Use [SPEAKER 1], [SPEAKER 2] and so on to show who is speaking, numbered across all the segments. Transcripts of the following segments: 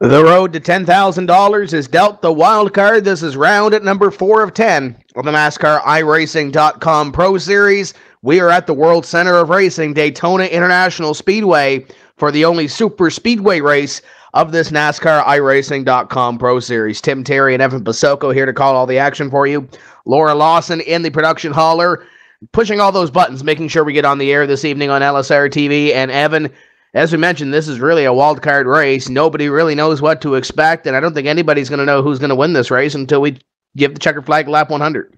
[SPEAKER 1] The road to $10,000 is dealt the wild card. This is round at number 4 of 10 of the Nascar iRacing.com Pro Series. We are at the World Center of Racing, Daytona International Speedway, for the only super speedway race of this NASCAR iRacing.com Pro Series. Tim Terry and Evan Pasoko here to call all the action for you. Laura Lawson in the production hauler, pushing all those buttons, making sure we get on the air this evening on LSRTV. And Evan, as we mentioned, this is really a wild card race. Nobody really knows what to expect, and I don't think anybody's going to know who's going to win this race until we give the checkered flag lap 100.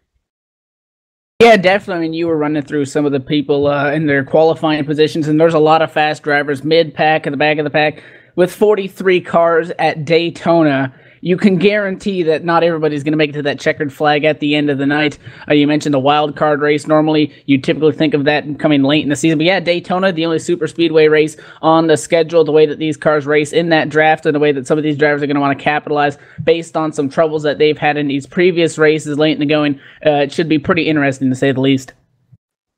[SPEAKER 2] Yeah, definitely. I mean, you were running through some of the people in their qualifying positions, and there's a lot of fast drivers mid-pack at the back of the pack. With 43 cars at Daytona, you can guarantee that not everybody's going to make it to that checkered flag at the end of the night. You mentioned the wild card race. Normally, you typically think of that coming late in the season. But yeah, Daytona, the only super speedway race on the schedule, the way that these cars race in that draft and the way that some of these drivers are going to want to capitalize based on some troubles that they've had in these previous races late in the going. It should be pretty interesting, to say the least.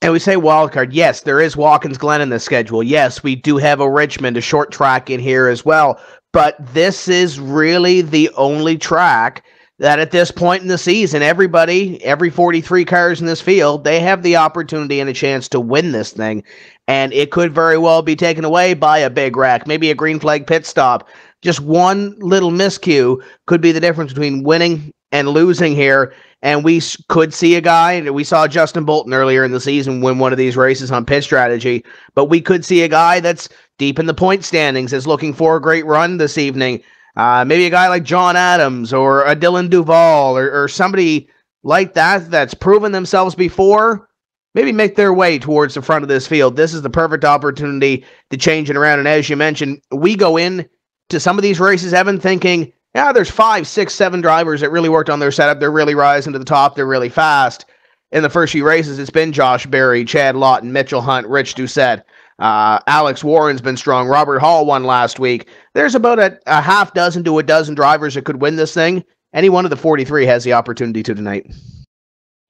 [SPEAKER 1] And we say wild card. Yes, there is Watkins Glen in the schedule. Yes, we do have a Richmond, a short track in here as well. But this is really the only track that at this point in the season, every 43 cars in this field, they have the opportunity and a chance to win this thing. And it could very well be taken away by a big wreck, maybe a green flag pit stop. Just one little miscue could be the difference between winning and losing here. And we could see a guy, and we saw Justin Bolton earlier in the season win one of these races on pit strategy, but we could see a guy that's deep in the point standings is looking for a great run this evening. Maybe a guy like John Adams or a Dylan Duvall or somebody like that that's proven themselves before, maybe make their way towards the front of this field. This is the perfect opportunity to change it around. And as you mentioned, we go in to some of these races, Evan, thinking, yeah, there's 5, 6, 7 drivers that really worked on their setup. They're really rising to the top. They're really fast. In the first few races, it's been Josh Berry, Chad Lawton, Mitchell Hunt, Rich Doucette. Alex Warren's been strong. Robert Hall won last week. There's about a half dozen to a dozen drivers that could win this thing. Any one of the 43 has the opportunity to tonight.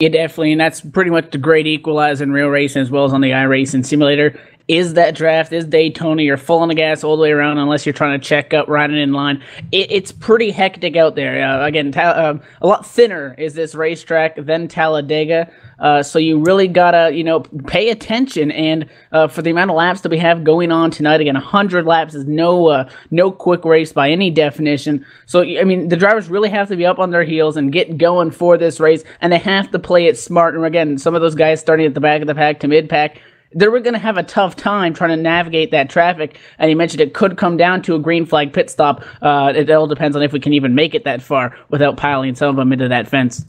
[SPEAKER 2] Yeah, definitely, and that's pretty much the great equalizer in real racing as well as on the iRacing simulator. Is that draft, is Daytona, you're full on the gas all the way around unless you're trying to check up, riding in line. It's pretty hectic out there. Again, a lot thinner is this racetrack than Talladega. So you really gotta, pay attention. And for the amount of laps that we have going on tonight, again, 100 laps is no quick race by any definition. So I mean, the drivers really have to be up on their heels and get going for this race, and they have to play it smart. And again, some of those guys starting at the back of the pack to mid pack, they were going to have a tough time trying to navigate that traffic. And you mentioned it could come down to a green flag pit stop. It all depends on if we can even make it that far without piling some of them into that fence.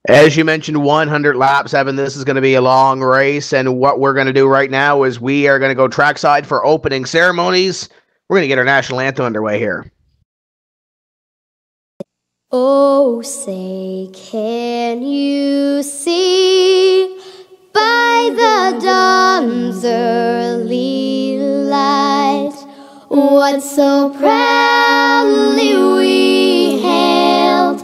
[SPEAKER 1] As you mentioned, 100 laps, Evan. This is going to be a long race. And what we're going to do right now is we are going to go trackside for opening ceremonies. We're going to get our national anthem underway here.
[SPEAKER 3] Oh, say, can you see by the dawn's early light what so proudly we hailed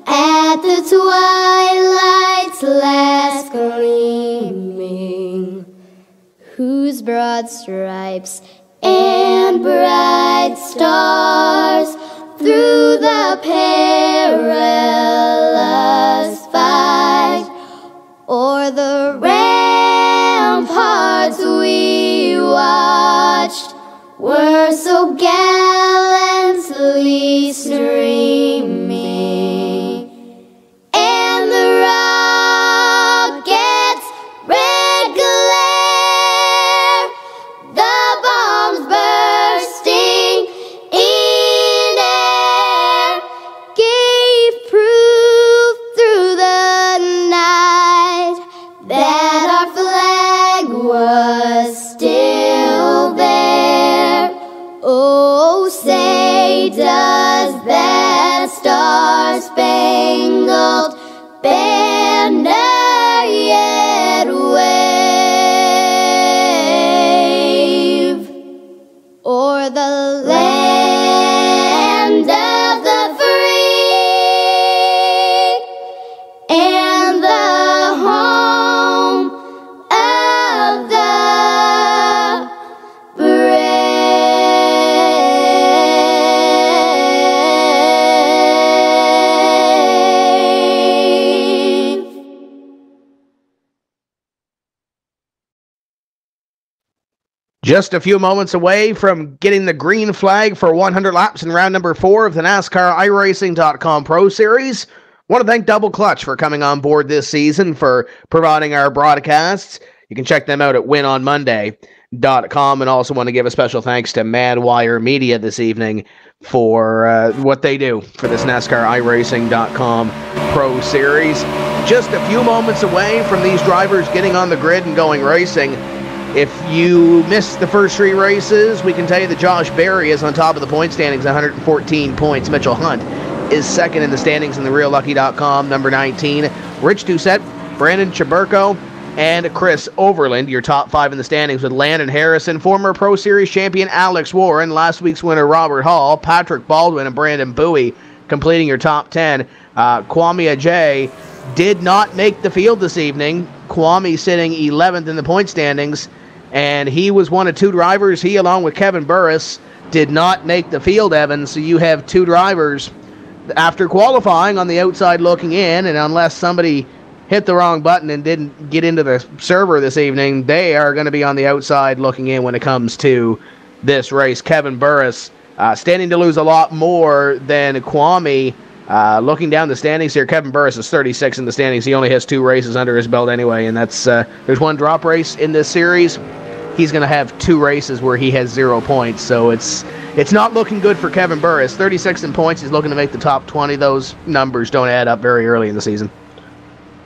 [SPEAKER 3] at the twilight's last gleaming, whose broad stripes and bright stars through the perilous fight o'er the ramparts we watched were so gallantly streaming, and the rocket's red glare, the bombs bursting in air, gave proof through the night that our flag was still there. Oh, say does that star-spangled banner yet wave o'er the land of the free and the home of the brave?
[SPEAKER 1] Just a few moments away from getting the green flag for 100 laps in round number 4 of the NASCAR iRacing.com Pro Series. Want to thank Double Clutch for coming on board this season, for providing our broadcasts. You can check them out at winonmonday.com, and also want to give a special thanks to Madwire Media this evening for what they do for this NASCAR iRacing.com Pro Series. Just a few moments away from these drivers getting on the grid and going racing. If you missed the first 3 races, we can tell you that Josh Berry is on top of the point standings, 114 points. Mitchell Hunt is second in the standings in the RealLucky.com, number 19. Rich Doucette, Brandon Chaburko, and Chris Overland, your top 5 in the standings, with Landon Harrison, former Pro Series champion Alex Warren, last week's winner Robert Hall, Patrick Baldwin, and Brandon Bowie completing your top 10. Kwame Ajay did not make the field this evening. Kwame sitting 11th in the point standings, and he was one of 2 drivers. He, along with Kevin Burris, did not make the field, Evan. So you have 2 drivers after qualifying on the outside looking in, and unless somebody hit the wrong button and didn't get into the server this evening, they are going to be on the outside looking in when it comes to this race. Kevin Burris standing to lose a lot more than Kwame. Looking down the standings here, Kevin Burris is 36 in the standings. He only has 2 races under his belt anyway, and that's there's 1 drop race in this series. He's going to have 2 races where he has 0 points, so it's not looking good for Kevin Burris. 36 in points. He's looking to make the top 20. Those numbers don't add up very early in the season.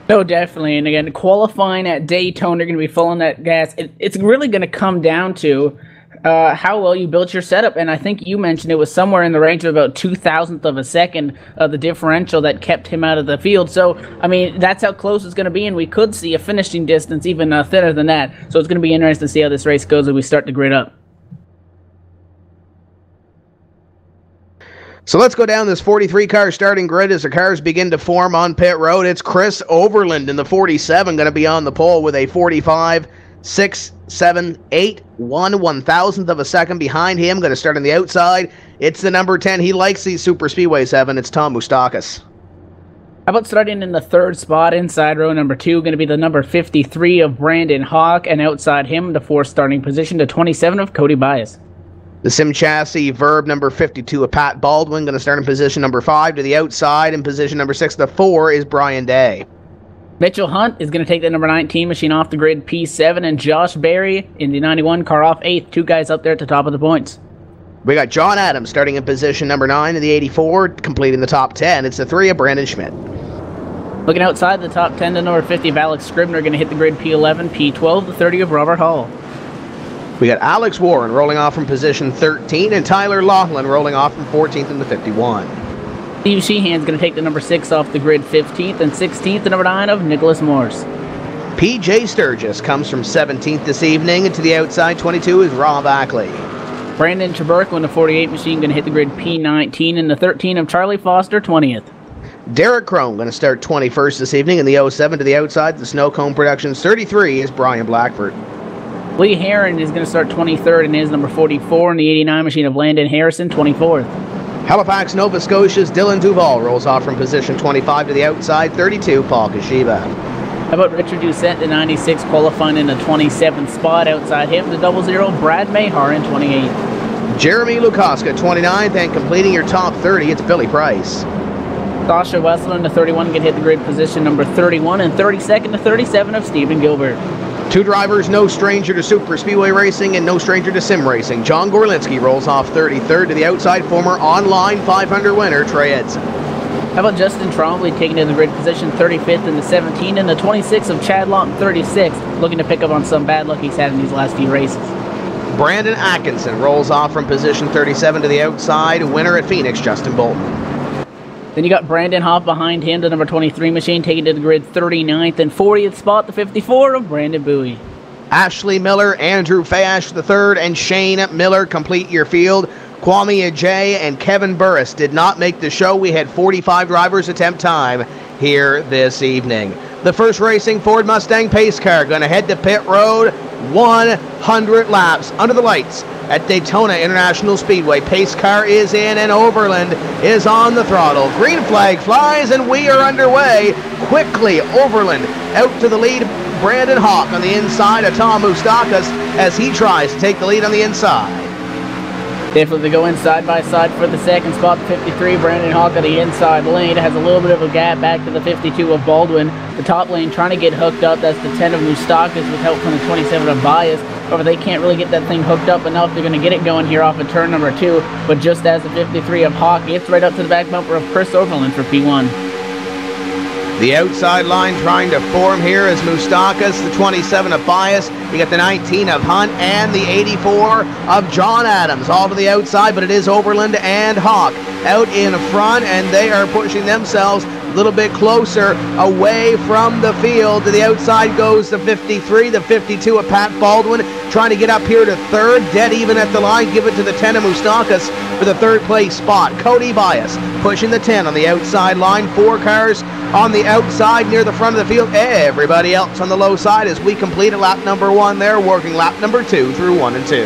[SPEAKER 2] No, definitely. And again, qualifying at Daytona, you're going to be full on that gas. It's really going to come down to how well you built your setup. And I think you mentioned it was somewhere in the range of about 0.002 of a second of the differential that kept him out of the field. So, I mean, that's how close it's going to be. And we could see a finishing distance even thinner than that. So it's going to be interesting to see how this race goes as we start to grid up.
[SPEAKER 1] So let's go down this 43-car starting grid as the cars begin to form on pit road. It's Chris Overland in the 47 going to be on the pole with a 45.678, 1/1000th of a second behind him. Going to start on the outside. It's the number 10. He likes these super speedway 7. It's Tom Moustakis.
[SPEAKER 2] How about starting in the 3rd spot, inside row number 2, going to be the number 53 of Brandon Hawk, and outside him, the 4th starting position, to 27 of Cody Bias.
[SPEAKER 1] The Sim Chassis Verb number 52 of Pat Baldwin, going to start in position number 5 to the outside. In position number 6 to 4 is Brian Day.
[SPEAKER 2] Mitchell Hunt is going to take the number 19 machine off the grid, P7, and Josh Berry in the 91 car off 8th. 2 guys up there at the top of the points.
[SPEAKER 1] We got John Adams starting in position number 9 in the 84, completing the top 10. It's the 3 of Brandon Schmidt.
[SPEAKER 2] Looking outside the top 10, the number 50 of Alex Scribner going to hit the grid, P11, P12, the 30 of Robert Hall.
[SPEAKER 1] We got Alex Warren rolling off from position 13, and Tyler Laughlin rolling off from 14th in the 51.
[SPEAKER 2] Steve Sheehan's going to take the number 6 off the grid, 15th, and 16th, the number 9 of Nicholas Morse.
[SPEAKER 1] PJ Sturgis comes from 17th this evening, and to the outside, 22 is Rob Ackley.
[SPEAKER 2] Brandon Chaburko in the 48 machine going to hit the grid, P19, and the 13 of Charlie Foster, 20th.
[SPEAKER 1] Derek Crone going to start 21st this evening in the 07 to the outside. The Snow Cone Productions 33 is Brian Blackford.
[SPEAKER 2] Lee Heron is going to start 23rd in his number 44 in the 89 machine of Landon Harrison, 24th.
[SPEAKER 1] Halifax, Nova Scotia's Dylan Duval rolls off from position 25 to the outside, 32, Paul Kashiba.
[SPEAKER 2] How about Richard Doucette, the 96, qualifying in the 27th spot. Outside him, the 00, Brad Mayhar in 28th.
[SPEAKER 1] Jeremy Lukaska, 29th, and completing your top 30, it's Billy Price.
[SPEAKER 2] Sasha Wessler in the 31 can hit the grid position number 31, and 32nd to 37 of Stephen Gilbert.
[SPEAKER 1] 2 drivers, no stranger to super speedway racing and no stranger to sim racing. John Gorlinski rolls off 33rd to the outside, former online 500 winner Trey Edson.
[SPEAKER 2] How about Justin Trombley taking to the grid position 35th in the 17, and the 26 of Chad Lawton 36, looking to pick up on some bad luck he's had in these last few races.
[SPEAKER 1] Brandon Atkinson rolls off from position 37 to the outside, winner at Phoenix, Justin Bolton.
[SPEAKER 2] Then you got Brandon Hoff behind him, the number 23 machine, taking to the grid 39th and 40th spot, the 54 of Brandon Bowie.
[SPEAKER 1] Ashley Miller, Andrew Fash III, and Shane Miller complete your field. Kwame Ajay and Kevin Burris did not make the show. We had 45 drivers attempt time here this evening. The first racing Ford Mustang pace car going to head to pit road, 100 laps under the lights at Daytona International Speedway. Pace car is in and Overland is on the throttle. Green flag flies and we are underway. Quickly, Overland out to the lead Brandon Hawk on the inside of Tom Moustakas as he tries to take the lead on the inside.
[SPEAKER 2] Definitely going side by side for the second spot. The 53, Brandon Hawk on the inside lane. Has a little bit of a gap back to the 52 of Baldwin. The top lane trying to get hooked up. That's the 10 of Moustakas with help from the 27 of Bias. However, they can't really get that thing hooked up enough. They're going to get it going here off of turn number 2. But just as the 53 of Hawk gets right up to the back bumper of Chris Overland for P1.
[SPEAKER 1] The outside line trying to form here is Moustakas, the 27 of Bias. You got the 19 of Hunt and the 84 of John Adams. All to the outside, but it is Overland and Hawk out in front, and they are pushing themselves a little bit closer away from the field. To the outside goes the 53, the 52 of Pat Baldwin, trying to get up here to third, dead even at the line. Give it to the 10 of Moustakas for the third place spot. Cody Bias pushing the 10 on the outside line. 4 cars on the outside near the front of the field. Everybody else on the low side as we completed lap number 1 there, working lap number 2 through 1 and 2.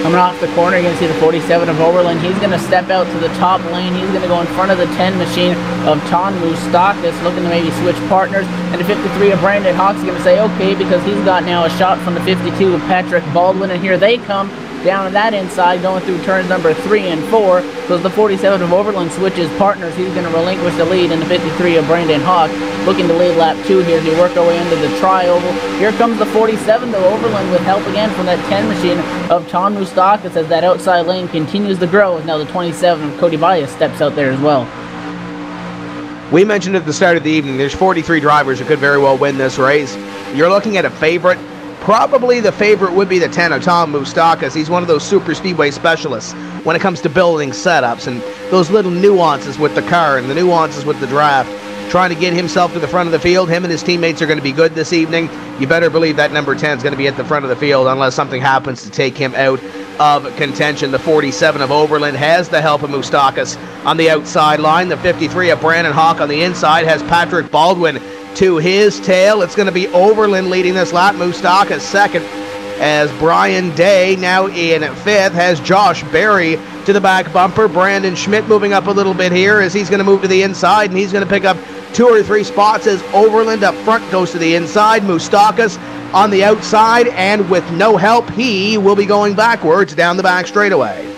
[SPEAKER 2] Coming off the corner, you're going to see the 47 of Overland. He's going to step out to the top lane. He's going to go in front of the 10 machine of Tom Moustakas, looking to maybe switch partners. And the 53 of Brandon Hawk's going to say, okay, because he's got now a shot from the 52 of Patrick Baldwin. And here they come down on that inside, going through turns number 3 and 4. So as the 47 of Overland switches partners, he's going to relinquish the lead in the 53 of Brandon Hawk, looking to lead lap 2 here as we work our way into the tri-oval. Here comes the 47 though, Overland with help again from that 10 machine of Tom Moustakas as that outside lane continues to grow. As now the 27 of Cody Bias steps out there as well.
[SPEAKER 1] We mentioned at the start of the evening, there's 43 drivers who could very well win this race. You're looking at a favorite. Probably the favorite would be the 10 of Tom Moustakas. He's one of those super speedway specialists when it comes to building setups and those little nuances with the car and the nuances with the draft. Trying to get himself to the front of the field. Him and his teammates are going to be good this evening. You better believe that number 10 is going to be at the front of the field unless something happens to take him out of contention. The 47 of Overland has the help of Moustakas on the outside line. The 53 of Brandon Hawk on the inside has Patrick Baldwin to his tail. It's going to be Overland leading this lap. Moustakas second, as Brian Day now in 5th has Josh Berry to the back bumper. Brandon Schmidt moving up a little bit here as he's going to move to the inside, and he's going to pick up 2 or 3 spots as Overland up front goes to the inside. Moustakas on the outside, and with no help, he will be going backwards down the back straightaway.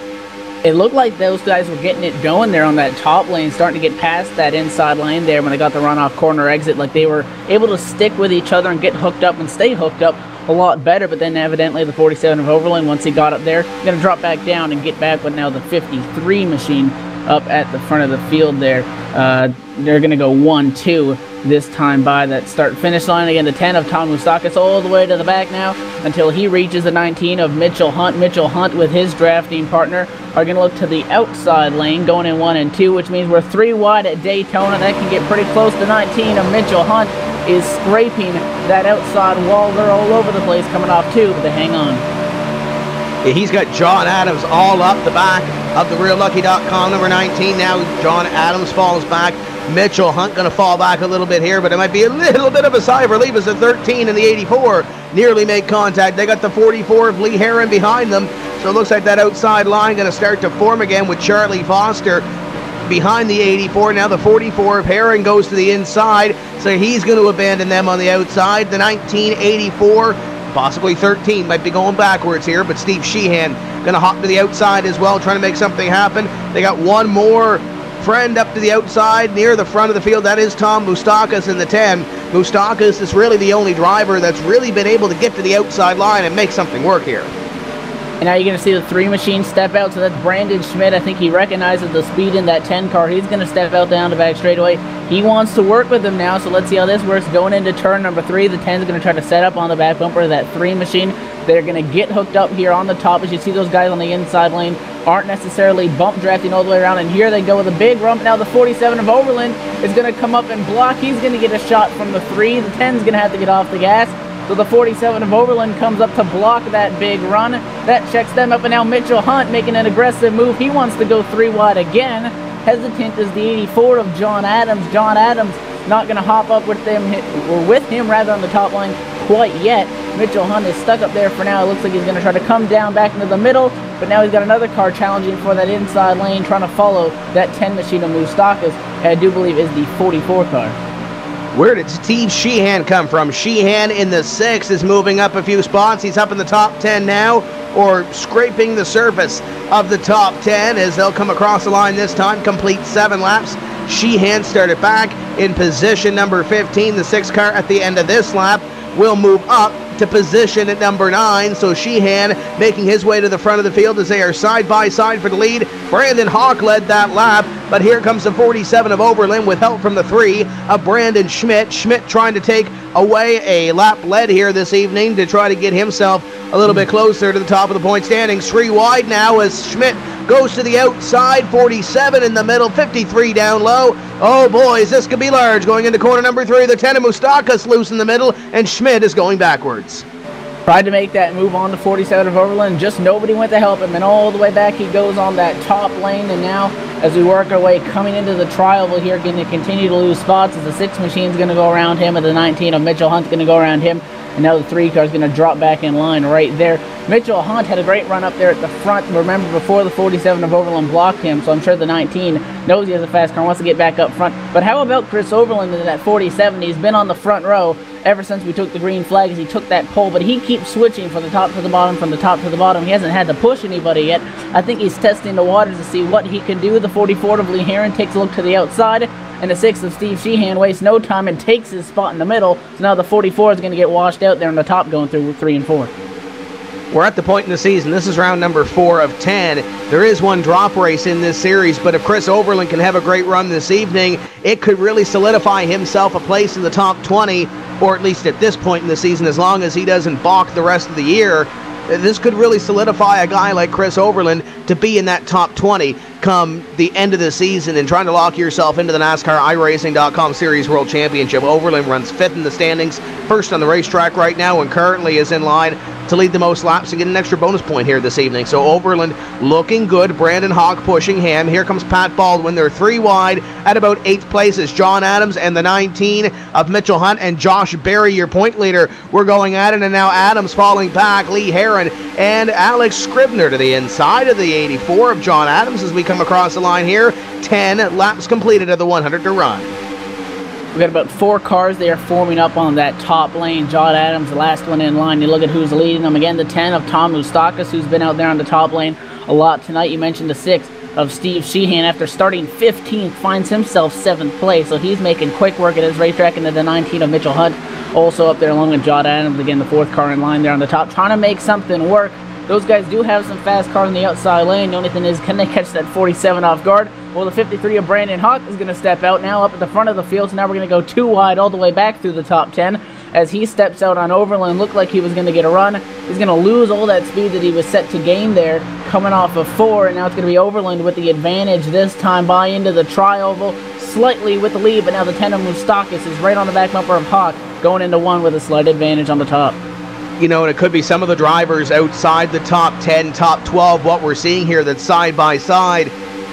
[SPEAKER 2] It looked like those guys were getting it going there on that top lane, starting to get past that inside lane there when they got the runoff corner exit. Like they were able to stick with each other and get hooked up and stay hooked up a lot better. But then evidently the 47 of Overland, once he got up there, going to drop back down and get back with now the 53 machine up at the front of the field there. They're going to go 1-2 this time by that start-finish line. Again, the 10 of Tom Moustakas all the way to the back now until he reaches the 19 of Mitchell Hunt. Mitchell Hunt with his drafting partner are going to look to the outside lane, going in 1 and 2, which means we're 3 wide at Daytona. That can get pretty close to 19 of Mitchell Hunt is scraping that outside wall. They're all over the place coming off 2, but they hang on.
[SPEAKER 1] He's got John Adams all up the back of the RealLucky.com number 19. Now John Adams falls back. Mitchell Hunt going to fall back a little bit here, but it might be a little bit of a sigh of relief as the 13 and the 84 nearly make contact. They got the 44 of Lee Heron behind them, so it looks like that outside line going to start to form again with Charlie Foster behind the 84. Now the 44 of Heron goes to the inside, so he's going to abandon them on the outside. The 1984, possibly 13, might be going backwards here, but Steve Sheehan going to hop to the outside as well, trying to make something happen. They got one more friend up to the outside near the front of the field. That is Tom Moustakas in the 10. Moustakas is really the only driver that's really been able to get to the outside line and make something work here.
[SPEAKER 2] And now you're going to see the 3 machine step out, so that's Brandon Schmidt. I think he recognizes the speed in that 10 car. He's going to step out down the back straightaway. He wants to work with him now, so let's see how this works. Going into turn number 3, the 10 is going to try to set up on the back bumper of that 3 machine. They're going to get hooked up here on the top. As you see, those guys on the inside lane aren't necessarily bump drafting all the way around, and here they go with a big rump. Now the 47 of Overland is going to come up and block. He's going to get a shot from the 3. The 10 is going to have to get off the gas. So the 47 of Overland comes up to block that big run. That checks them up, and now Mitchell Hunt making an aggressive move. He wants to go 3 wide again. Hesitant is the 84 of John Adams. John Adams not going to hop up with them, or with him rather, on the top line quite yet. Mitchell Hunt is stuck up there for now. It looks like he's going to try to come down back into the middle, but now he's got another car challenging for that inside lane, trying to follow that 10 machine of Moustakas, I do believe is the 44 car.
[SPEAKER 1] Where did Steve Sheehan come from? Sheehan in the 6 is moving up a few spots. He's up in the top 10 now, or scraping the surface of the top 10 as they'll come across the line this time, complete 7 laps. Sheehan started back in position number 15. The 6 car at the end of this lap will move up to position at number 9. So Sheehan making his way to the front of the field as they are side by side for the lead. Brandon Hawk led that lap, but here comes the 47 of Overland with help from the 3 of Brandon Schmidt. Schmidt trying to take away a lap lead here this evening to try to get himself a little bit closer to the top of the point standings. 3 wide now as Schmidt goes to the outside. 47 in the middle, 53 down low. Oh boys, this could be large. Going into corner number 3, the 10 of Mustakas loose in the middle, and Schmidt is going backwards.
[SPEAKER 2] Tried to make that move on the 47 of Overland, just nobody went to help him, and all the way back he goes on that top lane. And now as we work our way coming into the trial, we're here going to continue to lose spots as the 6 machine's going to go around him, and the 19 of Mitchell Hunt's going to go around him. And now the 3 car's going to drop back in line right there. Mitchell Hunt had a great run up there at the front. Remember, before the 47 of Overland blocked him, so I'm sure the 19 knows he has a fast car, wants to get back up front. But how about Chris Overland in that 47? He's been on the front row ever since we took the green flag as he took that pole, but he keeps switching from the top to the bottom, from the top to the bottom. He hasn't had to push anybody yet. I think he's testing the waters to see what he can do. The 44 of Lee Heron takes a look to the outside, and the 6 of Steve Sheehan wastes no time and takes his spot in the middle. So now the 44 is going to get washed out there on the top going through 3 and 4.
[SPEAKER 1] We're at the point in the season. This is round number 4 of 10. There is one drop race in this series, but if Chris Overland can have a great run this evening, it could really solidify himself a place in the top 20, or at least at this point in the season, as long as he doesn't balk the rest of the year. This could really solidify a guy like Chris Overland to be in that top 20 come the end of the season and trying to lock yourself into the NASCAR iRacing.com Series World Championship. Overland runs 5th in the standings, 1st on the racetrack right now, and currently is in line to lead the most laps and get an extra bonus point here this evening. So Overland looking good. Brandon Hawk pushing him. Here comes Pat Baldwin. They're 3 wide at about 8th place is John Adams and the 19 of Mitchell Hunt and Josh Berry, your point leader. We're going at it, and now Adams falling back. Lee Heron and Alex Scribner to the inside of the 84 of John Adams as we come across the line here. 10 laps completed of the 100 to run.
[SPEAKER 2] We've got about 4 cars there forming up on that top lane. John Adams, the last one in line. You look at who's leading them. Again, the 10 of Tom Mustakas, who's been out there on the top lane a lot tonight. You mentioned the 6 of Steve Sheehan, after starting 15th, finds himself 7th place. So he's making quick work at his racetrack. And then the 19 of Mitchell Hunt also up there along with John Adams. Again, the 4th car in line there on the top, trying to make something work. Those guys do have some fast cars on the outside lane. The only thing is, can they catch that 47 off guard? Well, the 53 of Brandon Hawk is going to step out now up at the front of the field. So now we're going to go 2 wide all the way back through the top 10 as he steps out on Overland. Looked like he was going to get a run. He's going to lose all that speed that he was set to gain there coming off of 4. And now it's going to be Overland with the advantage this time by into the tri-oval, slightly with the lead. But now the 10 of Mustakas is right on the back bumper of Hawk, going into 1 with a slight advantage on the top.
[SPEAKER 1] You know, and it could be some of the drivers outside the top 10, top 12, what we're seeing here, that's side by side,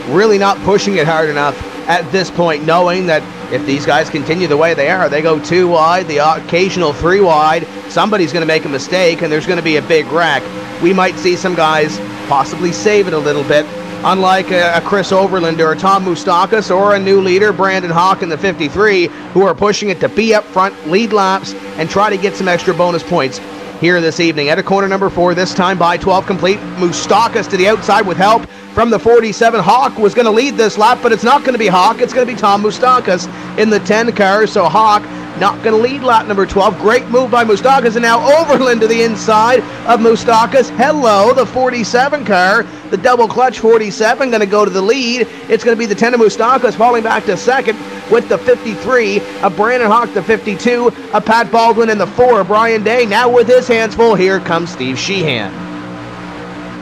[SPEAKER 1] really not pushing it hard enough at this point, knowing that if these guys continue the way they are, they go 2 wide, the occasional 3 wide, somebody's going to make a mistake and there's going to be a big wreck. We might see some guys possibly save it a little bit, unlike a Chris Overland or a Tom Mustakas or a new leader, Brandon Hawk in the 53, who are pushing it to be up front, lead laps, and try to get some extra bonus points here this evening. At a corner number 4, this time by 12 complete. Mustakas to the outside with help from the 47. Hawk was going to lead this lap, but it's not going to be Hawk. It's going to be Tom Mustakas in the 10 car. So Hawk not going to lead lap number 12. Great move by Mustakas, and now Overland to the inside of Mustakas. Hello, the 47 car. The double clutch 47 going to go to the lead. It's going to be the 10 of Mustakas falling back to second with the 53 of Brandon Hawk, the 52 of Pat Baldwin, and the 4 of Brian Day. Now with his hands full, here comes Steve Sheehan.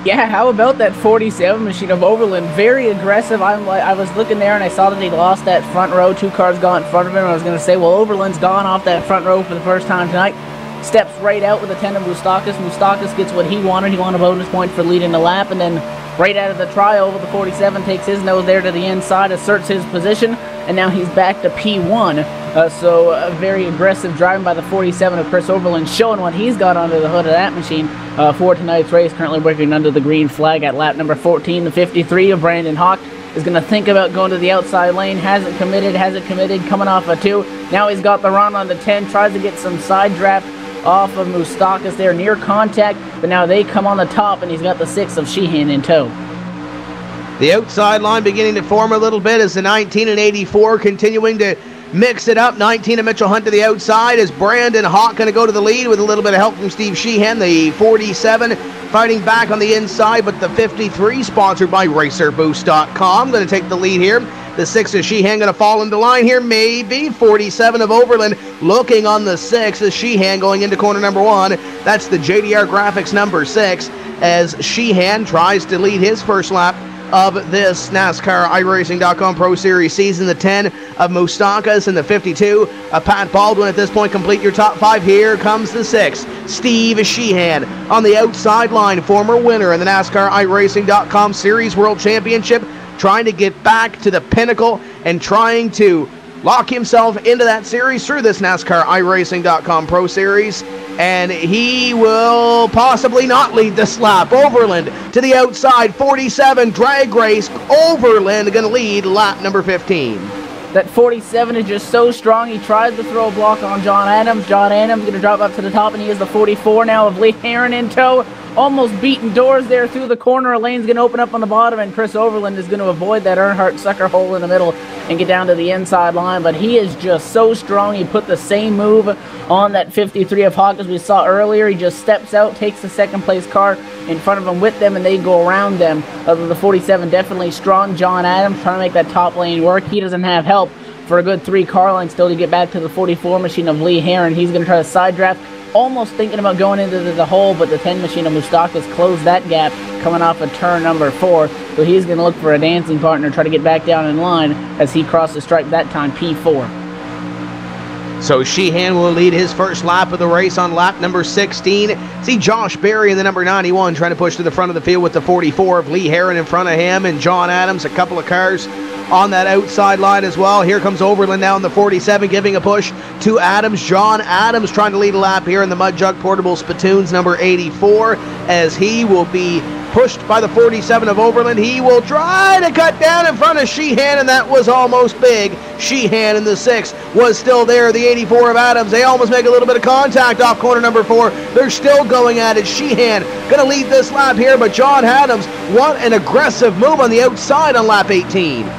[SPEAKER 2] Yeah, how about that 47 machine of Overland? Very aggressive. I was looking there and I saw that he lost that front row. 2 cars got in front of him. I was going to say, well, Overland's gone off that front row for the first time tonight. Steps right out with the 10 of Mustakas. Mustakas gets what he wanted. He wanted a bonus point for leading the lap. And then right out of the tri-oval, the 47 takes his nose there to the inside, asserts his position, and now he's back to P1. So very aggressive driving by the 47 of Chris Overland, showing what he's got under the hood of that machine for tonight's race. Currently working under the green flag at lap number 14, the 53 of Brandon Hawk is going to think about going to the outside lane. Hasn't committed, coming off a 2. Now he's got the run on the 10, tries to get some side draft off of Moustakas there, near contact, but now they come on the top, and he's got the 6 of Sheehan in tow.
[SPEAKER 1] The outside line beginning to form a little bit as the 19 and 84 continuing to mix it up. 19 of Mitchell Hunt to the outside as Brandon Hawk going to go to the lead with a little bit of help from Steve Sheehan. The 47 fighting back on the inside, but the 53 sponsored by RacerBoost.com going to take the lead here. The 6 of Sheehan going to fall into line here, maybe. 47 of Overland looking on the 6 as Sheehan going into corner number 1. That's the JDR Graphics number 6 as Sheehan tries to lead his first lap of this NASCAR iRacing.com Pro Series season. The 10 of Moustakas and the 52 of Pat Baldwin. At this point, complete your top 5. Here comes the 6, Steve Sheehan on the outside line, former winner in the NASCAR iRacing.com Series World Championship, trying to get back to the pinnacle and trying to lock himself into that series through this NASCAR iRacing.com Pro Series. And he will possibly not lead this lap. Overland to the outside, 47, drag race. Overland going to lead lap number 15.
[SPEAKER 2] That 47 is just so strong. He tries to throw a block on John Adams. John Adams going to drop up to the top, and he is the 44 now of Lee Heron in tow. Almost beating doors there through the corner. A lane's going to open up on the bottom, and Chris Overland is going to avoid that Earnhardt sucker hole in the middle and get down to the inside line. But he is just so strong. He put the same move on that 53 of Hawk as we saw earlier. He just steps out, takes the second place car in front of him with them, and they go around them. The 47 definitely strong. John Adams trying to make that top lane work. He doesn't have help for a good 3 car lengths still to get back to the 44 machine of Lee Heron. He's going to try to side draft, almost thinking about going into the hole, but the 10 machine of Moustakas closed that gap coming off of turn number 4. So he's going to look for a dancing partner, try to get back down in line as he crossed the stripe that time, P4.
[SPEAKER 1] So Sheehan will lead his first lap of the race on lap number 16. See Josh Berry in the number 91 trying to push to the front of the field with the 44 of Lee Heron in front of him, and John Adams, a couple of cars on that outside line as well. Here comes Overland now in the 47, giving a push to Adams. John Adams trying to lead a lap here in the Mud Jug Portable Spittoons number 84 as he will be pushed by the 47 of Overland. He will try to cut down in front of Sheehan, and that was almost big. Sheehan in the 6 was still there. The 84 of Adams, they almost make a little bit of contact off corner number 4. They're still going at it. Sheehan going to lead this lap here, but John Adams, what an aggressive move on the outside on lap 18.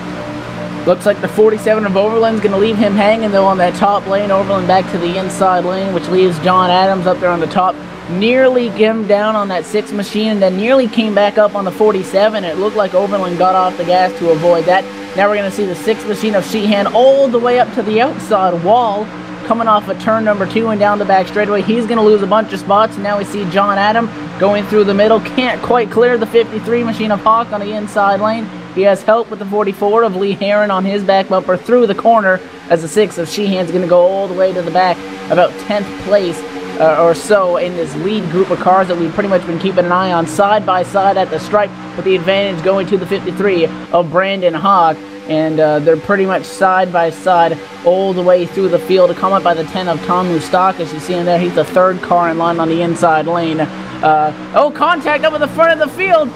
[SPEAKER 2] Looks like the 47 of Overland's going to leave him hanging, though, on that top lane. Overland back to the inside lane, which leaves John Adams up there on the top. Nearly him down on that 6 machine, and then nearly came back up on the 47. It looked like Overland got off the gas to avoid that. Now we're going to see the 6 machine of Sheehan all the way up to the outside wall, coming off of turn number 2 and down the back straightaway. He's going to lose a bunch of spots. Now we see John Adams going through the middle. Can't quite clear the 53 machine of Hawk on the inside lane. He has help with the 44 of Lee Heron on his back bumper through the corner as the 6 of Sheehan's going to go all the way to the back, about 10th place or so in this lead group of cars that we've pretty much been keeping an eye on side by side at the stripe, with the advantage going to the 53 of Brandon Hawk. And they're pretty much side by side all the way through the field, to come up by the 10 of Tom Moustakas. You see him there. He's the 3rd car in line on the inside lane. Contact up at the front of the field.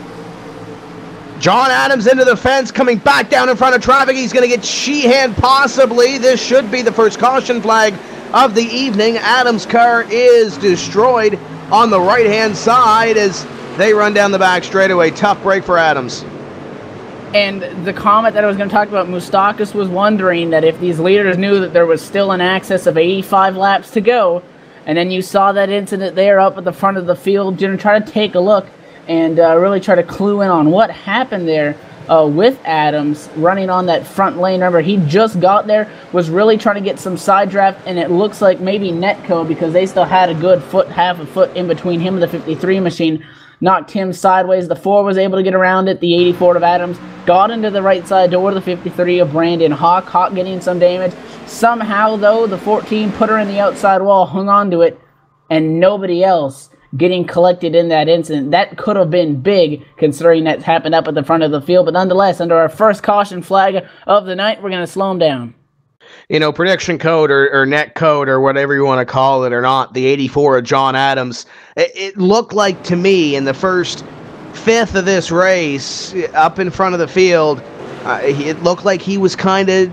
[SPEAKER 1] John Adams into the fence, coming back down in front of traffic. He's going to get Sheehan possibly. This should be the first caution flag of the evening. Adams' car is destroyed on the right-hand side as they run down the back straightaway. Tough break for Adams.
[SPEAKER 2] And the comment that I was going to talk about, Moustakas was wondering that if these leaders knew that there was still an excess of 85 laps to go, and then you saw that incident there up at the front of the field, you're going to try to take a look and really try to clue in on what happened there with Adams running on that front lane. Remember, he just got there, was really trying to get some side draft, and it looks like maybe Netco, because they still had a good foot, half a foot in between him and the 53 machine, knocked him sideways. The 4 was able to get around it. The 84 of Adams got into the right side door. The 53 of Brandon Hawk. Hawk getting some damage. Somehow, though, the 14 put her in the outside wall, hung on to it, and nobody else getting collected in that incident. That could have been big, considering that happened up at the front of the field. But nonetheless, under our first caution flag of the night, we're going to slow him down.
[SPEAKER 1] You know, prediction code or net code or whatever you want to call it or not, the 84 of John Adams, it looked like to me in the first fifth of this race, up in front of the field, It looked like he was kind of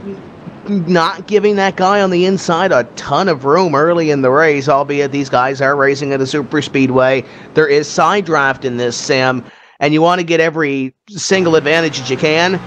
[SPEAKER 1] not giving that guy on the inside a ton of room early in the race, albeit these guys are racing at a super speedway. There is side draft in this sim, and you want to get every single advantage that you can.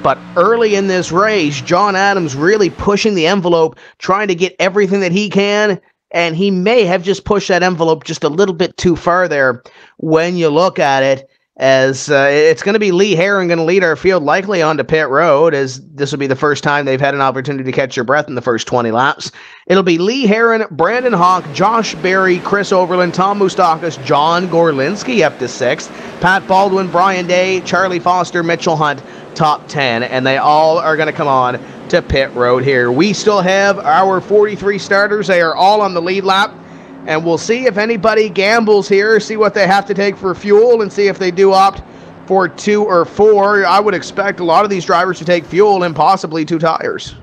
[SPEAKER 1] But early in this race, John Adams really pushing the envelope, trying to get everything that he can, and he may have just pushed that envelope just a little bit too far there when you look at it, as it's going to be Lee Heron going to lead our field likely onto pit road, as this will be the first time they've had an opportunity to catch their breath in the first 20 laps. It'll be Lee Heron, Brandon Hawk, Josh Berry, Chris Overland, Tom Moustakis, John Gorlinski up to 6th, Pat Baldwin, Brian Day, Charlie Foster, Mitchell Hunt, top 10, and they all are going to come on to pit road here. We still have our 43 starters. They are all on the lead lap, and we'll see if anybody gambles here, see what they have to take for fuel, and see if they do opt for 2 or 4. I would expect a lot of these drivers to take fuel and possibly 2 tires.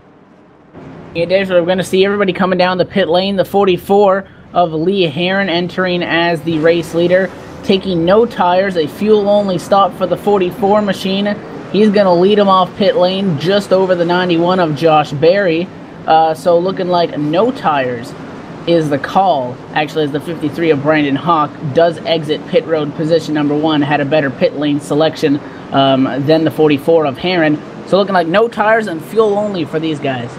[SPEAKER 2] Yeah, Dave, we're going to see everybody coming down the pit lane. The 44 of Lee Heron entering as the race leader, taking no tires, a fuel-only stop for the 44 machine. He's going to lead him off pit lane just over the 91 of Josh Berry. So looking like no tires is the call. Actually, as the 53 of Brandon Hawk does exit pit road position number 1, had a better pit lane selection than the 44 of Heron. So looking like no tires and fuel only for these guys.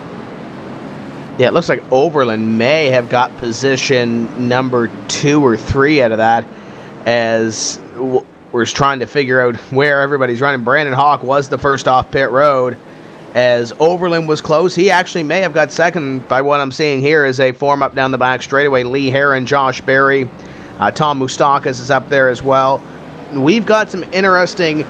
[SPEAKER 1] Yeah, it looks like Overland may have got position number 2 or 3 out of that, as we're trying to figure out where everybody's running. Brandon Hawk was the first off pit road, as Overland was close. He actually may have got second by what I'm seeing here as they form up down the back straightaway. Lee Heron, Josh Berry, Tom Moustakis is up there as well. We've got some interesting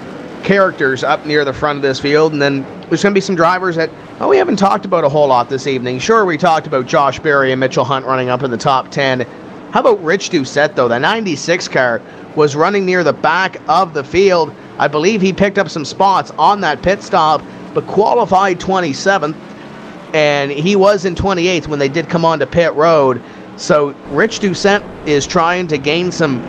[SPEAKER 1] characters up near the front of this field, and then there's going to be some drivers that we haven't talked about a whole lot this evening. Sure, we talked about Josh Berry and Mitchell Hunt running up in the top 10. How about Rich Doucette, though? The 96 car was running near the back of the field. I believe he picked up some spots on that pit stop, but qualified 27th, and he was in 28th when they did come on to pit road. So Rich Doucette is trying to gain some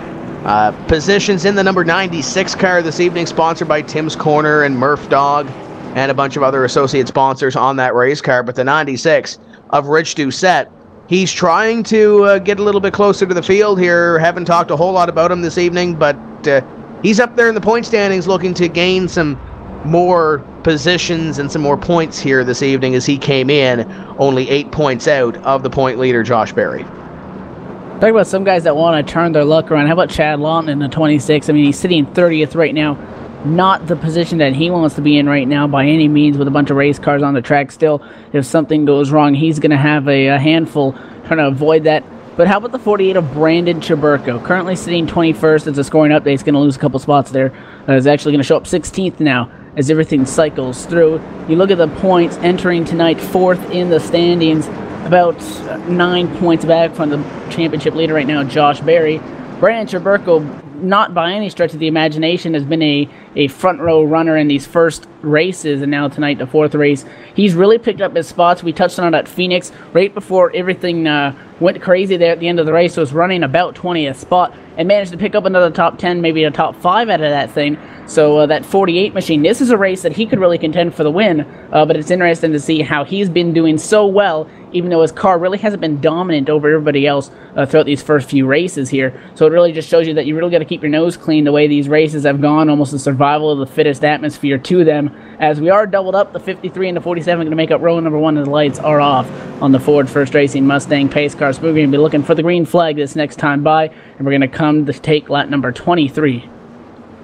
[SPEAKER 1] positions in the number 96 car this evening, sponsored by Tim's Corner and Murph Dog and a bunch of other associate sponsors on that race car. But the 96 of Rich Doucette, he's trying to get a little bit closer to the field here. Haven't talked a whole lot about him this evening, but he's up there in the point standings looking to gain some more positions and some more points here this evening, as he came in only 8 points out of the point leader, Josh Berry.
[SPEAKER 2] Talk about some guys that want to turn their luck around. How about Chad Lawton in the 26? I mean, he's sitting 30th right now. Not the position that he wants to be in right now by any means, with a bunch of race cars on the track still. If something goes wrong, he's going to have a handful trying to avoid that. But how about the 48 of Brandon Chaburko? Currently sitting 21st. It's a scoring update. He's going to lose a couple spots there. He's actually going to show up 16th now as everything cycles through. You look at the points entering tonight, 4th in the standings, about 9 points back from the championship leader right now, Josh Berry. Brandon Chaburko, not by any stretch of the imagination, has been a front row runner in these first races, and now tonight the 4th race. He's really picked up his spots. We touched on it at Phoenix right before everything went crazy there at the end of the race. So was running about 20th spot and managed to pick up another top 10, maybe a top 5 out of that thing. So that 48 machine, this is a race that he could really contend for the win, but it's interesting to see how he's been doing so well, even though his car really hasn't been dominant over everybody else throughout these first few races here. So it really just shows you that you really got to keep your nose clean the way these races have gone, almost a survival of the fittest atmosphere to them. As we are doubled up, the 53 and the 47 going to make up row number 1, and the lights are off on the Ford First Racing Mustang pace car. So we're going to be looking for the green flag this next time by, and we're going to come to take lap number 23.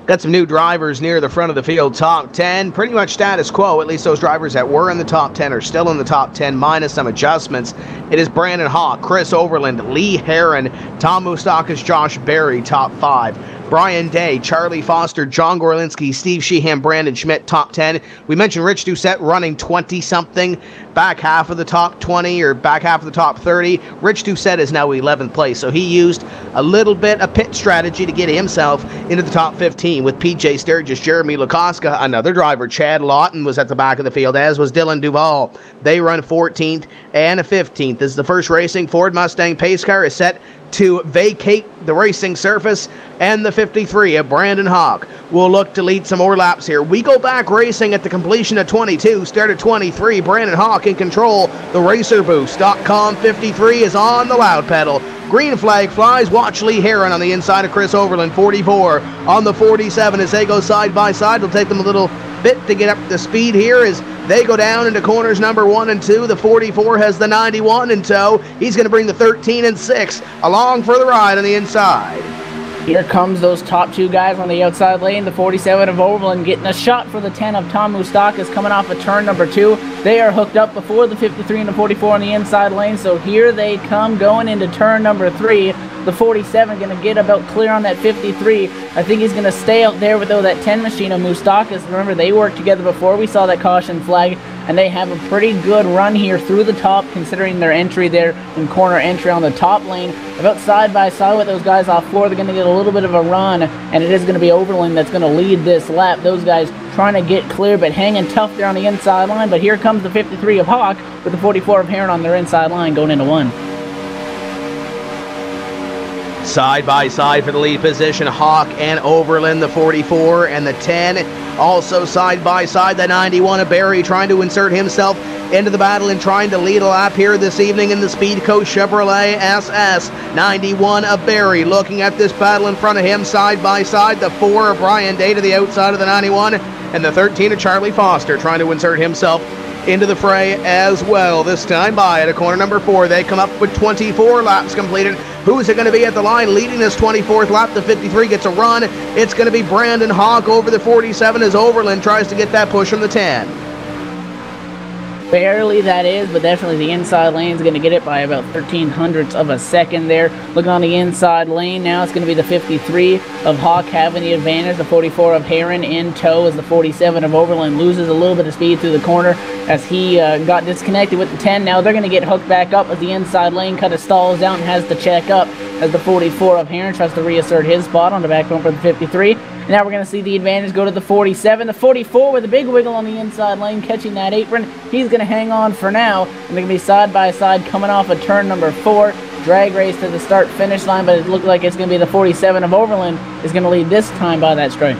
[SPEAKER 1] Got some new drivers near the front of the field. Top 10, pretty much status quo. At least those drivers that were in the top 10 are still in the top 10, minus some adjustments. It is Brandon Hawk, Chris Overland, Lee Heron, Tom Moustakis, Josh Berry, top 5. Brian Day, Charlie Foster, John Gorlinski, Steve Sheehan, Brandon Schmidt, top 10. We mentioned Rich Doucette running 20-something, back half of the top 20 or back half of the top 30. Rich Doucette is now 11th place, so he used a little bit of pit strategy to get himself into the top 15 with PJ Sturgis, Jeremy Lukoska, another driver. Chad Lawton was at the back of the field, as was Dylan Duvall. They run 14th and 15th. This is the First Racing Ford Mustang pace car is set to vacate the racing surface, and the 53 of Brandon Hawk will look to lead some more laps here. We go back racing at the completion of 22, start at 23. Brandon Hawk in control. The RacerBoost.com 53 is on the loud pedal. Green flag flies. Watch Lee Heron on the inside of Chris Overland. 44 on the 47 as they go side by side. It'll take them a little bit to get up to speed here as they go down into corners number 1 and 2. The 44 has the 91 in tow. He's going to bring the 13 and 6 along for the ride on the inside.
[SPEAKER 2] Here comes those top two guys on the outside lane. The 47 of Overland getting a shot for the 10 of Tom Moustakas coming off of turn number 2. They are hooked up before the 53 and the 44 on the inside lane. So here they come going into turn number 3. The 47 going to get about clear on that 53. I think he's going to stay out there with that 10 machine of Moustakas. Remember, they worked together before we saw that caution flag, and they have a pretty good run here through the top, considering their entry there in corner entry on the top lane. About side by side with those guys off floor, they're going to get a little bit of a run, and it is going to be Overland that's going to lead this lap. Those guys trying to get clear, but hanging tough there on the inside line. But here comes the 53 of Hawk with the 44 of Heron on their inside line going into 1.
[SPEAKER 1] Side by side for the lead position, Hawk and Overland, the 44 and the 10. Also side by side, the 91 of Barry trying to insert himself into the battle and trying to lead a lap here this evening in the Speed Coast Chevrolet SS. 91 of Barry looking at this battle in front of him side by side. The 4 of Brian Day to the outside of the 91 and the 13 of Charlie Foster trying to insert himself into the fray as well. This time by at a corner number 4. They come up with 24 laps completed. Who's it going to be at the line leading this 24th lap? The 53 gets a run. It's going to be Brandon Hawk over the 47 as Overland tries to get that push from the 10.
[SPEAKER 2] Barely, that is, but definitely the inside lane is going to get it by about 0.13 of a second there. Looking on the inside lane now, it's going to be the 53 of Hawk having the advantage. The 44 of Heron in tow as the 47 of Overland loses a little bit of speed through the corner as he got disconnected with the 10. Now they're going to get hooked back up as the inside lane kind of stalls out and has to check up as the 44 of Heron tries to reassert his spot on the back bumper of the 53. Now we're going to see the advantage go to the 47. The 44 with a big wiggle on the inside lane, catching that apron. He's going to hang on for now. And they're going to be side by side coming off of turn number 4. Drag race to the start-finish line, but it looks like it's going to be the 47 of Overland is going to lead this time by that stripe.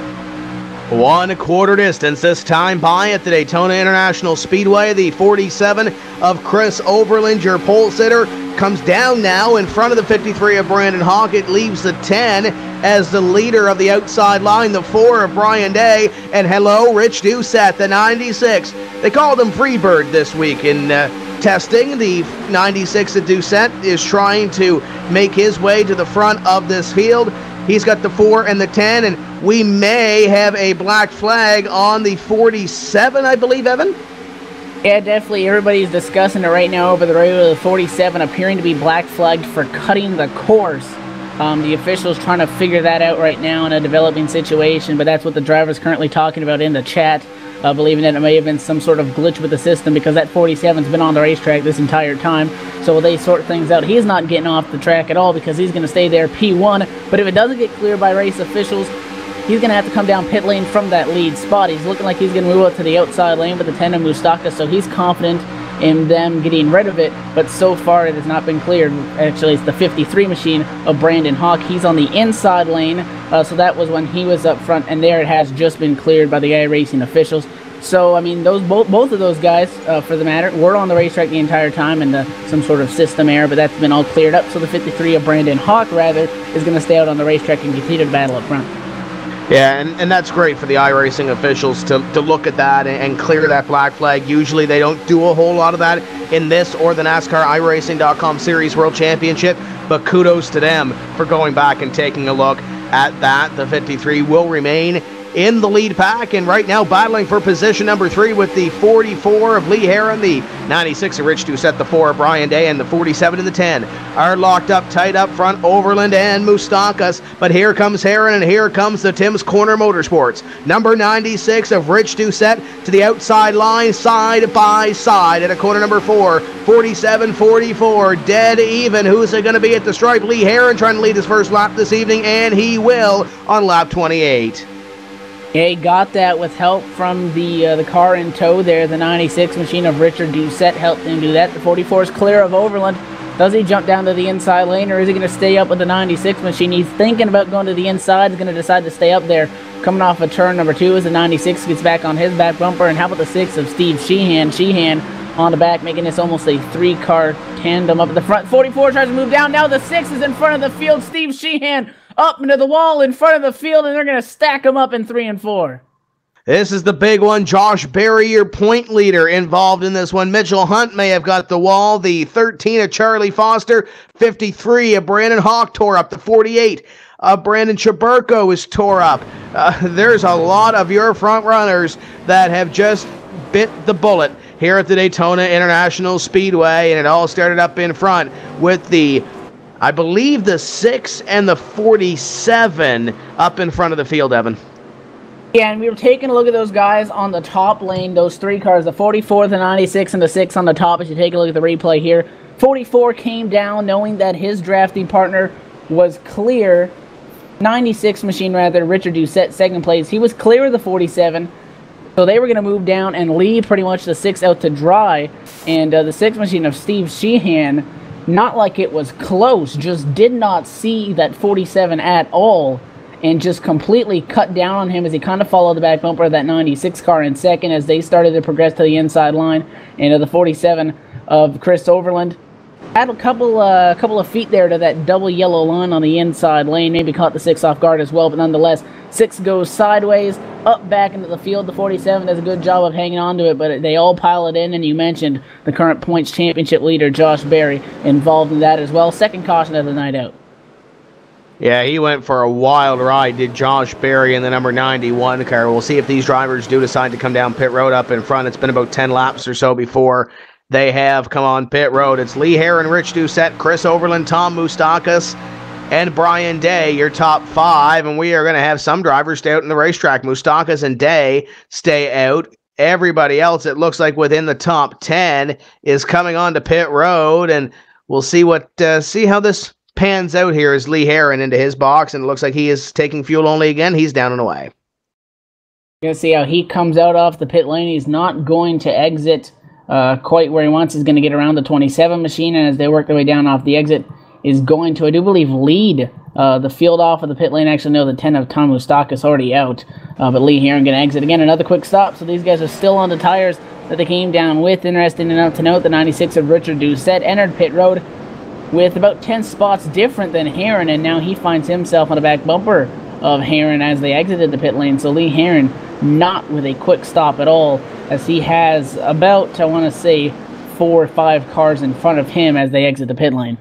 [SPEAKER 1] 1/4 distance this time by at the Daytona International Speedway. The 47 of Chris Overland, your pole sitter, comes down now in front of the 53 of Brandon Hawk. It leaves the 10 as the leader of the outside line, the 4 of Brian Day, and hello, Rich Doucette, the 96. They called him Freebird this week in testing. The 96 of Doucette is trying to make his way to the front of this field. He's got the 4 and the 10, and we may have a black flag on the 47, I believe, Evan?
[SPEAKER 2] Yeah, definitely. Everybody's discussing it right now over the radio. The 47 appearing to be black flagged for cutting the course. The officials trying to figure that out right now in a developing situation, but that's what the driver's currently talking about in the chat, believing that it may have been some sort of glitch with the system because that 47's been on the racetrack this entire time. So they sort things out. He's not getting off the track at all because he's going to stay there P1, but if it doesn't get cleared by race officials, he's going to have to come down pit lane from that lead spot. He's looking like he's going to move up to the outside lane with the 10 of Moustakas, so he's confident in them getting rid of it, but so far it has not been cleared. Actually, it's the 53 machine of Brandon Hawk. He's on the inside lane, so that was when he was up front, and there it has just been cleared by the iRacing officials. So, I mean, both of those guys, for the matter, were on the racetrack the entire time in some sort of system error, but that's been all cleared up, so the 53 of Brandon Hawk, rather, is going to stay out on the racetrack and continue to battle up front.
[SPEAKER 1] Yeah, and that's great for the iRacing officials to look at that and clear that black flag. Usually they don't do a whole lot of that in this or the NASCAR iRacing.com Series World Championship, but kudos to them for going back and taking a look at that. The 53 will remain in the lead pack, and right now battling for position number 3 with the 44 of Lee Heron, the 96 of Rich Doucette, the 4 of Brian Day, and the 47 and the 10 are locked up tight up front, Overland and Moustakas. But here comes Heron, and here comes the Tim's Corner Motorsports. Number 96 of Rich Doucette to the outside line, side by side at a corner number 4. 47-44, dead even. Who's it going to be at the stripe? Lee Heron trying to lead his first lap this evening, and he will on lap 28.
[SPEAKER 2] Yeah, he got that with help from the car in tow there. The 96 machine of Richard Doucette helped him do that. The 44 is clear of Overland. Does he jump down to the inside lane, or is he going to stay up with the 96 machine? He's thinking about going to the inside. He's going to decide to stay up there. Coming off of turn number 2 as the 96 gets back on his back bumper. And how about the 6 of Steve Sheehan? Sheehan on the back, making this almost a 3-car tandem up at the front. 44 tries to move down. Now the 6 is in front of the field. Steve Sheehan up into the wall in front of the field, and they're going to stack them up in 3 and 4.
[SPEAKER 1] This is the big one. Josh Berry, your point leader, involved in this one. Mitchell Hunt may have got the wall. The 13 of Charlie Foster. 53 of Brandon Hawk tore up. The 48 of Brandon Chaburko is tore up. There's a lot of your front runners that have just bit the bullet here at the Daytona International Speedway, and it all started up in front with the, I believe, the 6 and the 47 up in front of the field, Evan.
[SPEAKER 2] Yeah, and we were taking a look at those guys on the top lane, those 3 cars, the 44, the 96, and the 6 on the top. As you take a look at the replay here, 44 came down knowing that his drafting partner was clear. 96 machine, rather, Richard Doucette, second place. He was clear of the 47, so they were going to move down and leave pretty much the 6 out to dry. And the 6 machine of Steve Sheehan, not like it was close, just did not see that 47 at all, and just completely cut down on him as he kind of followed the back bumper of that 96 car in second as they started to progress to the inside line. And the 47 of Chris Overland had a couple of feet there to that double yellow line on the inside lane. Maybe caught the 6 off guard as well, but nonetheless, 6 goes sideways, up back into the field. The 47 does a good job of hanging on to it, but they all pile it in, and you mentioned the current points championship leader, Josh Berry, involved in that as well. Second caution of the night out.
[SPEAKER 1] Yeah, he went for a wild ride, did Josh Berry in the number 91 car. We'll see if these drivers do decide to come down pit road up in front. It's been about 10 laps or so before they have come on pit road. It's Lee Heron, Rich Doucette, Chris Overland, Tom Moustakas, and Brian Day, your top 5. And we are going to have some drivers stay out in the racetrack. Moustakas and Day stay out. Everybody else, it looks like within the top 10, is coming on to pit road. And we'll see see how this pans out here as Lee Heron into his box, and it looks like he is taking fuel only again. He's down and away.
[SPEAKER 2] You're going to see how he comes out off the pit lane. He's not going to exit quite where he wants. He's going to get around the 27 machine, and as they work their way down off the exit, is going to, I do believe, lead the field off of the pit lane. Actually, no, the 10 of Tom Moustakas already out, but Lee Heron going to exit again. Another quick stop, so these guys are still on the tires that they came down with. Interesting enough to note, the 96 of Richard Doucette entered pit road with about 10 spots different than Heron, and now he finds himself on the back bumper of Heron as they exited the pit lane. So Lee Heron not with a quick stop at all, as he has about, I want to say, 4 or 5 cars in front of him as they exit the pit lane.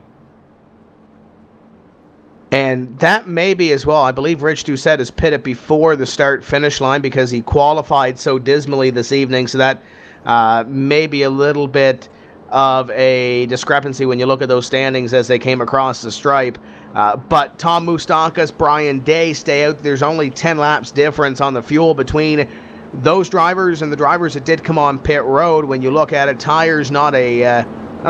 [SPEAKER 1] And that may be as well. I believe Rich Doucette is pitted before the start-finish line because he qualified so dismally this evening, so that may be a little bit of a discrepancy when you look at those standings as they came across the stripe. But Tom Moustakas, Brian Day stay out. There's only 10 laps difference on the fuel between those drivers and the drivers that did come on pit road. When you look at it, tires not a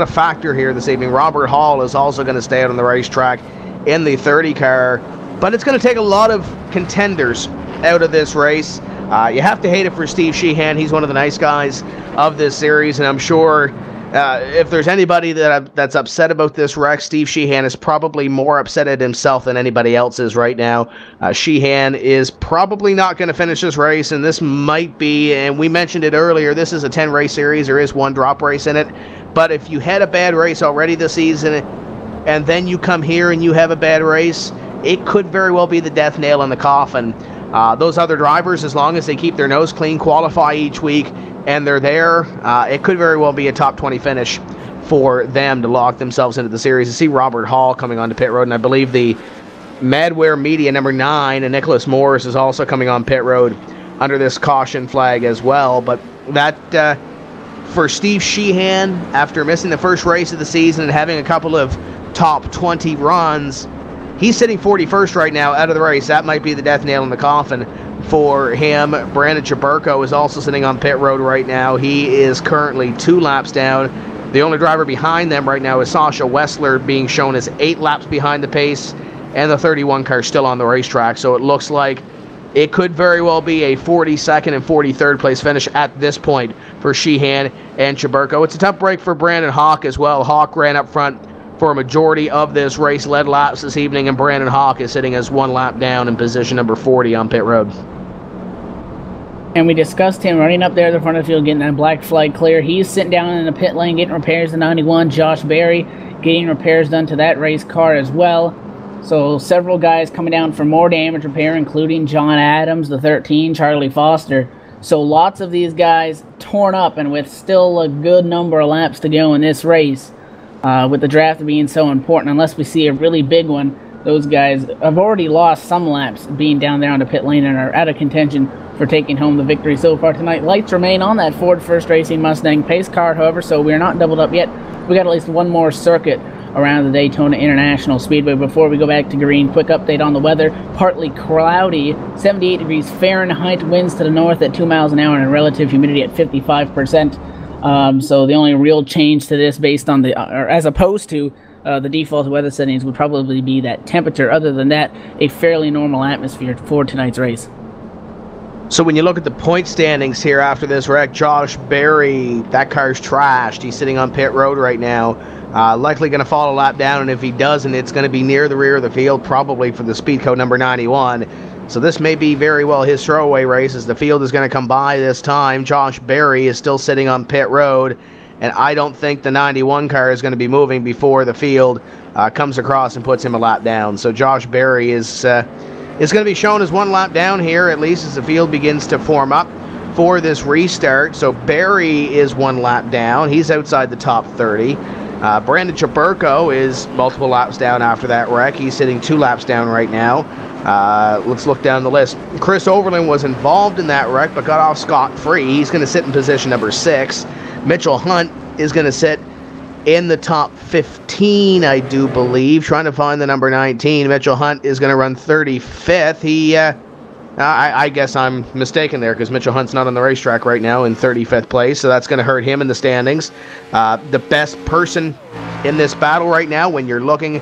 [SPEAKER 1] factor here this evening. Robert Hall is also going to stay out on the racetrack in the 30 car. But it's going to take a lot of contenders out of this race. You have to hate it for Steve Sheehan. He's one of the nice guys of this series, and I'm sure if there's anybody that's upset about this wreck, Steve Sheehan is probably more upset at himself than anybody else is right now. Sheehan is probably not going to finish this race, and this might be, and we mentioned it earlier, this is a 10-race series. There is 1 drop race in it. But if you had a bad race already this season, and then you come here and you have a bad race, it could very well be the death nail in the coffin. Those other drivers, as long as they keep their nose clean, qualify each week, and they're there, it could very well be a top 20 finish for them to lock themselves into the series. You see Robert Hall coming onto pit road, and I believe the Madware Media number 9 and Nicholas Morris is also coming on pit road under this caution flag as well. But that for Steve Sheehan, after missing the first race of the season and having a couple of top 20 runs, he's sitting 41st right now out of the race. That might be the death nail in the coffin for him. Brandon Chaburko is also sitting on pit road right now. He is currently 2 laps down. The only driver behind them right now is Sasha Wessler, being shown as 8 laps behind the pace, and the 31 car still on the racetrack. So it looks like it could very well be a 42nd and 43rd place finish at this point for Sheehan and Chaburko. It's a tough break for Brandon Hawk as well. Hawk ran up front for a majority of this race. Led laps this evening, and Brandon Hawk is sitting as 1 lap down in position number 40 on pit road.
[SPEAKER 2] And we discussed him running up there at the front of the field, getting that black flag clear. He's sitting down in the pit lane, getting repairs to 91. Josh Berry getting repairs done to that race car as well. So several guys coming down for more damage repair, including John Adams, the 13, Charlie Foster. So lots of these guys torn up, and with still a good number of laps to go in this race, with the draft being so important, unless we see a really big one, those guys have already lost some laps being down there on the pit lane and are out of contention for taking home the victory so far tonight. Lights remain on that Ford First Racing Mustang pace car, however, so we're not doubled up yet. We got at least one more circuit around the Daytona International Speedway before we go back to green. Quick update on the weather. Partly cloudy, 78 degrees Fahrenheit, winds to the north at 2 miles an hour, and relative humidity at 55%. So the only real change to this based on or as opposed to the default weather settings would probably be that temperature. Other than that, a fairly normal atmosphere for tonight's race.
[SPEAKER 1] So when you look at the point standings here after this wreck, Josh Berry, that car's trashed. He's sitting on pit road right now. Likely going to fall a lap down, and if he doesn't, it's going to be near the rear of the field, probably for the speed code number 91. So this may be very well his throwaway race, as the field is going to come by this time. Josh Berry is still sitting on pit road, and I don't think the 91 car is going to be moving before the field comes across and puts him a lap down. So Josh Berry is going to be shown as 1 lap down here, at least as the field begins to form up for this restart. So Berry is 1 lap down. He's outside the top 30. Brandon Chaburko is multiple laps down after that wreck. He's sitting 2 laps down right now. Let's look down the list. Chris Overland was involved in that wreck but got off scot-free. He's going to sit in position number 6. Mitchell Hunt is going to sit in the top 15, I do believe. Trying to find the number 19. Mitchell Hunt is going to run 35th. I guess I'm mistaken there, because Mitchell Hunt's not on the racetrack right now in 35th place, so that's going to hurt him in the standings. The best person in this battle right now, when you're looking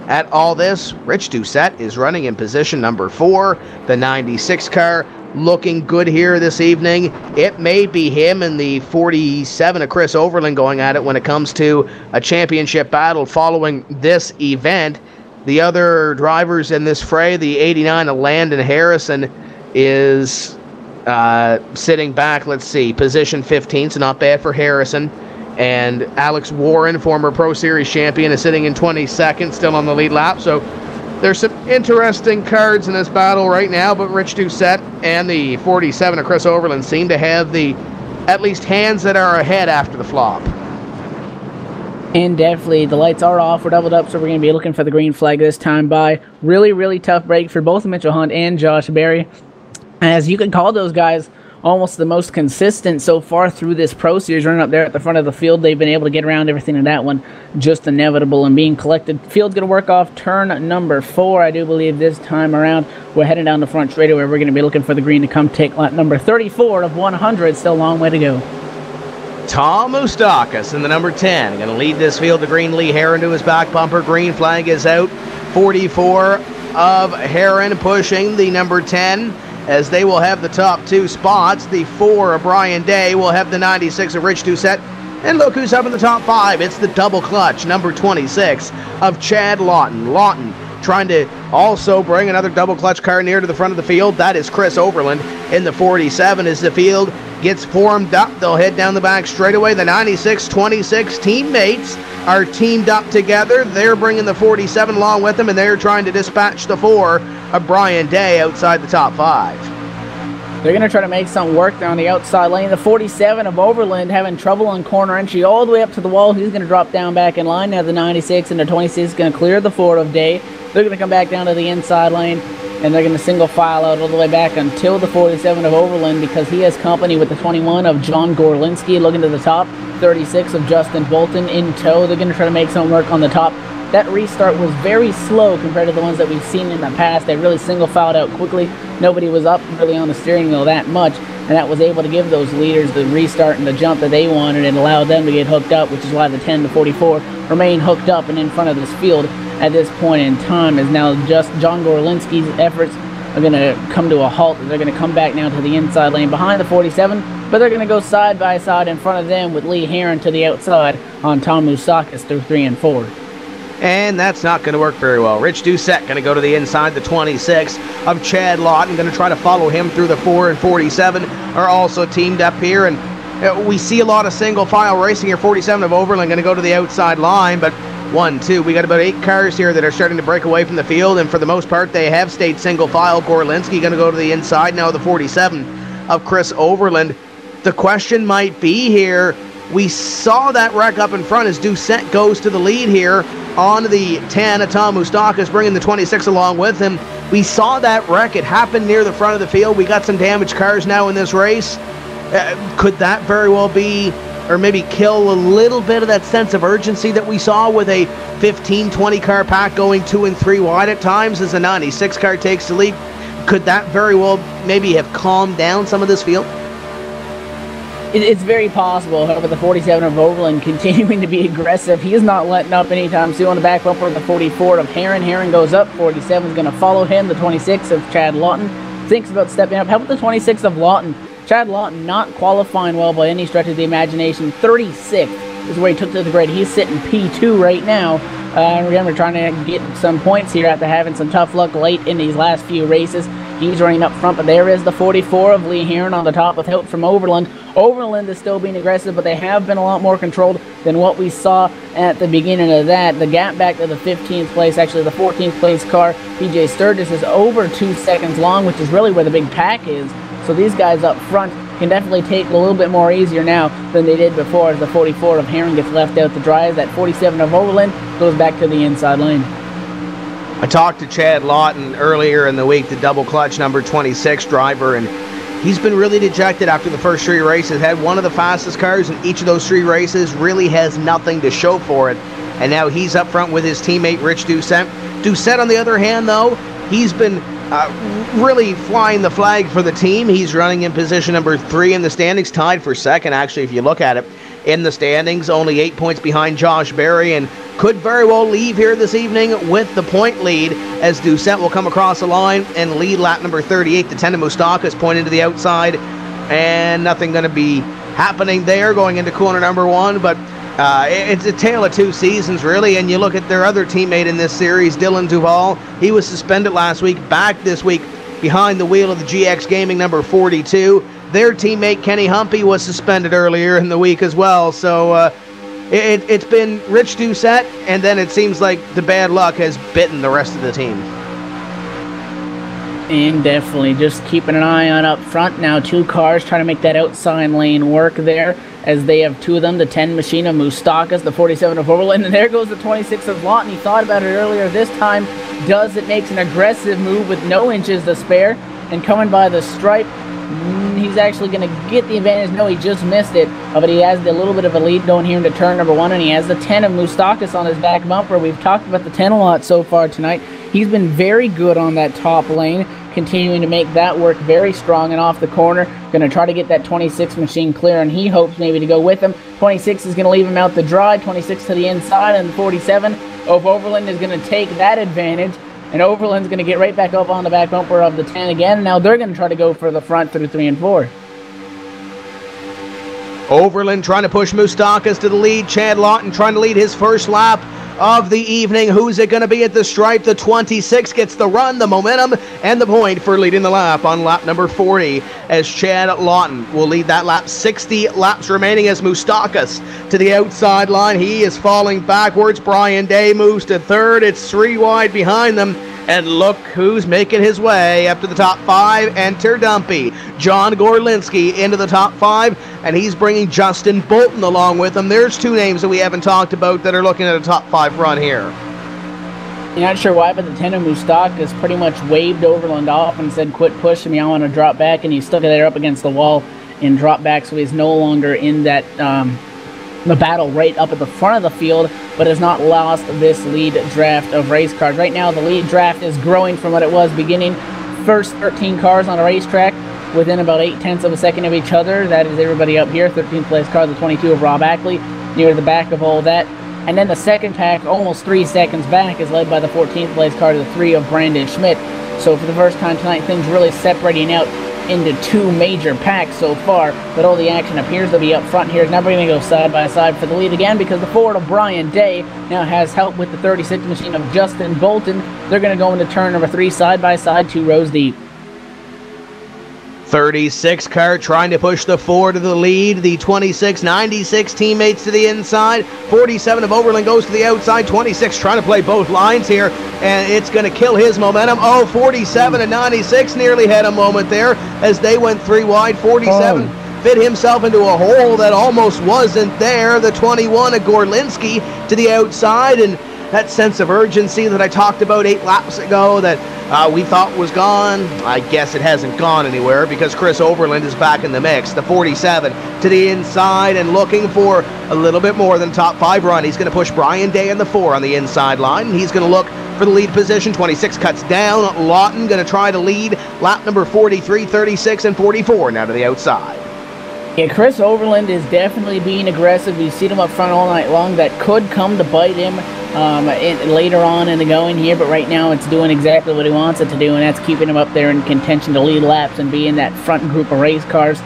[SPEAKER 1] at all this, Rich Doucette is running in position number 4. The 96 car looking good here this evening. It may be him and the 47 of Chris Overland going at it when it comes to a championship battle following this event. The other drivers in this fray, the 89 of Landon Harrison is sitting back, let's see, position 15, so not bad for Harrison. And Alex Warren, former Pro Series champion, is sitting in 22nd, still on the lead lap. So there's some interesting cards in this battle right now, but Rich Doucette and the 47 of Chris Overland seem to have the at least hands that are ahead after the flop.
[SPEAKER 2] And definitely, the lights are off. We're doubled up, so we're going to be looking for the green flag this time by. Really, really tough break for both Mitchell Hunt and Josh Berry. As you can call those guys almost the most consistent so far through this Pro Series, running up there at the front of the field. They've been able to get around everything in that one. Just inevitable and being collected. Field's going to work off turn number 4, I do believe, this time around. We're heading down the front straightaway. We're going to be looking for the green to come take lap number 34 of 100. Still a long way to go.
[SPEAKER 1] Tom Oustakis in the number 10. Going to lead this field to green. Lee Heron to his back bumper. Green flag is out. 44 of Heron pushing the number 10, as they will have the top 2 spots. The 4 of Brian Day will have the 96 of Rich Doucette. And look who's up in the top 5. It's the double clutch, number 26 of Chad Lawton. Lawton trying to also bring another double clutch car near to the front of the field. That is Chris Overland in the 47. As the field gets formed up, they'll head down the back straightaway. The 96-26 teammates are teamed up together. They're bringing the 47 along with them, and they're trying to dispatch the 4 of Brian Day outside the top 5.
[SPEAKER 2] They're going to try to make some work there on the outside lane. The 47 of Overland having trouble on corner entry all the way up to the wall. He's going to drop down back in line. Now the 96 and the 26 is going to clear the 4 of Day. They're going to come back down to the inside lane, and they're going to single file out all the way back until the 47 of Overland, because he has company with the 21 of John Gorlinski looking to the top. 36 of Justin Bolton in tow. They're going to try to make some work on the top. That restart was very slow compared to the ones that we've seen in the past. They really single filed out quickly. Nobody was up really on the steering wheel that much, and that was able to give those leaders the restart and the jump that they wanted and allow them to get hooked up, which is why the 10 to 44 remain hooked up and in front of this field at this point in time. Is now just John Gorlinski's efforts are going to come to a halt. They're going to come back now to the inside lane behind the 47, but they're going to go side by side in front of them with Lee Heron to the outside on Tom Mousakis through 3 and 4.
[SPEAKER 1] And that's not going to work very well. Rich Doucette going to go to the inside. The 26 of Chad Lawton going to try to follow him through the 4 and 47 are also teamed up here. And we see a lot of single file racing here. 47 of Overland going to go to the outside line. But 1, 2, we got about 8 cars here that are starting to break away from the field. And for the most part, they have stayed single file. Gorlinski going to go to the inside. Now the 47 of Chris Overland. The question might be here, we saw that wreck up in front as Doucette goes to the lead here on the 10. Tom Moustakas bringing the 26 along with him. We saw that wreck. It happened near the front of the field. We got some damaged cars now in this race. Could that very well be, or maybe kill a little bit of that sense of urgency that we saw with a 15-20 car pack going 2 and 3 wide at times as the 96 car takes the lead? Could that very well maybe have calmed down some of this field?
[SPEAKER 2] It's very possible. However, the 47 of Overland continuing to be aggressive. He is not letting up anytime soon on the back bumper of the 44 of Heron. Heron goes up. 47 is going to follow him. The 26 of Chad Lawton thinks about stepping up. How about the 26 of Lawton? Chad Lawton not qualifying well by any stretch of the imagination. 36th is where he took to the grid. He's sitting P2 right now. Remember, trying to get some points here after having some tough luck late in these last few races. He's running up front, but there is the 44 of Lee Heron on the top with help from Overland. Overland is still being aggressive, but they have been a lot more controlled than what we saw at the beginning of that. The gap back to the 15th place, actually the 14th place car, PJ Sturgis, is over 2 seconds long, which is really where the big pack is. So these guys up front can definitely take a little bit more easier now than they did before as the 44 of Heron gets left out to dry. As that 47 of Overland goes back to the inside lane.
[SPEAKER 1] I talked to Chad Lawton earlier in the week, the double clutch number 26 driver, and he's been really dejected after the first 3 races. Had one of the fastest cars in each of those 3 races, really has nothing to show for it. And now he's up front with his teammate Rich Doucette. Doucette, on the other hand, though, he's been really flying the flag for the team. He's running in position number 3 in the standings, tied for second, actually, if you look at it. In the standings, only 8 points behind Josh Berry, and could very well leave here this evening with the point lead as Doucette will come across the line and lead lap number 38. The 10 of Moustakas pointing to the outside, and nothing going to be happening there going into corner number 1, but it's a tale of 2 seasons, really. And you look at their other teammate in this series, Dylan Duval. He was suspended last week, back this week behind the wheel of the GX Gaming number 42. Their teammate Kenny Humpy was suspended earlier in the week as well. So it's been Rich Doucette, and then it seems like the bad luck has bitten the rest of the team.
[SPEAKER 2] And definitely just keeping an eye on up front now. 2 cars trying to make that outside lane work there, as they have 2 of them. The 10 machine of Moustakas, the 47 of Overland, and there goes the 26 of Lawton. He thought about it earlier. This time does it, makes an aggressive move with no inches to spare, and coming by the stripe, he's actually going to get the advantage. No, he just missed it, but he has a little bit of a lead going here into turn number 1, and he has the 10 of Moustakas on his back bumper. We've talked about the 10 a lot so far tonight. He's been very good on that top lane, continuing to make that work very strong and off the corner. Going to try to get that 26 machine clear, and he hopes maybe to go with him. 26 is going to leave him out to dry. 26 to the inside, and the 47 of Overland is going to take that advantage. And Overland's going to get right back up on the back bumper of the 10 again. Now they're going to try to go for the front through 3 and 4.
[SPEAKER 1] Overland trying to push Moustakas to the lead. Chad Lawton trying to lead his first lap of the evening. Who's it going to be at the stripe? The 26 gets the run, the momentum, and the point for leading the lap on lap number 40, as Chad Lawton will lead that lap. 60 laps remaining as Moustakas to the outside line. He is falling backwards. Brian Day moves to 3rd. It's 3 wide behind them. And look who's making his way up to the top 5. Enter Dumpy. John Gorlinski into the top 5, and he's bringing Justin Bolton along with him. There's 2 names that we haven't talked about that are looking at a top 5 run here.
[SPEAKER 2] You're not sure why, but the 10 of Moustakas pretty much waved Overland off and said, quit pushing me, I want to drop back, and he stuck it there up against the wall and dropped back, so he's no longer in that the battle right up at the front of the field, but has not lost this lead draft of race cars. Right now, the lead draft is growing from what it was beginning. First 13 cars on a racetrack within about 0.8 of a second of each other. That is everybody up here. 13th place car, the 22 of Rob Ackley, near the back of all that. And then the second pack, almost 3 seconds back, is led by the 14th place car, the 3 of Brandon Schmidt. So for the first time tonight, things really separating out into two major packs so far, but all the action appears to be up front here. Now we're going to go side by side for the lead again, because the Ford of Brian Day now has help with the 36 machine of Justin Bolton. They're going to go into turn number 3 side by side, 2 rows deep.
[SPEAKER 1] 36 car trying to push the 4 to the lead. The 26, 96 teammates to the inside. 47 of Overland goes to the outside. 26 trying to play both lines here, and it's going to kill his momentum. Oh, 47 and 96 nearly had a moment there as they went 3 wide. 47 fit himself into a hole that almost wasn't there. The 21 of Gorlinski to the outside, and that sense of urgency that I talked about 8 laps ago that we thought was gone, I guess it hasn't gone anywhere, because Chris Overland is back in the mix. The 47 to the inside and looking for a little bit more than top 5 run. He's going to push Brian Day in the 4 on the inside line, and he's going to look for the lead position. 26 cuts down. Lawton going to try to lead lap number 43, 36, and 44 now to the outside.
[SPEAKER 2] Yeah, Chris Overland is definitely being aggressive. We've seen him up front all night long. That could come to bite him later on in the going here, but right now it's doing exactly what he wants it to do, and that's keeping him up there in contention to lead laps and be in that front group of race cars.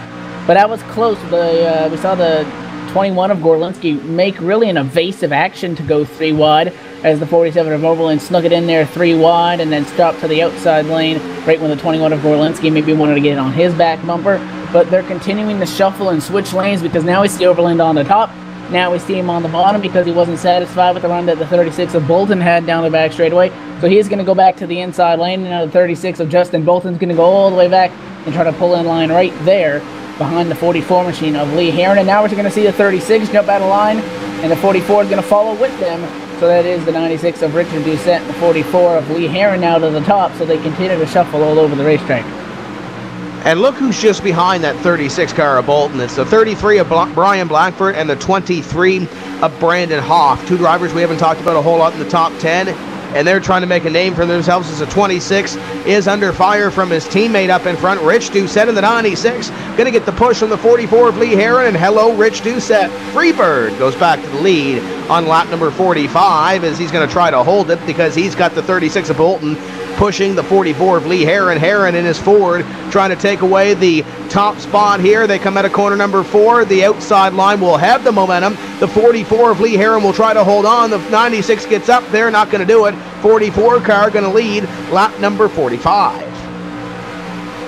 [SPEAKER 2] But that was close. We saw the 21 of Gorlinski make really an evasive action to go 3 wide, as the 47 of Overland snuck it in there 3 wide and then stopped to the outside lane right when the 21 of Gorlinski maybe wanted to get on his back bumper. But they're continuing to shuffle and switch lanes, because now we see Overland on the top. Now we see him on the bottom because he wasn't satisfied with the run that the 36 of Bolton had down the back straightaway. So he's going to go back to the inside lane, and now the 36 of Justin Bolton's going to go all the way back and try to pull in line right there behind the 44 machine of Lee Heron. And now we're going to see the 36 jump out of line, and the 44 is going to follow with them. So that is the 96 of Richard Doucette and the 44 of Lee Heron now to the top, so they continue to shuffle all over the racetrack.
[SPEAKER 1] And look who's just behind that 36 car of Bolton. It's the 33 of Brian Blackford and the 23 of Brandon Hoff. 2 drivers we haven't talked about a whole lot in the top 10. And they're trying to make a name for themselves, as the 26 is under fire from his teammate up in front. Rich Doucette in the 96. Going to get the push from the 44 of Lee Heron. And hello, Rich Doucette. Freebird goes back to the lead on lap number 45, as he's going to try to hold it, because he's got the 36 of Bolton pushing the 44 of Lee Heron. Heron in his Ford trying to take away the top spot here. They come out of corner number 4. The outside line will have the momentum. The 44 of Lee Heron will try to hold on. The 96 gets up there, not going to do it. 44 car going to lead lap number 45.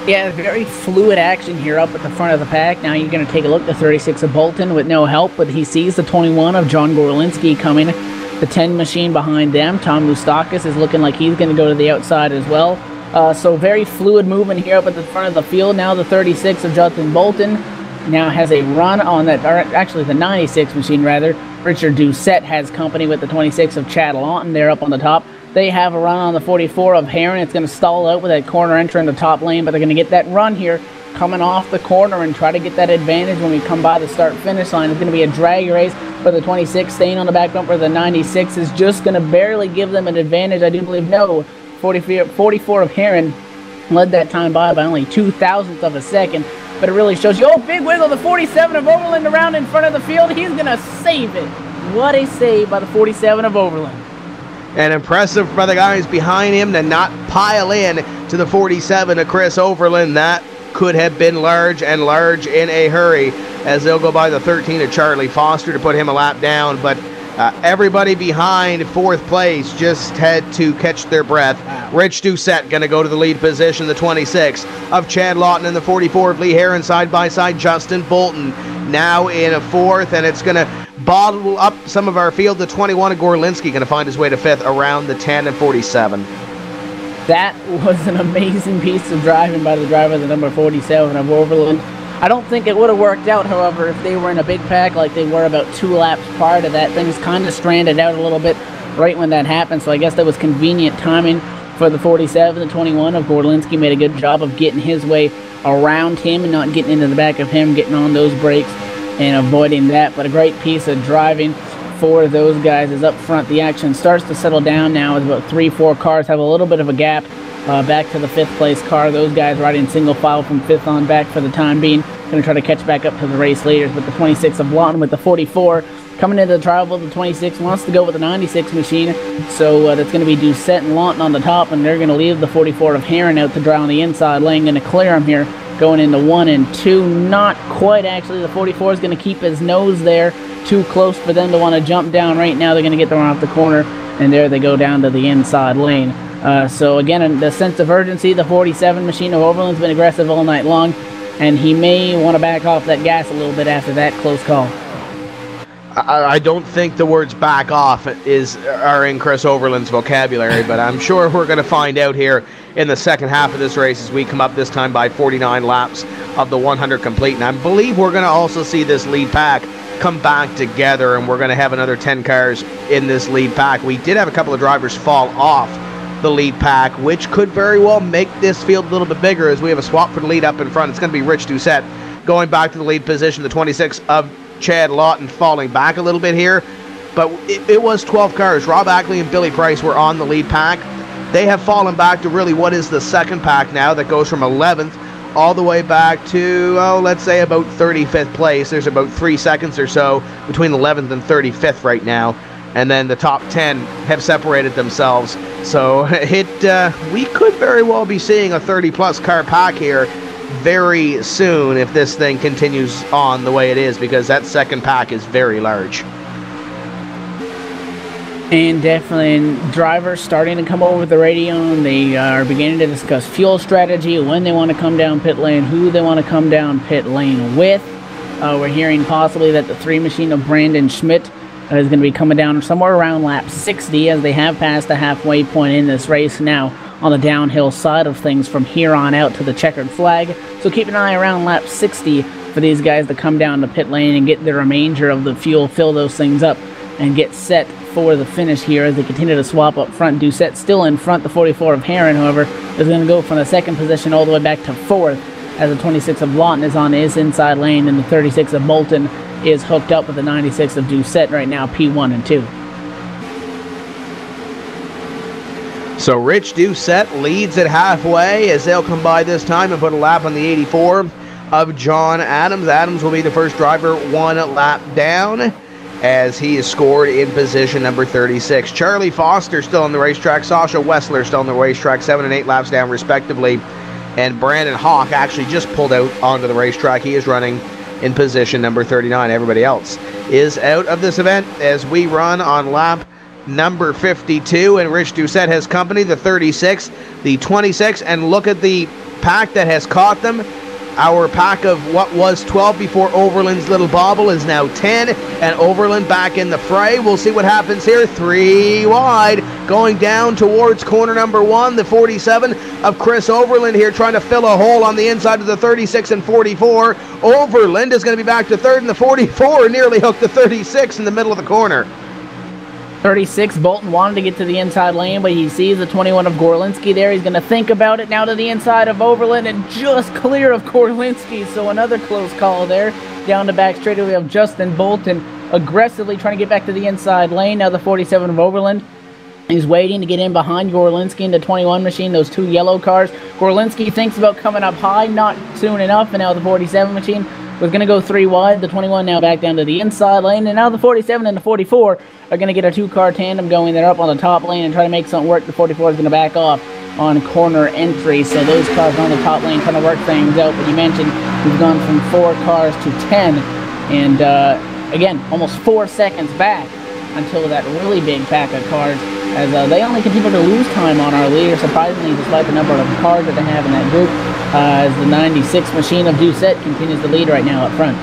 [SPEAKER 2] Yeah, very fluid action here up at the front of the pack. Now you're going to take a look at the 36 of Bolton with no help, but he sees the 21 of John Gorlinski coming. The 10 machine behind them, Tom Moustakis, is looking like he's going to go to the outside as well. So very fluid movement here up at the front of the field. Now the 36 of Justin Bolton now has a run on that, or actually the 96 machine rather. Richard Doucette has company with the 26 of Chad Lawton there up on the top. They have a run on the 44 of Heron. It's going to stall out with that corner entry in the top lane, but they're going to get that run here coming off the corner and try to get that advantage when we come by the start-finish line. It's going to be a drag race for the 26 staying on the back bumper. The 96 is just going to barely give them an advantage. I do believe, no, 44 of Heron led that time by only 0.02 of a second, but it really shows you. Oh, big wiggle, the 47 of Overland around in front of the field. He's going to save it. What a save by the 47 of Overland.
[SPEAKER 1] And impressive by the guys behind him to not pile in to the 47 of Chris Overland. That could have been large, and large in a hurry, as they'll go by the 13 of Charlie Foster to put him a lap down. But everybody behind 4th place just had to catch their breath. Wow. Rich Doucette going to go to the lead position. The 26 of Chad Lawton and the 44 of Lee Heron side by side. Justin Bolton now in a 4th, and it's going to bottle up some of our field. The 21 of Gorlinski going to find his way to 5th around the 10 and 47.
[SPEAKER 2] That was an amazing piece of driving by the driver of the number 47 of Overland. I don't think it would have worked out, however, if they were in a big pack like they were about 2 laps prior to that. Things kind of stranded out a little bit right when that happened, so I guess that was convenient timing for the 47. The 21 of Gorlinski made a good job of getting his way around him and not getting into the back of him, getting on those brakes and avoiding that. But a great piece of driving for those guys is up front. The action starts to settle down now, as about 3-4 cars have a little bit of a gap back to the 5th place car. Those guys riding single file from 5th on back for the time being. Going to try to catch back up to the race leaders, but the 26 of Lawton with the 44 coming into the trial. The 26 wants to go with the 96 machine, so that's going to be Doucette and Lawton on the top, and they're going to leave the 44 of Heron out to dry on the inside lane. Going to clear him here going into 1 and 2. Not quite, actually. The 44 is going to keep his nose there. Too close for them to want to jump down right now. They're going to get the run off the corner, and there they go down to the inside lane. So again, the sense of urgency, the 47 machine of Overland's been aggressive all night long, and he may want to back off that gas a little bit after that close call.
[SPEAKER 1] I don't think the words back off are in Chris Overland's vocabulary, but I'm sure we're going to find out here in the second half of this race as we come up this time by 49 laps of the 100 complete. And I believe we're going to also see this lead pack come back together, and we're going to have another 10 cars in this lead pack. We did have a couple of drivers fall off the lead pack, which could very well make this field a little bit bigger as we have a swap for the lead up in front. It's going to be Rich Doucette going back to the lead position, the 26 of Chad Lawton falling back a little bit here, but it was 12 cars. Rob Ackley and Billy Price were on the lead pack. They have fallen back to really what is the second pack now that goes from 11th all the way back to, let's say about 35th place. There's about 3 seconds or so between 11th and 35th right now, and then the top 10 have separated themselves. So we could very well be seeing a 30-plus car pack here very soon if this thing continues on the way it is, because that second pack is very large.
[SPEAKER 2] And definitely drivers starting to come over the radio, and they are beginning to discuss fuel strategy, when they want to come down pit lane, who they want to come down pit lane with. We're hearing possibly that the 3 machine of Brandon Schmidt is going to be coming down somewhere around lap 60, as they have passed the halfway point in this race now on the downhill side of things from here on out to the checkered flag. So keep an eye around lap 60 for these guys to come down to pit lane and get the remainder of the fuel, fill those things up, and get set for the finish here as they continue to swap up front. Doucette still in front. The 44 of Heron, however, is going to go from the second position all the way back to 4th, as the 26 of Lawton is on his inside lane, and the 36 of Moulton is hooked up with the 96 of Doucette right now, P1 and 2.
[SPEAKER 1] So Rich Doucette leads it halfway as they'll come by this time and put a lap on the 84 of John Adams. Adams will be the first driver 1 lap down, as he is scored in position number 36. Charlie Foster still on the racetrack. Sasha Wessler still on the racetrack, 7 and 8 laps down respectively. And Brandon Hawk actually just pulled out onto the racetrack. He is running in position number 39. Everybody else is out of this event as we run on lap number 52, and Rich Doucette has company, the 36, the 26, and look at the pack that has caught them. Our pack of what was 12 before Overland's little bobble is now 10, and Overland back in the fray. We'll see what happens here. 3 wide, going down towards corner number 1, the 47 of Chris Overland here, trying to fill a hole on the inside of the 36 and 44. Overland is going to be back to 3rd, and the 44 nearly hooked the 36 in the middle of the corner.
[SPEAKER 2] 36, Bolton wanted to get to the inside lane, but he sees the 21 of Gorlinski there. He's going to think about it now to the inside of Overland and just clear of Gorlinski. So another close call there. Down the back straight, we have Justin Bolton aggressively trying to get back to the inside lane. Now the 47 of Overland. He's waiting to get in behind Gorlinski in the 21 machine, those 2 yellow cars. Gorlinski thinks about coming up high, not soon enough, and now the 47 machine was going to go 3 wide. The 21 now back down to the inside lane, and now the 47 and the 44 are going to get a 2-car tandem going. They're up on the top lane and try to make something work. The 44 is going to back off on corner entry, so those cars on the top lane trying to work things out. But you mentioned we've gone from 4 cars to 10, and again, almost 4 seconds back until that really big pack of cars, as they only continue to lose time on our leader, surprisingly, despite the number of cars that they have in that group, as the 96 machine of Doucette continues to lead right now up front.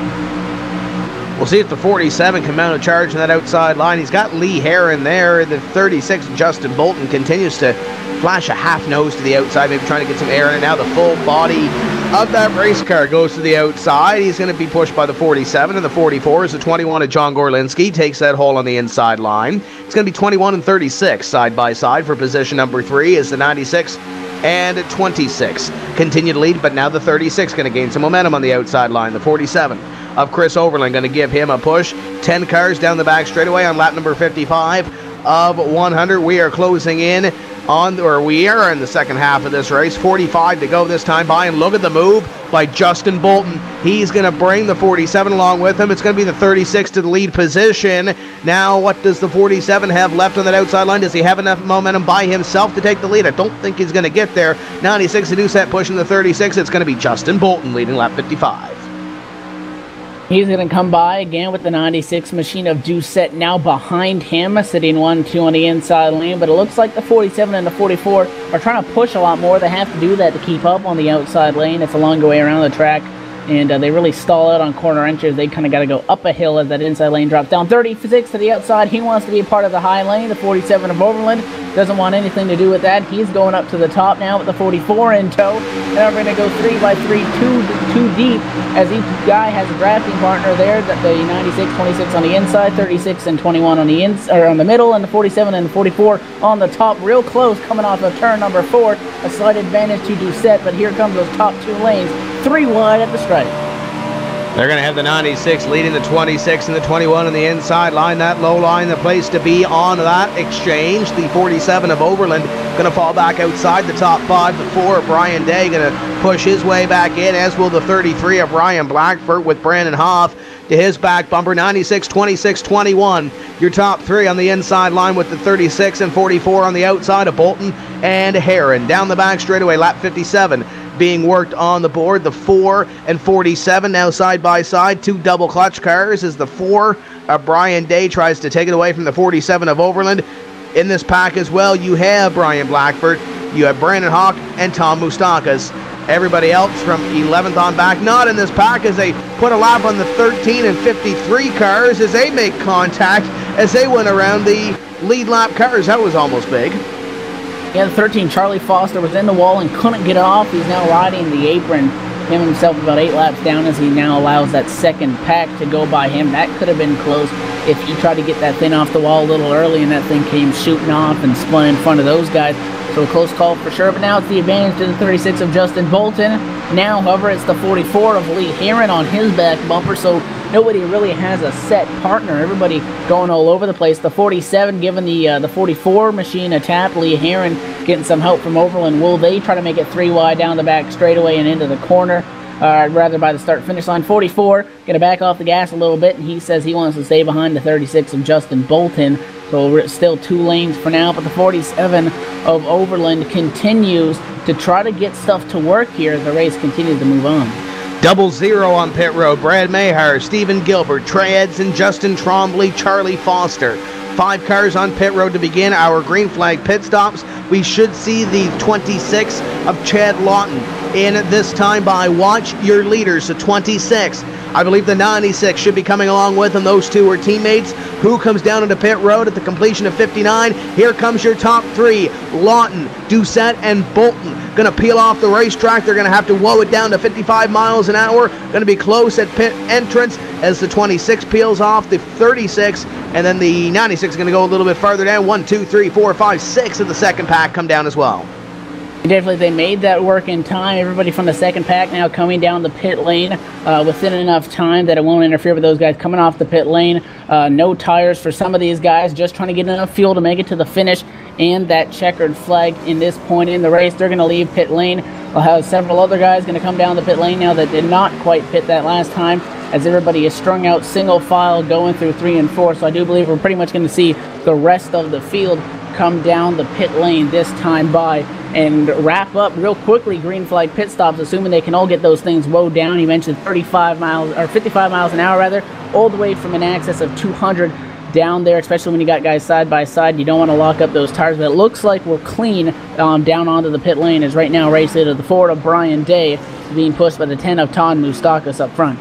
[SPEAKER 1] We'll see if the 47 can mount a charge in that outside line. He's got Lee Heron there. The 36, Justin Bolton, continues to flash a half nose to the outside, maybe trying to get some air in it. Now the full body of that race car goes to the outside. He's going to be pushed by the 47, and the 44 is the 21 of John Gorlinski. Takes that hole on the inside line. It's going to be 21 and 36 side by side for position number 3 is the 96 and 26. Continue to lead, but now the 36 going to gain some momentum on the outside line. The 47 of Chris Overland going to give him a push. 10 cars down the back straightaway on lap number 55 of 100. We are closing in on, or we are in the second half of this race. 45 to go this time by, and look at the move by Justin Bolton. He's going to bring the 47 along with him. It's going to be the 36 to the lead position. Now, what does the 47 have left on that outside line? Does he have enough momentum by himself to take the lead? I don't think he's going to get there. 96 to Doucette pushing the 36. It's going to be Justin Bolton leading lap 55.
[SPEAKER 2] He's going to come by again with the 96 machine of Doucette now behind him, sitting 1-2 on the inside lane. But it looks like the 47 and the 44 are trying to push a lot more. They have to do that to keep up on the outside lane. It's a longer way around the track, and they really stall out on corner entries. They kind of got to go up a hill as that inside lane drops down. 36 to the outside. He wants to be a part of the high lane. The 47 of Overland doesn't want anything to do with that. He's going up to the top now with the 44 in tow. Now we're going to go 3 by 3, too deep, as each guy has a drafting partner there. The 96, 26 on the inside, 36 and 21 on the on the middle, and the 47 and the 44 on the top, real close, coming off of turn number 4. A slight advantage to Doucette, but here comes those top 2 lanes, 3 wide at the stripe.
[SPEAKER 1] They're going to have the 96 leading the 26 and the 21 on the inside line. That low line, the place to be on that exchange. The 47 of Overland going to fall back outside the top 5. The 4 of Brian Day going to push his way back in, as will the 33 of Ryan Blackford, with Brandon Hoff to his back bumper. 96, 26, 21. Your top 3 on the inside line, with the 36 and 44 on the outside of Bolton and Heron. Down the back straightaway, lap 57. Being worked on the board. The 4 and 47 now side by side. 2 double clutch cars as the 4 of Brian Day tries to take it away from the 47 of Overland. In this pack as well, you have Brian Blackford, you have Brandon Hawk, and Tom Moustakas. Everybody else from 11th on back not in this pack, as they put a lap on the 13 and 53 cars as they make contact as they went around the lead lap cars. That was almost big.
[SPEAKER 2] Yeah, the 13, Charlie Foster, was in the wall and couldn't get off. He's now riding the apron, him himself about 8 laps down, as he now allows that second pack to go by him. That could have been close if he tried to get that thing off the wall a little early and that thing came shooting off and spun in front of those guys. So a close call for sure, but now it's the advantage to the 36 of Justin Bolton. Now, however, it's the 44 of Lee Heron on his back bumper, so nobody really has a set partner. Everybody going all over the place. The 47 giving the 44 machine a tap. Lee Heron getting some help from Overland. Will they try to make it 3 wide down the back straightaway and into the corner? Rather by the start-finish line. 44 going to back off the gas a little bit, and he says he wants to stay behind the 36 of Justin Bolton. So we're still 2 lanes for now, but the 47 of Overland continues to try to get stuff to work here as the race continues to move on.
[SPEAKER 1] 00 on pit road. Brad Mayhar, Stephen Gilbert, Trey Edson, Justin Trombley, Charlie Foster. 5 cars on pit road to begin our green flag pit stops. We should see the 26 of Chad Lawton in this time by. Watch your leaders. The 26. I believe the 96 should be coming along with him. Those 2 are teammates. Who comes down into pit road at the completion of 59? Here comes your top 3. Lawton, Doucette, and Bolton. Going to peel off the racetrack. They're going to have to woe it down to 55 miles an hour. Going to be close at pit entrance as the 26 peels off the 36. And then the 96 is going to go a little bit farther down. 1, 2, 3, 4, 5, 6 of the second pack come down as well.
[SPEAKER 2] Definitely, they made that work in time. Everybody from the second pack now coming down the pit lane within enough time that it won't interfere with those guys coming off the pit lane. No tires for some of these guys, just trying to get enough fuel to make it to the finish. And that checkered flag in this point in the race. They're going to leave pit lane. We'll have several other guys going to come down the pit lane now that did not quite pit that last time, as everybody is strung out single file going through 3 and 4. So I do believe we're pretty much going to see the rest of the field come down the pit lane this time by and wrap up real quickly green flag pit stops, assuming they can all get those things woed down. He mentioned 35 miles or 55 miles an hour rather, all the way from an access of 200 down there, especially when you got guys side by side. You don't want to lock up those tires, but it looks like we're clean down onto the pit lane, as right now race leader the 4 of Brian Day being pushed by the 10 of Tom Moustakas up front.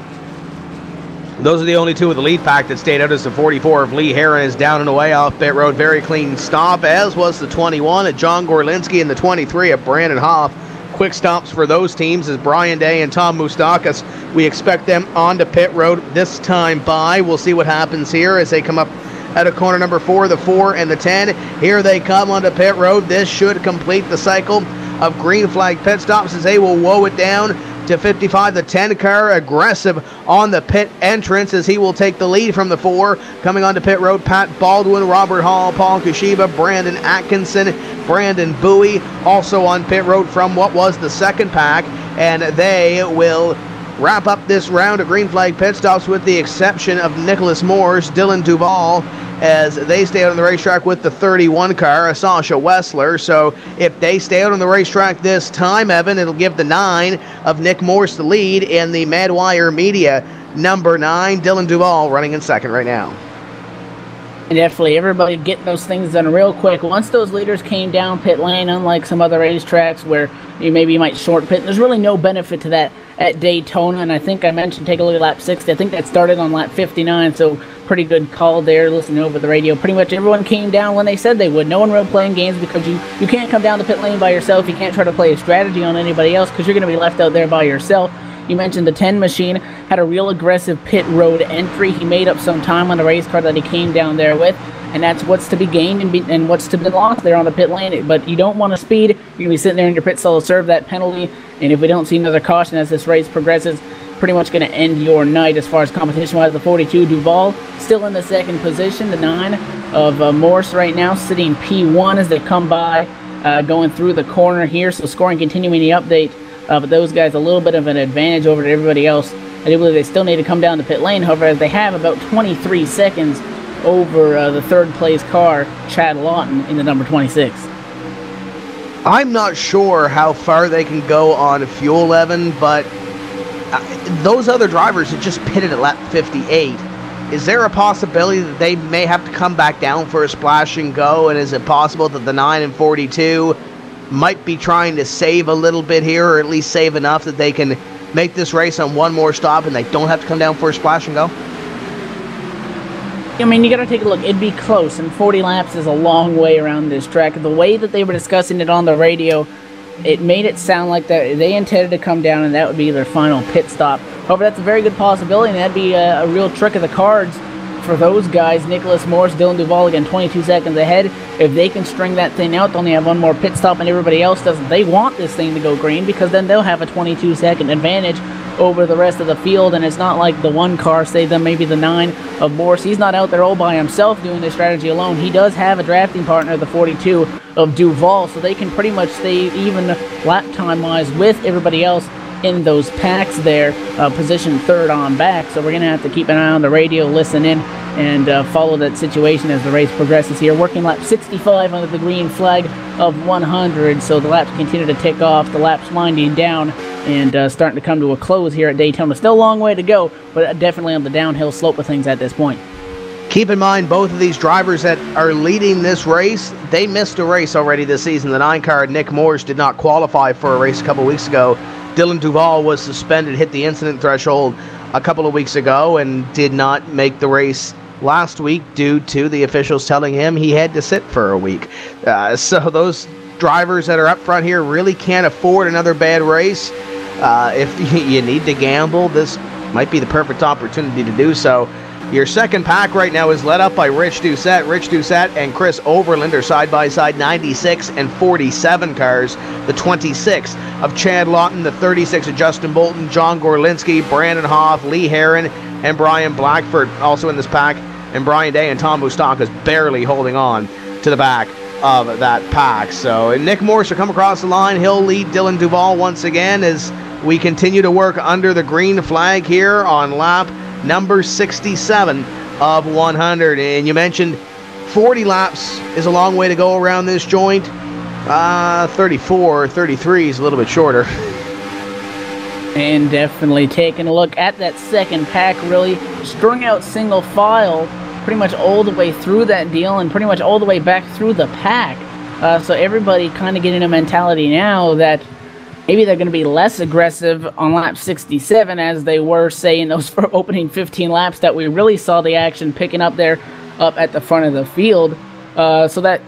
[SPEAKER 1] Those are the only 2 of the lead pack that stayed out, as the 44 of Lee Heron is down and away off pit road. Very clean stop, as was the 21 of John Gorlinski and the 23 of Brandon Hoff. Quick stops for those teams as Brian Day and Tom Moustakas. We expect them onto pit road this time by. We'll see what happens here as they come up out of corner number 4, the 4 and the 10. Here they come onto pit road. This should complete the cycle of green flag pit stops as they will woe it down to 55. The 10 car aggressive on the pit entrance as he will take the lead from the 4. Coming onto pit road, Pat Baldwin, Robert Hall, Paul Kashiba, Brandon Atkinson, Brandon Bowie also on pit road from what was the second pack, and they will wrap up this round of green flag pit stops with the exception of Nicholas Morse, Dylan Duval, as they stay out on the racetrack with the 31 car, Sasha Wessler. So if they stay out on the racetrack this time, Evan, it'll give the 9 of Nick Morse the lead in the Madwire Media number 9. Dylan Duval running in second right now.
[SPEAKER 2] And definitely everybody getting those things done real quick. Once those leaders came down pit lane, unlike some other racetracks where you might short pit, there's really no benefit to that at Daytona. And I think I mentioned take a look at lap 60. I think that started on lap 59, so pretty good call there listening over the radio. Pretty much everyone came down when they said they would. No one really playing games because you can't come down the pit lane by yourself. You can't try to play a strategy on anybody else because you're going to be left out there by yourself. You mentioned the 10 machine had a real aggressive pit road entry. He made up some time on the race car that he came down there with, and that's what's to be gained and what's to be lost there on the pit lane. But you don't want to speed. You're going to be sitting there in your pit stall to serve that penalty, and if we don't see another caution as this race progresses, pretty much going to end your night as far as competition-wise. The 42 Duval still in the second position. The 9 of Morse right now sitting P1 as they come by, going through the corner here. So scoring continuing the update. But those guys a little bit of an advantage over everybody else. I do believe they still need to come down the pit lane. However, as they have about 23 seconds over the third place car, Chad Lawton, in the number 26.
[SPEAKER 1] I'm not sure how far they can go on fuel, Evan, but those other drivers had just pitted at lap 58. Is there a possibility that they may have to come back down for a splash and go? And is it possible that the 9 and 42 might be trying to save a little bit here, or at least save enough that they can make this race on one more stop and they don't have to come down for a splash and go?
[SPEAKER 2] I mean, you got to take a look. It'd be close, and 40 laps is a long way around this track. The way that they were discussing it on the radio, it made it sound like that they intended to come down and that would be their final pit stop. However, that's a very good possibility, and that'd be a real trick of the cards for those guys. Nicholas Morse, Dylan Duval, again, 22 seconds ahead. If they can string that thing out, they only have one more pit stop and everybody else doesn't. They want this thing to go green because then they'll have a 22-second advantage over the rest of the field, and it's not like the one car, say maybe the 9 of Morse. He's not out there all by himself doing this strategy alone. He does have a drafting partner, the 42 of Duval, so they can pretty much stay even lap time-wise with everybody else in those packs there, position third on back. So we're going to have to keep an eye on the radio, listen in, and follow that situation as the race progresses here. Working lap 65 under the green flag of 100, so the laps continue to tick off, the laps winding down, and starting to come to a close here at Daytona. Still a long way to go, but definitely on the downhill slope of things at this point.
[SPEAKER 1] Keep in mind, both of these drivers that are leading this race, they missed a race already this season. The 9 car, Nick Morse, did not qualify for a race a couple weeks ago. Dylan Duval was suspended, hit the incident threshold a couple of weeks ago, and did not make the last week due to the officials telling him he had to sit for a week. So those drivers that are up front here really can't afford another bad race. If you need to gamble, this might be the perfect opportunity to do so. Your second pack right now is led up by Rich Doucette. Rich Doucette and Chris Overland are side-by-side, 96 and 47 cars. The 26 of Chad Lawton, the 36 of Justin Bolton, John Gorlinski, Brandon Hoff, Lee Herron, and Brian Blackford also in this pack. And Brian Day and Tom Bustaka's barely holding on to the back of that pack. So Nick Morse will come across the line. He'll lead Dylan Duval once again as we continue to work under the green flag here on lap number 67 of 100. And you mentioned 40 laps is a long way to go around this joint. 34, 33 is a little bit shorter.
[SPEAKER 2] And definitely taking a look at that second pack, really strung out single file pretty much all the way through that deal and pretty much all the way back through the pack. So everybody kind of getting a mentality now that maybe they're going to be less aggressive on lap 67 as they were, say, in those opening 15 laps that we really saw the action picking up there up at the front of the field. So that,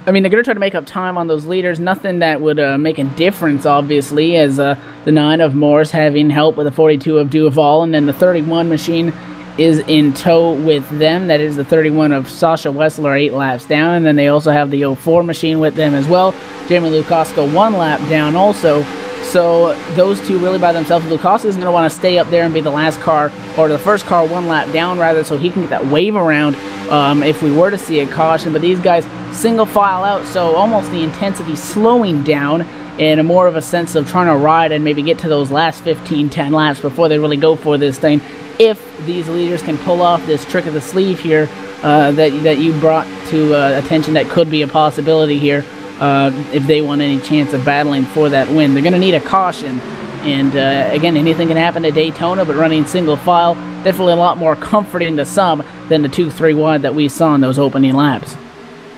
[SPEAKER 2] I mean, they're going to try to make up time on those leaders. Nothing that would make a difference, obviously, as the 9 of Morse having help with the 42 of Duval, and then the 31 machine is in tow with them. That is the 31 of Sasha Wessler, 8 laps down, and then they also have the 04 machine with them as well. Jamie Lukowska 1 lap down also So those two really by themselves. Lukas is going to want to stay up there and be the last car, or the first car one lap down rather, so he can get that wave around if we were to see a caution. But these guys single file out, so almost the intensity slowing down in a more of a sense of trying to ride and maybe get to those last 15-10 laps before they really go for this thing. If these leaders can pull off this trick of the sleeve here that you brought to attention, that could be a possibility here. If they want any chance of battling for that win, they're going to need a caution. And again, anything can happen at Daytona, but running single file, definitely a lot more comforting to some than the 2-3 wide that we saw in those opening laps.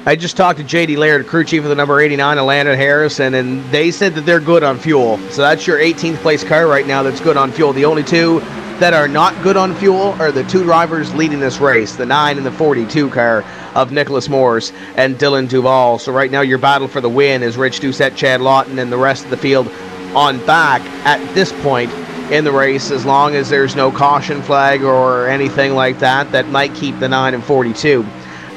[SPEAKER 1] I just talked to J.D. Laird, crew chief of the number 89, Landon Harrison, and they said that they're good on fuel. So that's your 18th place car right now that's good on fuel. The only two that are not good on fuel are the two drivers leading this race, the 9 and the 42 car of Nicholas Morse and Dylan Duval. So right now your battle for the win is Rich Doucette, Chad Lawton, and the rest of the field on back at this point in the race, as long as there's no caution flag or anything like that that might keep the 9 and 42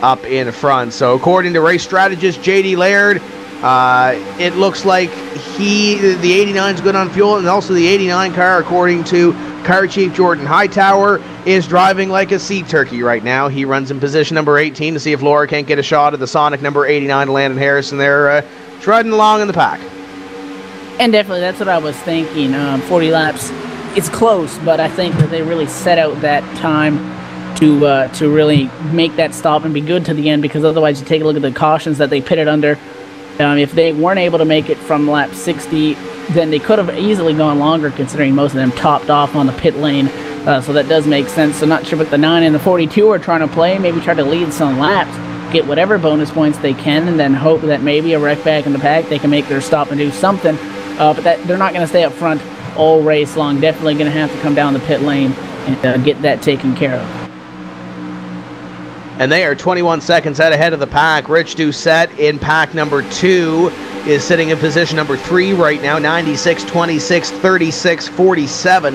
[SPEAKER 1] up in front. So according to race strategist J.D. Laird, it looks like the 89 is good on fuel, and also the 89 car, according to car chief Jordan Hightower, is driving like a sea turkey right now. He runs in position number 18 to see if Laura can't get a shot at the Sonic number 89, Landon Harrison. They're treading along in the pack.
[SPEAKER 2] And definitely, that's what I was thinking. 40 laps, it's close, but I think that they really set out that time to really make that stop and be good to the end, because otherwise you take a look at the cautions that they pitted under. If they weren't able to make it from lap 60, then they could have easily gone longer, considering most of them topped off on the pit lane. So that does make sense. So not sure what the 9 and the 42 are trying to play. Maybe try to lead some laps, get whatever bonus points they can, and then hope that maybe a wreck back in the pack, they can make their stop and do something. But they're not going to stay up front all race long. Definitely going to have to come down the pit lane and get that taken care of.
[SPEAKER 1] And they are 21 seconds ahead of the pack. Rich Doucette in pack number 2 is sitting in position number 3 right now, 96, 26, 36, 47.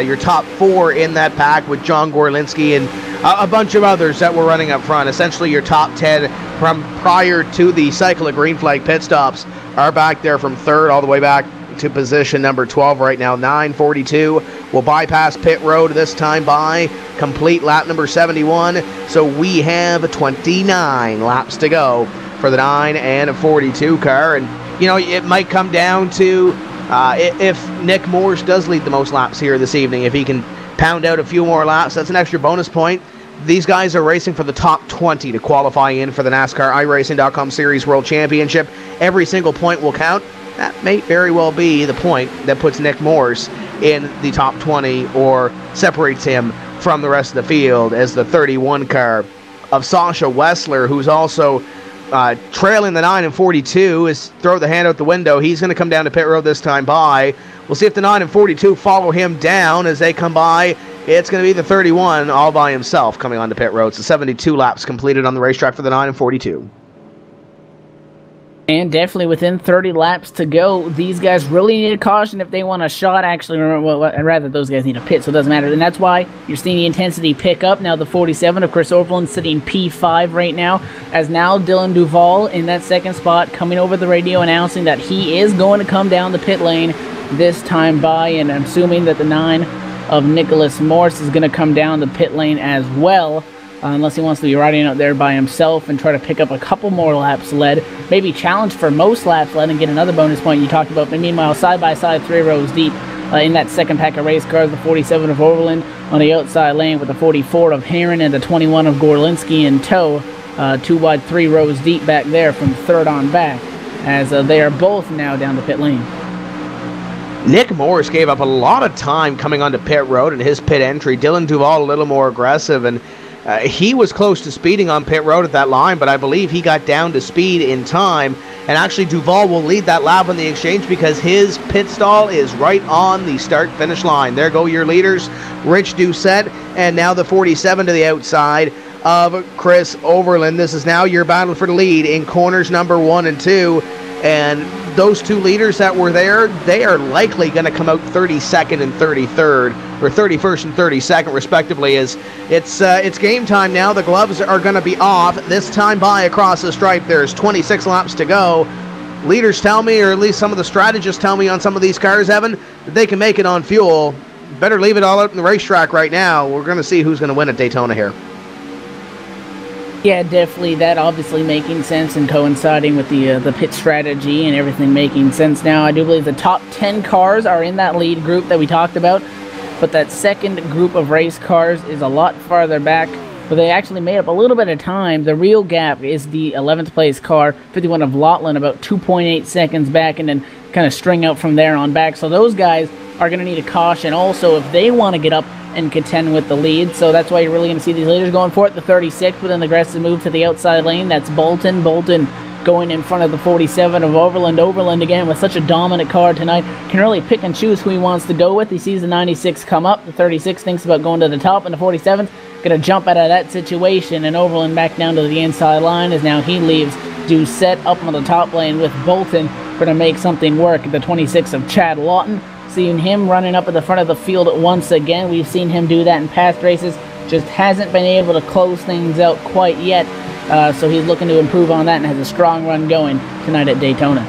[SPEAKER 1] Your top 4 in that pack with John Gorlinski and a bunch of others that were running up front. Essentially your top 10 from prior to the cycle of green flag pit stops are back there from 3rd all the way back to position number 12 right now. 9:42 will bypass pit road this time by complete lap number 71. So we have 29 laps to go for the 9 and 42 car. And, you know, it might come down to if Nick Morse does lead the most laps here this evening. If he can pound out a few more laps, that's an extra bonus point. These guys are racing for the top 20 to qualify in for the NASCAR iRacing.com Series World Championship. Every single point will count. That may very well be the point that puts Nick Morse in the top 20 or separates him from the rest of the field, as the 31 car of Sasha Wessler, who's also trailing the 9 and 42, is throw the hand out the window. He's going to come down to pit road this time by. We'll see if the 9 and 42 follow him down as they come by. It's going to be the 31 all by himself coming on to pit road. So 72 laps completed on the racetrack for the 9 and 42.
[SPEAKER 2] And definitely within 30 laps to go, these guys really need a caution if they want a shot. Actually, rather those guys need a pit, so it doesn't matter. And that's why you're seeing the intensity pick up. Now the 47 of Chris Overland sitting P5 right now, as now Dylan Duval in that second spot, coming over the radio announcing that he is going to come down the pit lane this time by. And I'm assuming that the 9 of Nicholas Morse is going to come down the pit lane as well. Unless he wants to be riding out there by himself and try to pick up a couple more laps led. Maybe challenge for most laps led and get another bonus point you talked about. But meanwhile, side-by-side, 3 rows deep in that second pack of race cars, the 47 of Overland on the outside lane with the 44 of Heron and the 21 of Gorlinski in tow. 2 wide, 3 rows deep back there from 3rd on back, as they are both now down the pit lane.
[SPEAKER 1] Nick Morse gave up a lot of time coming onto pit road in his pit entry. Dylan Duval a little more aggressive, and he was close to speeding on pit road at that line, but I believe he got down to speed in time. And actually, Duval will lead that lap on the exchange because his pit stall is right on the start-finish line. There go your leaders, Rich Doucette, and now the 47 to the outside of Chris Overland. This is now your battle for the lead in corners number 1 and 2. And those 2 leaders that were there, they are likely going to come out 32nd and 33rd, or 31st and 32nd, respectively. As it's game time now. The gloves are going to be off. This time by across the stripe, there's 26 laps to go. leaders tell me, or at least some of the strategists tell me on some of these cars, Evan, that they can make it on fuel. Better leave it all out in the racetrack right now. We're going to see who's going to win at Daytona here.
[SPEAKER 2] Yeah, definitely. That obviously making sense and coinciding with the pit strategy and everything making sense now. I do believe the top 10 cars are in that lead group that we talked about, but that second group of race cars is a lot farther back. But they actually made up a little bit of time. The real gap is the 11th place car, 51 of Lautland, about 2.8 seconds back, and then kind of string out from there on back. So those guys are going to need a caution also if they want to get up and contend with the lead. So that's why you're really going to see these leaders going for it. The 36 with an aggressive move to the outside lane. That's Bolton. Bolton going in front of the 47 of Overland. Overland, again, with such a dominant car tonight, can really pick and choose who he wants to go with. He sees the 96 come up. The 36 thinks about going to the top, and the 47 going to jump out of that situation, and Overland back down to the inside line as now he leaves Doucette up on the top lane with Bolton going to make something work. The 26 of Chad Lawton, seeing him running up at the front of the field once again. We've seen him do that in past races, just hasn't been able to close things out quite yet, so he's looking to improve on that and has a strong run going tonight at Daytona.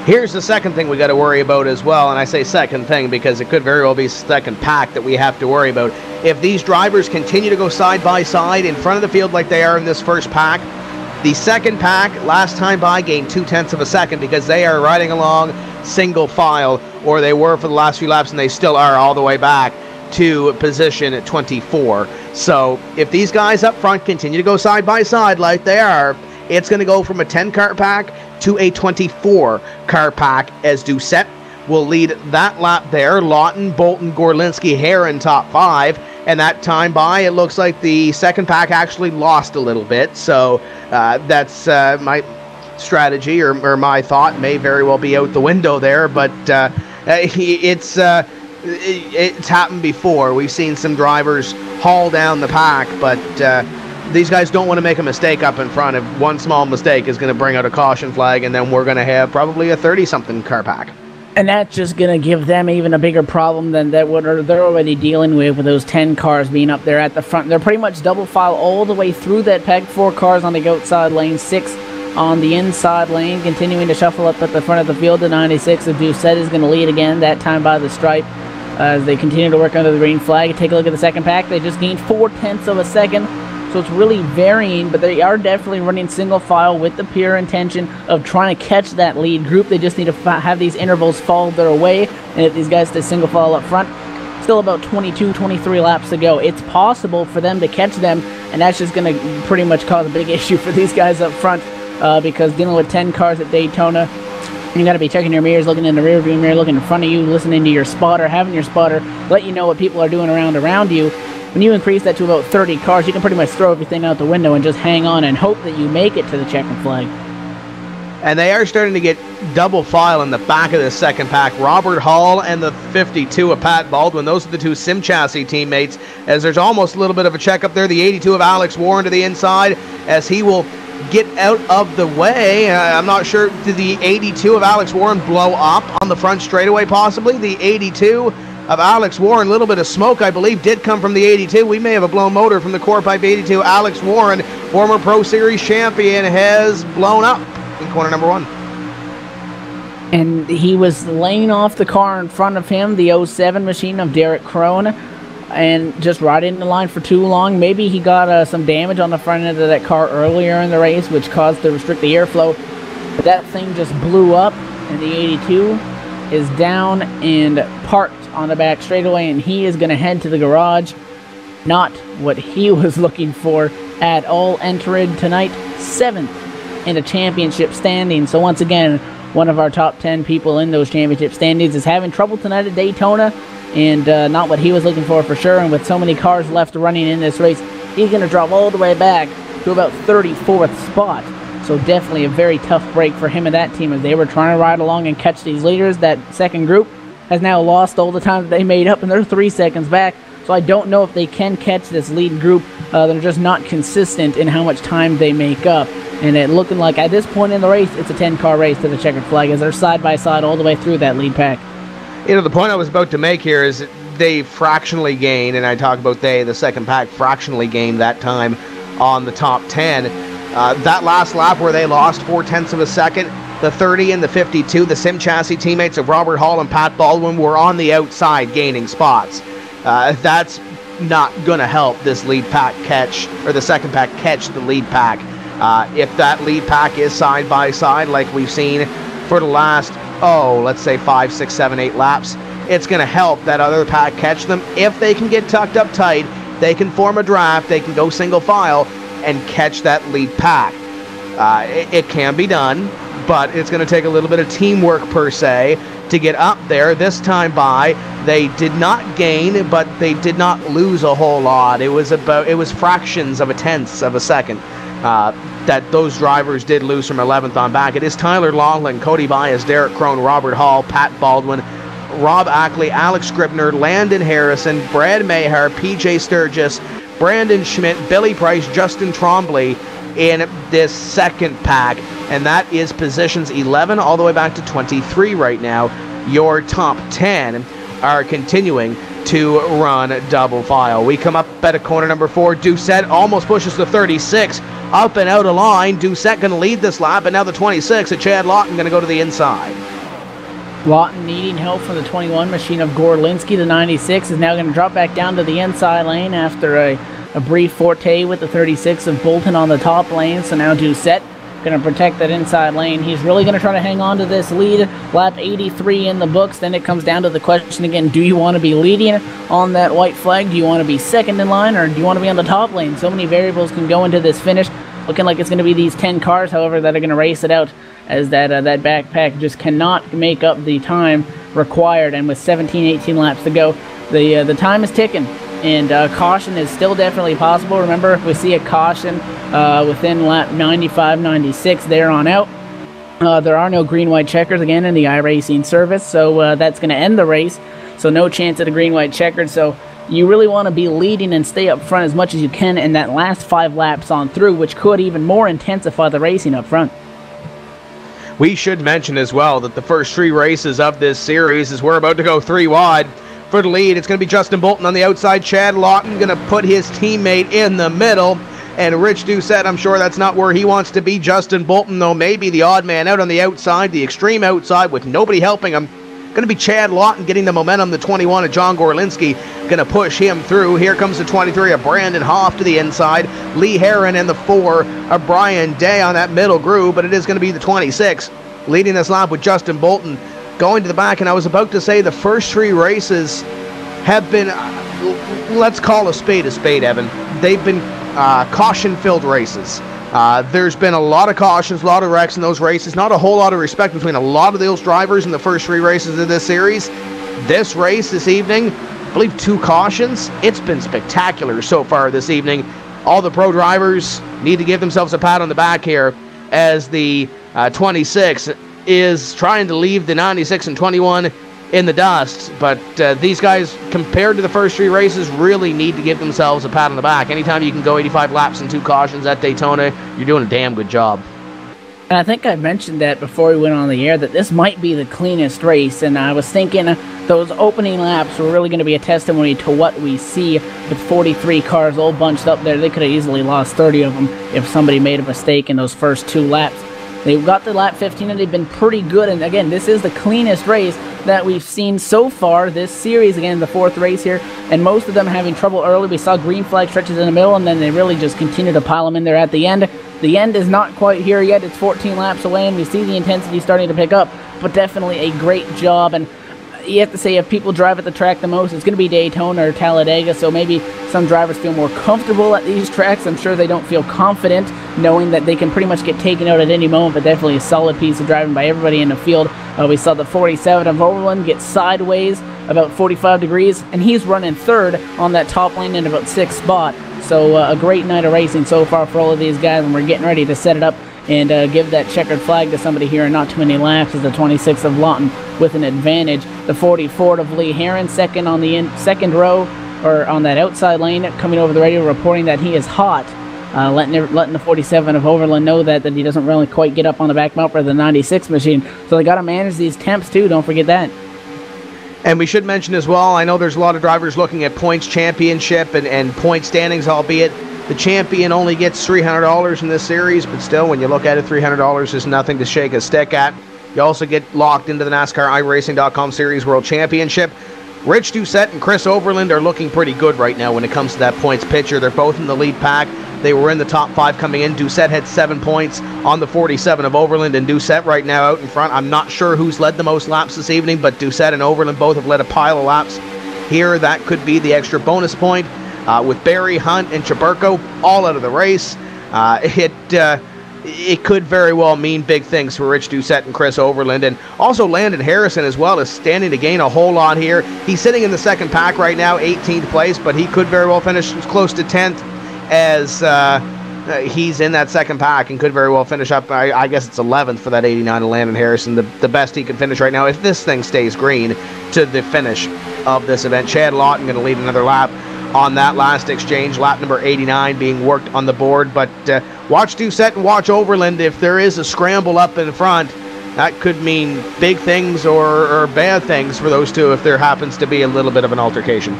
[SPEAKER 1] Here's the second thing we got to worry about as well, and I say second thing because it could very well be second pack that we have to worry about. If these drivers continue to go side by side in front of the field like they are in this first pack, the second pack last time by gained 0.2 of a second because they are riding along single file, or they were for the last few laps, and they still are all the way back to position 24. So if these guys up front continue to go side by side like they are, it's going to go from a 10-car pack to a 24-car pack as Doucette will lead that lap there. Lawton, Bolton, Gorlinski, Heron top 5. And that time by, it looks like the second pack actually lost a little bit. So that's my strategy or my thought may very well be out the window there. But it's happened before. We've seen some drivers haul down the pack, but these guys don't want to make a mistake up in front. If one small mistake is going to bring out a caution flag, and then we're going to have probably a 30-something car pack.
[SPEAKER 2] And that's just going to give them even a bigger problem than that what they're already dealing with those 10 cars being up there at the front. They're pretty much double file all the way through that pack. 4 cars on the outside lane, 6 on the inside lane, continuing to shuffle up at the front of the field. The 96 of Doucette is going to lead again, that time by the stripe, as they continue to work under the green flag. Take a look at the second pack. They just gained 0.4 of a second. So it's really varying, but they are definitely running single file with the pure intention of trying to catch that lead group. They just need to have these intervals fall their way, and if these guys stay single file up front, still about 22, 23 laps to go. It's possible for them to catch them, and that's just going to pretty much cause a big issue for these guys up front, because dealing with 10 cars at Daytona, you got to be checking your mirrors, looking in the rear view mirror, looking in front of you, listening to your spotter, having your spotter let you know what people are doing around you. When you increase that to about 30 cars, you can pretty much throw everything out the window and just hang on and hope that you make it to the checkered flag.
[SPEAKER 1] And they are starting to get double file in the back of the second pack. Robert Hall and the 52 of Pat Baldwin. Those are the 2 Sim Chassis teammates, as there's almost a little bit of a check up there. The 82 of Alex Warren to the inside as he will get out of the way. I'm not sure, did the 82 of Alex Warren blow up on the front straightaway possibly? The 82 of Alex Warren, a little bit of smoke, I believe, did come from the 82. We may have a blown motor from the core pipe 82. Alex Warren, former Pro Series champion, has blown up in corner number 1.
[SPEAKER 2] And he was laying off the car in front of him, the 07 machine of Derek Crone, and just riding the line for too long. Maybe he got some damage on the front end of that car earlier in the race, which caused to restrict the airflow. But that thing just blew up, and the 82 is down and parked on the back straightaway, and he is going to head to the garage. Not what he was looking for at all. Entered tonight 7th in the championship standing. So once again, one of our top 10 people in those championship standings is having trouble tonight at Daytona, and not what he was looking for sure. And with so many cars left running in this race, he's going to drop all the way back to about 34th spot. So definitely a very tough break for him and that team as they were trying to ride along and catch these leaders. That second group has now lost all the time that they made up, and they're 3 seconds back. So I don't know if they can catch this lead group. They're just not consistent in how much time they make up. And it looking like at this point in the race, it's a 10-car race to the checkered flag as they're side by side all the way through that lead pack.
[SPEAKER 1] You know, the point I was about to make here is they fractionally gain, and I talk about the second pack fractionally gained that time on the top 10. That last lap where they lost 0.4 of a second, the 30 and the 52, the Sim Chassis teammates of Robert Hall and Pat Baldwin, were on the outside gaining spots. That's not going to help this lead pack catch, or the second pack catch the lead pack. If that lead pack is side by side like we've seen for the last, let's say 5, 6, 7, 8 laps, it's going to help that other pack catch them. If they can get tucked up tight, they can form a draft, they can go single file and catch that lead pack. It can be done, but it's going to take a little bit of teamwork per se to get up there. This time they did not gain, but they did not lose a whole lot. It was fractions of a tenth of a second that those drivers did lose from 11th on back. It is Tyler Longland, Cody Bias, Derek Crone, Robert Hall, Pat Baldwin, Rob Ackley, Alex Scribner, Landon Harrison, Brad Mayher, PJ Sturgis, Brandon Schmidt, Billy Price, Justin Trombley in this second pack, and that is positions 11 all the way back to 23 right now. Your top 10 are continuing to run double file. We come up at a corner number 4. Doucette almost pushes the 36 up and out of line. Doucette going to lead this lap, and now the 26 at Chad Lawton going to go to the inside.
[SPEAKER 2] Lawton needing help from the 21 machine of Gorlinski. The 96 is now going to drop back down to the inside lane after a brief forte with the 36 of Bolton on the top lane. So now Doucette going to protect that inside lane. He's really going to try to hang on to this lead. Lap 83 in the books. Then it comes down to the question again, do you want to be leading on that white flag? Do you want to be second in line, or do you want to be on the top lane? So many variables can go into this finish. Looking like it's going to be these 10 cars, however, that are going to race it out, as that backpack just cannot make up the time required. And with 17, 18 laps to go, the time is ticking. And caution is still definitely possible. Remember, if we see a caution within lap 95, 96, there on out, there are no green-white checkers again in the iRacing service, so that's going to end the race. So no chance at a green-white checkered. So you really want to be leading and stay up front as much as you can in that last 5 laps on through, which could even more intensify the racing up front.
[SPEAKER 1] We should mention as well that the first 3 races of this series, as we're about to go 3 wide, for the lead, it's going to be Justin Bolton on the outside. Chad Lawton going to put his teammate in the middle. And Rich Doucette, I'm sure that's not where he wants to be. Justin Bolton, though, maybe the odd man out on the outside, the extreme outside with nobody helping him. Going to be Chad Lawton getting the momentum. The 21 of John Gorlinski going to push him through. Here comes the 23 of Brandon Hoff to the inside. Lee Herron and the 4 of Brian Day on that middle groove. But it is going to be the 26 leading this lap with Justin Bolton going to the back. And I was about to say the first 3 races have been, let's call a spade, Evan. They've been caution-filled races. There's been a lot of cautions, a lot of wrecks in those races. Not a whole lot of respect between a lot of those drivers in the first 3 races of this series. This race this evening, I believe 2 cautions. It's been spectacular so far this evening. All the pro drivers need to give themselves a pat on the back here, as the 26 is trying to leave the 96 and 21 in the dust. But these guys, compared to the first 3 races, really need to give themselves a pat on the back. Anytime you can go 85 laps and 2 cautions at Daytona, you're doing a damn good job.
[SPEAKER 2] And I think I mentioned that before we went on the air, that this might be the cleanest race. And I was thinking those opening laps were really going to be a testimony to what we see with 43 cars all bunched up there. They could have easily lost 30 of them if somebody made a mistake in those first 2 laps. They've got to lap 15 and they've been pretty good. And again, this is the cleanest race that we've seen so far this series. Again, the 4th race here, and most of them having trouble early. We saw green flag stretches in the middle, and then they really just continue to pile them in there at the end. The end is not quite here yet. It's 14 laps away, and we see the intensity starting to pick up, but definitely a great job. And you have to say, if people drive at the track the most, it's going to be Daytona or Talladega, so maybe some drivers feel more comfortable at these tracks. I'm sure they don't feel confident knowing that they can pretty much get taken out at any moment, but definitely a solid piece of driving by everybody in the field. We saw the 47 of Overland get sideways about 45 degrees, and he's running 3rd on that top lane in about 6th spot. So a great night of racing so far for all of these guys, and we're getting ready to set it up and give that checkered flag to somebody here in not too many laps, as the 26 of Lawton with an advantage. The 44 of Lee Herron, second on the second row, or on that outside lane, coming over the radio reporting that he is hot, letting the 47 of Overland know that he doesn't really quite get up on the back bumper of the 96 machine. So they got to manage these temps too, don't forget that.
[SPEAKER 1] And we should mention as well, I know there's a lot of drivers looking at points championship and point standings, albeit The champion only gets $300 in this series, but still, when you look at it, $300 is nothing to shake a stick at. You also get locked into the NASCAR iRacing.com Series World Championship. Rich Doucette and Chris Overland are looking pretty good right now when it comes to that points picture. They're both in the lead pack. They were in the top 5 coming in. Doucette had 7 points on the 47 of Overland, and Doucette right now out in front. I'm not sure who's led the most laps this evening, but Doucette and Overland both have led a pile of laps here. That could be the extra bonus point. With Barry, Hunt, and Chaburko all out of the race, it could very well mean big things for Rich Doucette and Chris Overland. And also Landon Harrison as well is standing to gain a whole lot here. He's sitting in the second pack right now, 18th place, but he could very well finish close to 10th as he's in that second pack and could very well finish up, I guess it's 11th for that 89 of Landon Harrison, the best he can finish right now if this thing stays green to the finish of this event. Chad Lawton going to lead another lap on that last exchange, lap number 89 being worked on the board. But watch Doucette and watch Overland. If there is a scramble up in front, that could mean big things or bad things for those two if there happens to be a little bit of an altercation.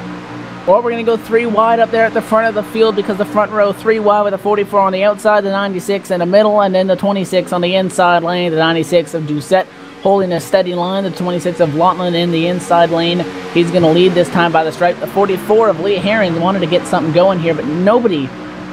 [SPEAKER 2] Well, we're going to go 3 wide up there at the front of the field because the front row 3 wide with a 44 on the outside, the 96 in the middle, and then the 26 on the inside lane, the 96 of Doucette holding a steady line, the 26 of Lotland in the inside lane. He's going to lead this time by the stripe. The 44 of Lee Herring wanted to get something going here, but nobody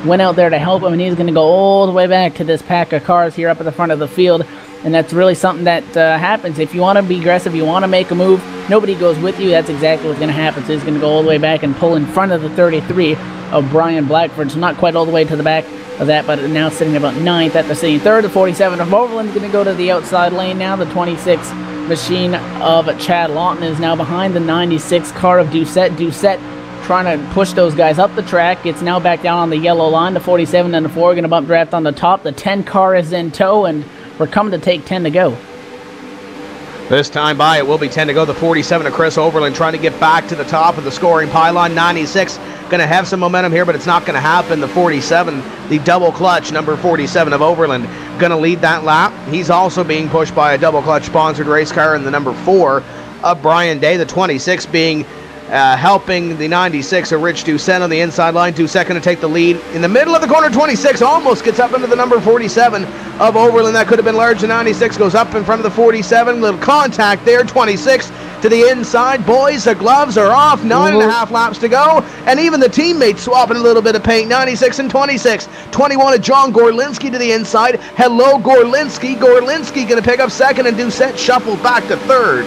[SPEAKER 2] went out there to help him, and he's going to go all the way back to this pack of cars here up at the front of the field. And that's really something that happens. If you want to be aggressive, you want to make a move, nobody goes with you, that's exactly what's going to happen. So he's going to go all the way back and pull in front of the 33 of Brian Blackford. So not quite all the way to the back of that, but now sitting about 9th at the sitting third. The 47 of Overland's going to go to the outside lane now. The 26 machine of Chad Lawton is now behind the 96 car of Doucette. Doucette trying to push those guys up the track. It's now back down on the yellow line. The 47 and the 4 are going to bump draft on the top. The 10 car is in tow, and we're coming to take 10 to go.
[SPEAKER 1] This time by, it will be 10 to go. The 47 of Chris Overland trying to get back to the top of the scoring pylon. 96 going to have some momentum here, but it's not going to happen. The 47, the double clutch, number 47 of Overland, going to lead that lap. He's also being pushed by a double clutch sponsored race car in the number 4 of Brian Day. The 26 being helping the 96 of Rich Doucette on the inside line. Doucette going to take the lead in the middle of the corner. 26 almost gets up into the number 47 of Overland. That could have been large. The 96 goes up in front of the 47. Little contact there. 26 to the inside. Boys, the gloves are off. 9.5 laps to go. And even the teammates swapping a little bit of paint. 96 and 26. 21 of John Gorlinski to the inside. Hello, Gorlinski. Gorlinski going to pick up second, and Doucette shuffled back to third.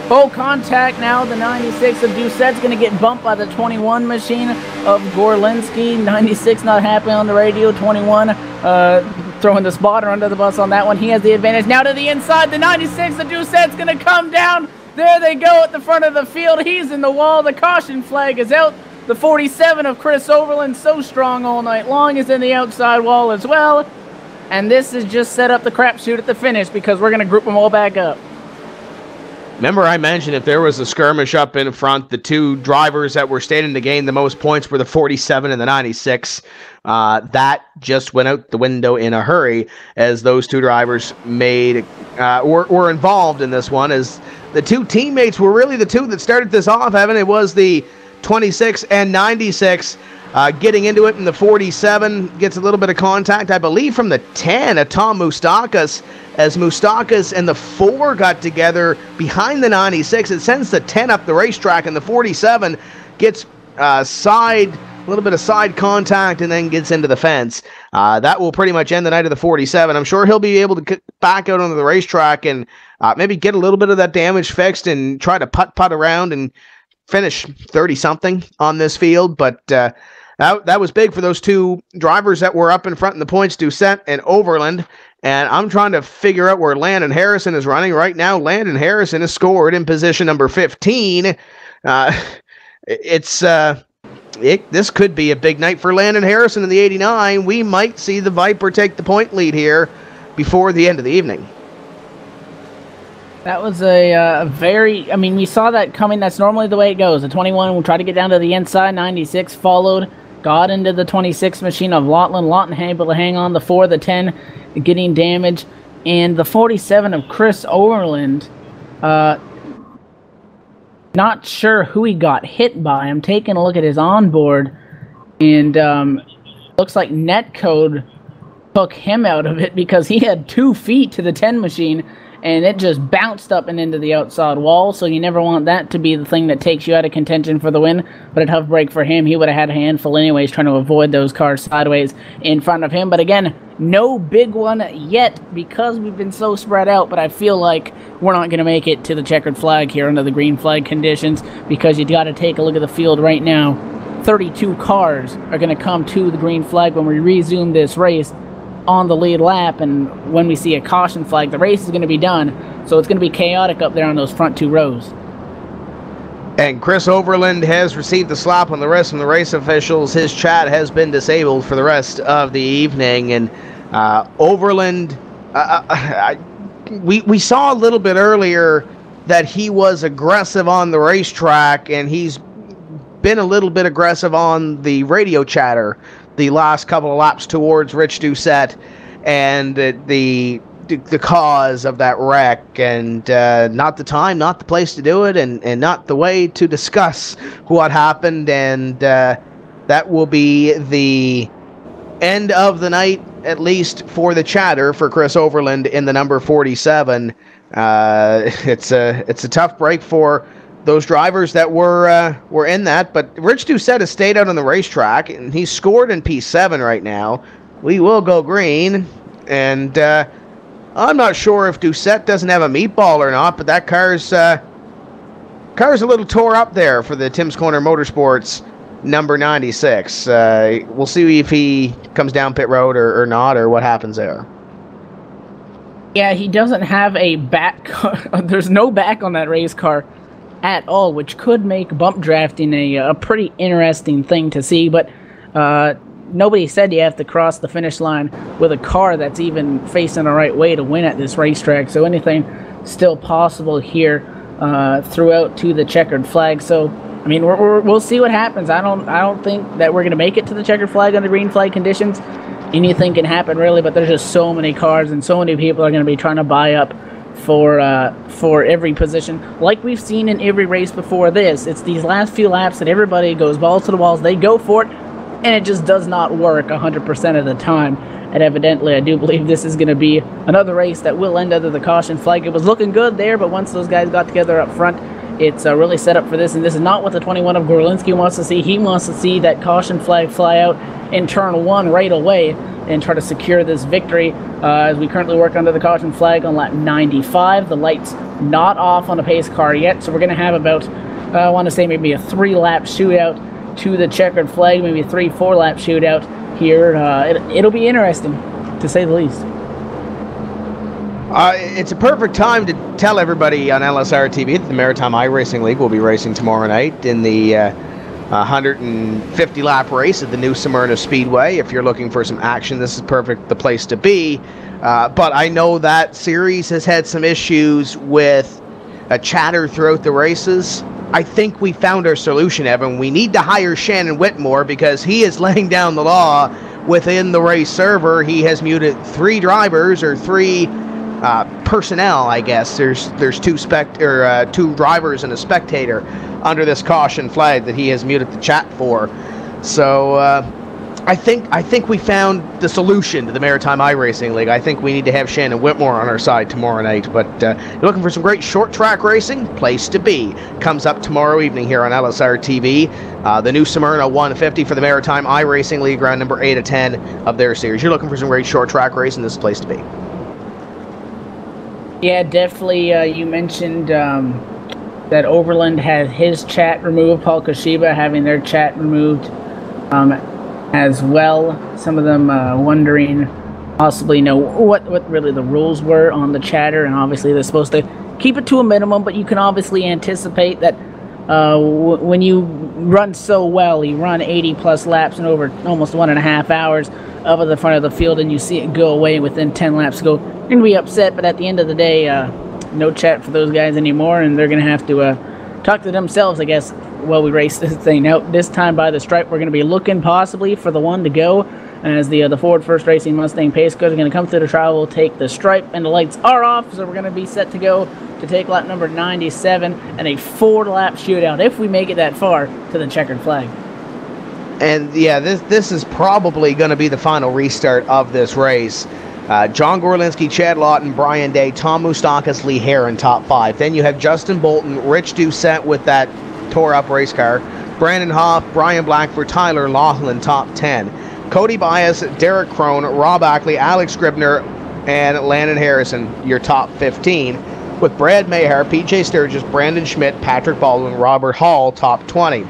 [SPEAKER 2] Full contact now. The 96 of Doucette's going to get bumped by the 21 machine of Gorlinski. 96 not happy on the radio. 21 throwing the spotter under the bus on that one. He has the advantage. Now to the inside. The 96 of Doucette's going to come down. There they go at the front of the field. He's in the wall. The caution flag is out. The 47 of Chris Overland, so strong all night long, is in the outside wall as well. And this is just set up the crapshoot at the finish because we're going to group them all back up.
[SPEAKER 1] Remember, I mentioned if there was a skirmish up in front, the two drivers that were standing to gain the most points were the 47 and the 96. That just went out the window in a hurry as those two drivers were involved in this one, as the two teammates were really the two that started this off, Evan. It was the 26 and 96 getting into it, and the 47 gets a little bit of contact, I believe, from the 10 of Tom Moustakas, as Moustakas and the 4 got together behind the 96. It sends the 10 up the racetrack, and the 47 gets a little bit of side contact and then gets into the fence. That will pretty much end the night of the 47. I'm sure he'll be able to get back out onto the racetrack and maybe get a little bit of that damage fixed and try to putt around and finish 30-something on this field. But that was big for those two drivers that were up in front in the points, Doucette and Overland. And I'm trying to figure out where Landon Harrison is running. Right now, Landon Harrison is scored in position number 15. This could be a big night for Landon Harrison in the 89. We might see the Viper take the point lead here before the end of the evening.
[SPEAKER 2] That was we saw that coming. That's normally the way it goes. The 21 will try to get down to the inside. 96 followed, got into the 26 machine of Lawton. Lawton able to hang on. The 4, the 10 getting damage. And the 47 of Chris Overland, not sure who he got hit by. I'm taking a look at his onboard. And looks like netcode took him out of it because he had 2 feet to the 10 machine, and it just bounced up and into the outside wall. So you never want that to be the thing that takes you out of contention for the win. But a tough break for him. He would have had a handful anyways, trying to avoid those cars sideways in front of him. But again, no big one yet because we've been so spread out. But I feel like we're not going to make it to the checkered flag here under the green flag conditions, because you got to take a look at the field right now. 32 cars are going to come to the green flag when we resume this race on the lead lap, and when we see a caution flag, the race is going to be done. So it's going to be chaotic up there on those front 2 rows.
[SPEAKER 1] And Chris Overland has received the slap on the wrist from the race officials. His chat has been disabled for the rest of the evening. And Overland, we saw a little bit earlier that he was aggressive on the racetrack, and he's been a little bit aggressive on the radio chatter the last couple of laps towards Rich Doucette and the cause of that wreck, and not the time, not the place to do it, and not the way to discuss what happened. And that will be the end of the night, at least for the chatter, for Chris Overland in the number 47. It's a tough break for those drivers that were in that, but Rich Doucette has stayed out on the racetrack, and he's scored in P7 right now. We will go green, and I'm not sure if Doucette doesn't have a meatball or not, but that car's a little tore up there for the Tim's Corner Motorsports number 96. We'll see if he comes down pit road or not, or what happens there.
[SPEAKER 2] Yeah, he doesn't have a back. There's no back on that race car at all, which could make bump drafting a pretty interesting thing to see. But nobody said you have to cross the finish line with a car that's even facing the right way to win at this racetrack. So anything still possible here throughout to the checkered flag. So I mean, we'll see what happens. I don't think that we're going to make it to the checkered flag under green flag conditions. Anything can happen, really, but there's just so many cars and so many people are going to be trying to buy up for every position, like we've seen in every race before this. It's these last few laps that everybody goes balls to the walls. They go for it, and it just does not work 100% of the time. And evidently, I do believe this is going to be another race that will end under the caution flag. It was looking good there, but once those guys got together up front, it's really set up for this. And this is not what the 21 of Gorlinski wants to see. He wants to see that caution flag fly out in turn 1 right away and try to secure this victory as we currently work under the caution flag on lap 95. The light's not off on a pace car yet, so we're going to have about, I want to say maybe a 3-lap shootout to the checkered flag, maybe a 3-4-lap shootout here. It'll be interesting, to say the least.
[SPEAKER 1] It's a perfect time to tell everybody on LSRTV that the Maritime iRacing League will be racing tomorrow night in the 150-lap race at the new Smyrna Speedway. If you're looking for some action, this is the place to be. But I know that series has had some issues with chatter throughout the races. I think we found our solution, Evan. We need to hire Shannon Whitmore because he is laying down the law within the race server. He has muted 3 drivers, or 3 personnel, I guess. There's 2 drivers and a spectator under this caution flag that he has muted the chat for. So I think we found the solution to the Maritime iRacing League. I think we need to have Shannon Whitmore on our side tomorrow night. But you're looking for some great short track racing? Place to be. Comes up tomorrow evening here on LSRTV. The new Smyrna 150 for the Maritime iRacing League, round number 8 of 10 of their series. You're looking for some great short track racing? This is the place to be.
[SPEAKER 2] Yeah, definitely. You mentioned that Overland had his chat removed, Paul Koshiba having their chat removed as well. Some of them wondering possibly what really the rules were on the chatter, and obviously they're supposed to keep it to a minimum, but you can obviously anticipate that when you run so well, you run 80-plus laps in over almost 1.5 hours up at the front of the field, and you see it go away within 10 laps to go, you're going to be upset, but at the end of the day, no chat for those guys anymore, and they're going to have to talk to themselves, I guess, while we race this thing out. This time by the stripe, we're going to be looking possibly for the one to go, as the Ford First Racing Mustang pace cars are going to come through the trial. We'll take the stripe, and the lights are off, so we're going to be set to go to take lap number 97 and a 4-lap shootout, if we make it that far, to the checkered flag.
[SPEAKER 1] And yeah, this is probably going to be the final restart of this race. John Gorlinski, Chad Lawton, Brian Day, Tom Moustakas, Lee Heron, top 5. Then you have Justin Bolton, Rich Doucette with that tore-up race car, Brandon Hoff, Brian Blackford, Tyler Laughlin, top 10. Cody Bias, Derek Crone, Rob Ackley, Alex Scribner, and Landon Harrison, your top 15. With Brad Mayhar, PJ Sturgis, Brandon Schmidt, Patrick Baldwin, Robert Hall, top 20.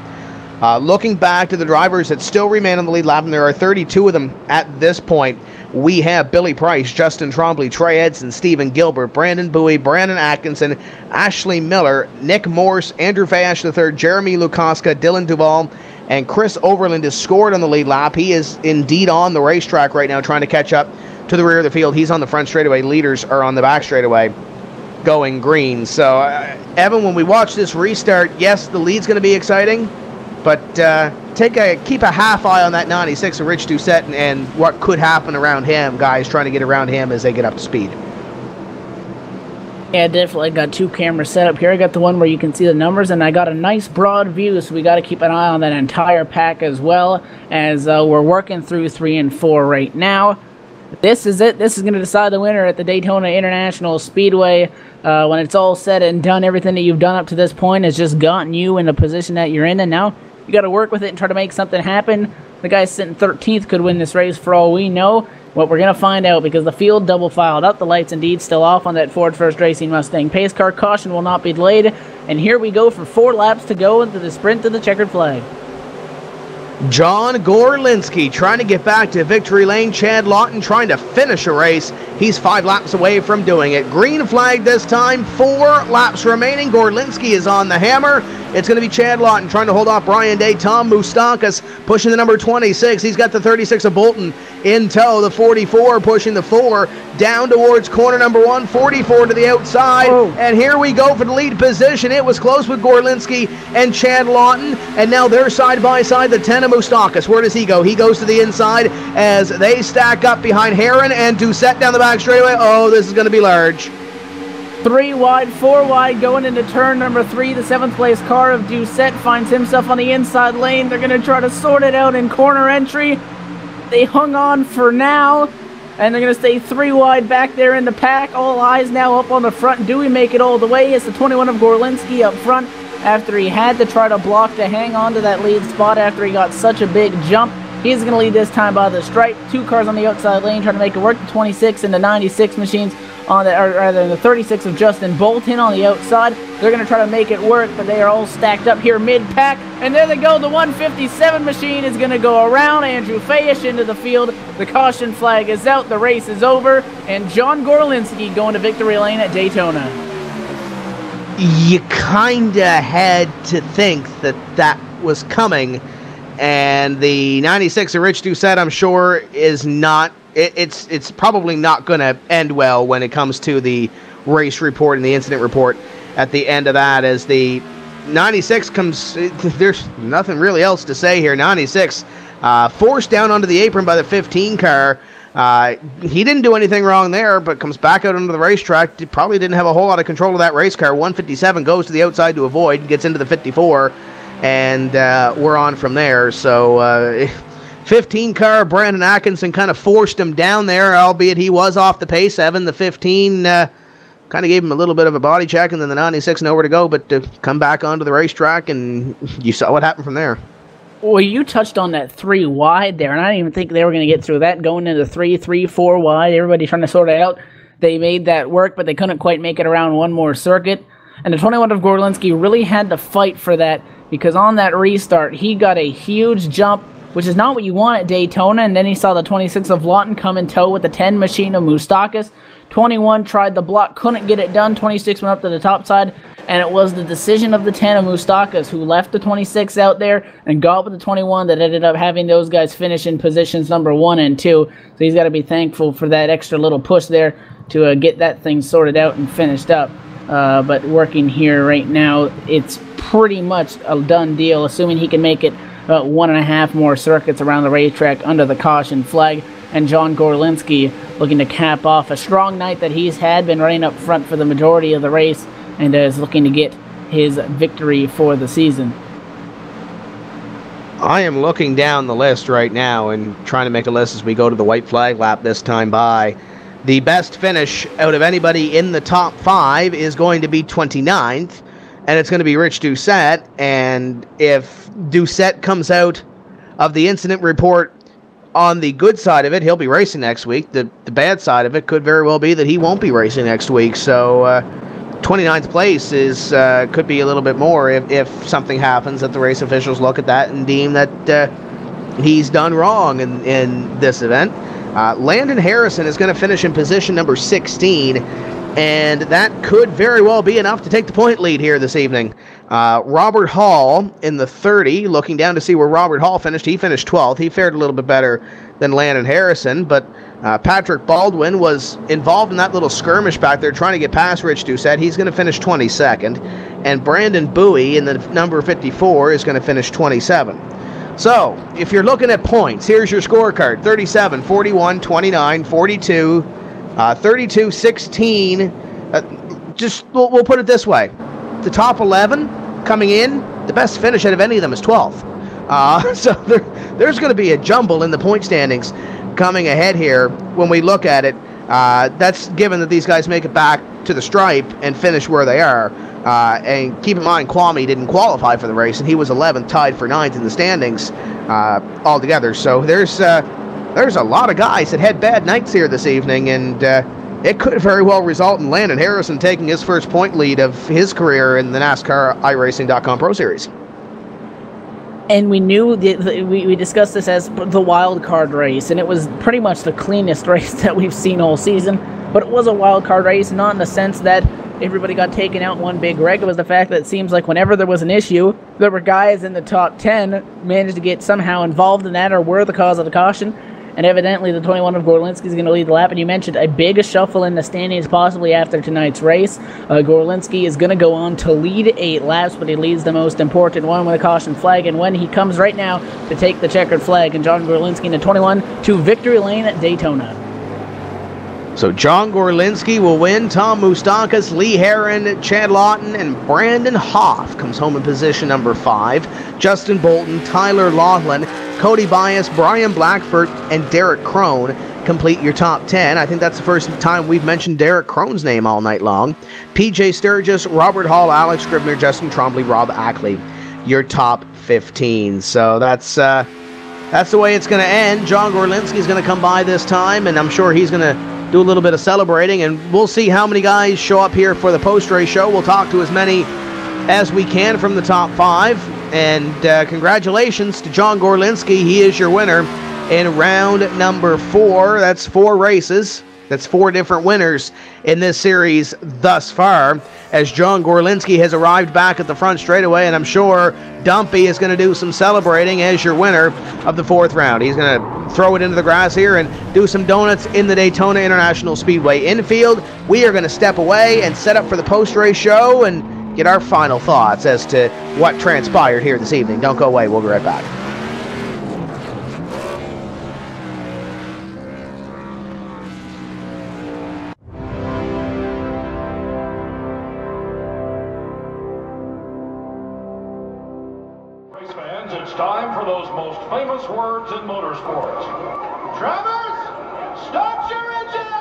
[SPEAKER 1] Looking back to the drivers that still remain on the lead lap, and there are 32 of them at this point, we have Billy Price, Justin Trombley, Trey Edson, Stephen Gilbert, Brandon Bowie, Brandon Atkinson, Ashley Miller, Nick Morse, Andrew Fash III, Jeremy Lukaska, Dylan Duvall, and Chris Overland is scored on the lead lap. He is indeed on the racetrack right now trying to catch up to the rear of the field. He's on the front straightaway. Leaders are on the back straightaway going green. So, Evan, when we watch this restart, yes, the lead's going to be exciting, but keep a half eye on that 96 of Rich Doucette and what could happen around him, guys trying to get around him as they get up to speed.
[SPEAKER 2] Yeah, definitely got 2 cameras set up here. I got the one where you can see the numbers, and I got a nice broad view, so we got to keep an eye on that entire pack as well, as we're working through 3 and 4 right now. This is it. This is going to decide the winner at the Daytona International Speedway. When it's all said and done, everything that you've done up to this point has just gotten you in the position that you're in, and now you got to work with it and try to make something happen. The guy sitting 13th could win this race for all we know. What we're going to find out, because the field double filed up. The lights indeed still off on that Ford First Racing Mustang pace car. Caution will not be delayed. And here we go for 4 laps to go into the sprint to the checkered flag.
[SPEAKER 1] John Gorlinski trying to get back to victory lane. Chad Lawton trying to finish a race. He's 5 laps away from doing it. Green flag this time. 4 laps remaining. Gorlinski is on the hammer. It's going to be Chad Lawton trying to hold off Brian Day. Tom Moustakas pushing the number 26. He's got the 36 of Bolton in tow. The 44 pushing the 4 down towards corner number 1. 44 to the outside. Oh. And here we go for the lead position. It was close with Gorlinski and Chad Lawton. And now they're side by side. The 10 of Moustakas. Where does he go? He goes to the inside as they stack up behind Heron and Doucette down the back straightaway. Oh, this is going to be large.
[SPEAKER 2] 3 wide, 4 wide, going into turn number 3. The 7th place car of Doucette finds himself on the inside lane. They're going to try to sort it out in corner entry. They hung on for now, and they're going to stay 3 wide back there in the pack. All eyes now up on the front. Do we make it all the way? It's the 21 of Gorlinski up front after he had to try to block to hang on to that lead spot after he got such a big jump. He's going to lead this time by the stripe. 2 cars on the outside lane trying to make it work. The 26 and the 96 machines on the, or rather the 36 of Justin Bolton on the outside. They're going to try to make it work, but they are all stacked up here mid-pack. And there they go. The 157 machine is going to go around Andrew Fayesh into the field. The caution flag is out. The race is over. And John Gorlinski going to victory lane at Daytona.
[SPEAKER 1] You kind of had to think that that was coming. And the 96 of Rich Doucette, I'm sure, is not... It's probably not going to end well when it comes to the race report and the incident report at the end of that, as the 96 comes... There's nothing really else to say here. 96 forced down onto the apron by the 15 car. He didn't do anything wrong there, but comes back out onto the racetrack. Probably didn't have a whole lot of control of that race car. 157 goes to the outside to avoid, gets into the 54, and we're on from there. So 15 car Brandon Atkinson kind of forced him down there, albeit he was off the pace. Evan, the 15 kind of gave him a little bit of a body check, and then the 96 nowhere to go but to come back onto the racetrack, and you saw what happened from there.
[SPEAKER 2] Well, you touched on that 3 wide there, and I didn't even think they were going to get through that, going into 3, 4 wide. Everybody trying to sort it out. They made that work, but they couldn't quite make it around one more circuit. And the 21 of Gorlinski really had to fight for that, because on that restart, he got a huge jump, which is not what you want at Daytona, and then he saw the 26 of Lawton come in tow with the 10 machine of Moustakas. 21 tried the block, couldn't get it done. 26 went up to the top side, and it was the decision of the 10 of Moustakas who left the 26 out there and got with the 21 that ended up having those guys finish in positions number 1 and 2. So he's got to be thankful for that extra little push there to get that thing sorted out and finished up. But working here right now, it's pretty much a done deal, assuming he can make it 1.5 more circuits around the racetrack under the caution flag. And John Gorlinski looking to cap off a strong night that he's had, been running up front for the majority of the race, and is looking to get his victory for the season.
[SPEAKER 1] I am looking down the list right now and trying to make a list as we go to the white flag lap this time by. The best finish out of anybody in the top 5 is going to be 29th, and it's going to be Rich Doucette. And if Doucette comes out of the incident report on the good side of it, he'll be racing next week. The bad side of it could very well be that he won't be racing next week. So 29th place is could be a little bit more if something happens that the race officials look at that and deem that he's done wrong in this event. Landon Harrison is going to finish in position number 16, and that could very well be enough to take the point lead here this evening. Robert Hall in the 30, looking down to see where Robert Hall finished. He finished 12th. He fared a little bit better than Landon Harrison, but Patrick Baldwin was involved in that little skirmish back there trying to get past Rich Doucette. He's going to finish 22nd, and Brandon Bowie in the number 54 is going to finish 27. So, if you're looking at points, here's your scorecard. 37, 41, 29, 42, 32, 16. We'll put it this way. The top 11 coming in, the best finish out of any of them is 12th. So there's going to be a jumble in the point standings coming ahead here when we look at it. That's given that these guys make it back to the stripe and finish where they are. And keep in mind, Kwame didn't qualify for the race, and he was 11th, tied for 9th in the standings altogether. So there's a lot of guys that had bad nights here this evening, and it could very well result in Landon Harrison taking his first point lead of his career in the NASCAR iRacing.com Pro Series.
[SPEAKER 2] And we knew, we discussed this as the wild card race, and it was pretty much the cleanest race that we've seen all season. But it was a wild card race, not in the sense that everybody got taken out in one big wreck. It was the fact that it seems like whenever there was an issue, there were guys in the top 10 managed to get somehow involved in that or were the cause of the caution. And evidently the 21 of Gorlinski is going to lead the lap. And you mentioned a big shuffle in the standings possibly after tonight's race. Gorlinski is going to go on to lead 8 laps, but he leads the most important one with a caution flag. And when he comes right now to take the checkered flag, and John Gorlinski in the 21 to victory lane at Daytona.
[SPEAKER 1] So John Gorlinski will win. Tom Moustakas, Lee Herron, Chad Lawton, and Brandon Hoff comes home in position number 5. Justin Bolton, Tyler Laughlin, Cody Bias, Brian Blackford, and Derek Crone complete your top 10. I think that's the first time we've mentioned Derek Crone's name all night long. PJ Sturgis, Robert Hall, Alex Scribner, Justin Trombley, Rob Ackley, your top 15. So that's the way it's going to end. John Gorlinski is going to come by this time, and I'm sure he's going to do a little bit of celebrating, and we'll see how many guys show up here for the post-race show. We'll talk to as many as we can from the top 5, and congratulations to John Gorlinski. He is your winner in round number 4. That's 4 races. That's 4 different winners in this series thus far, as John Gorlinski has arrived back at the front straightaway, and I'm sure Dumpy is going to do some celebrating as your winner of the 4th round. He's going to throw it into the grass here and do some donuts in the Daytona International Speedway infield. We are going to step away and set up for the post-race show and get our final thoughts as to what transpired here this evening. Don't go away. We'll be right back.
[SPEAKER 4] It's time for those most famous words in motorsports. Travis, start your engines!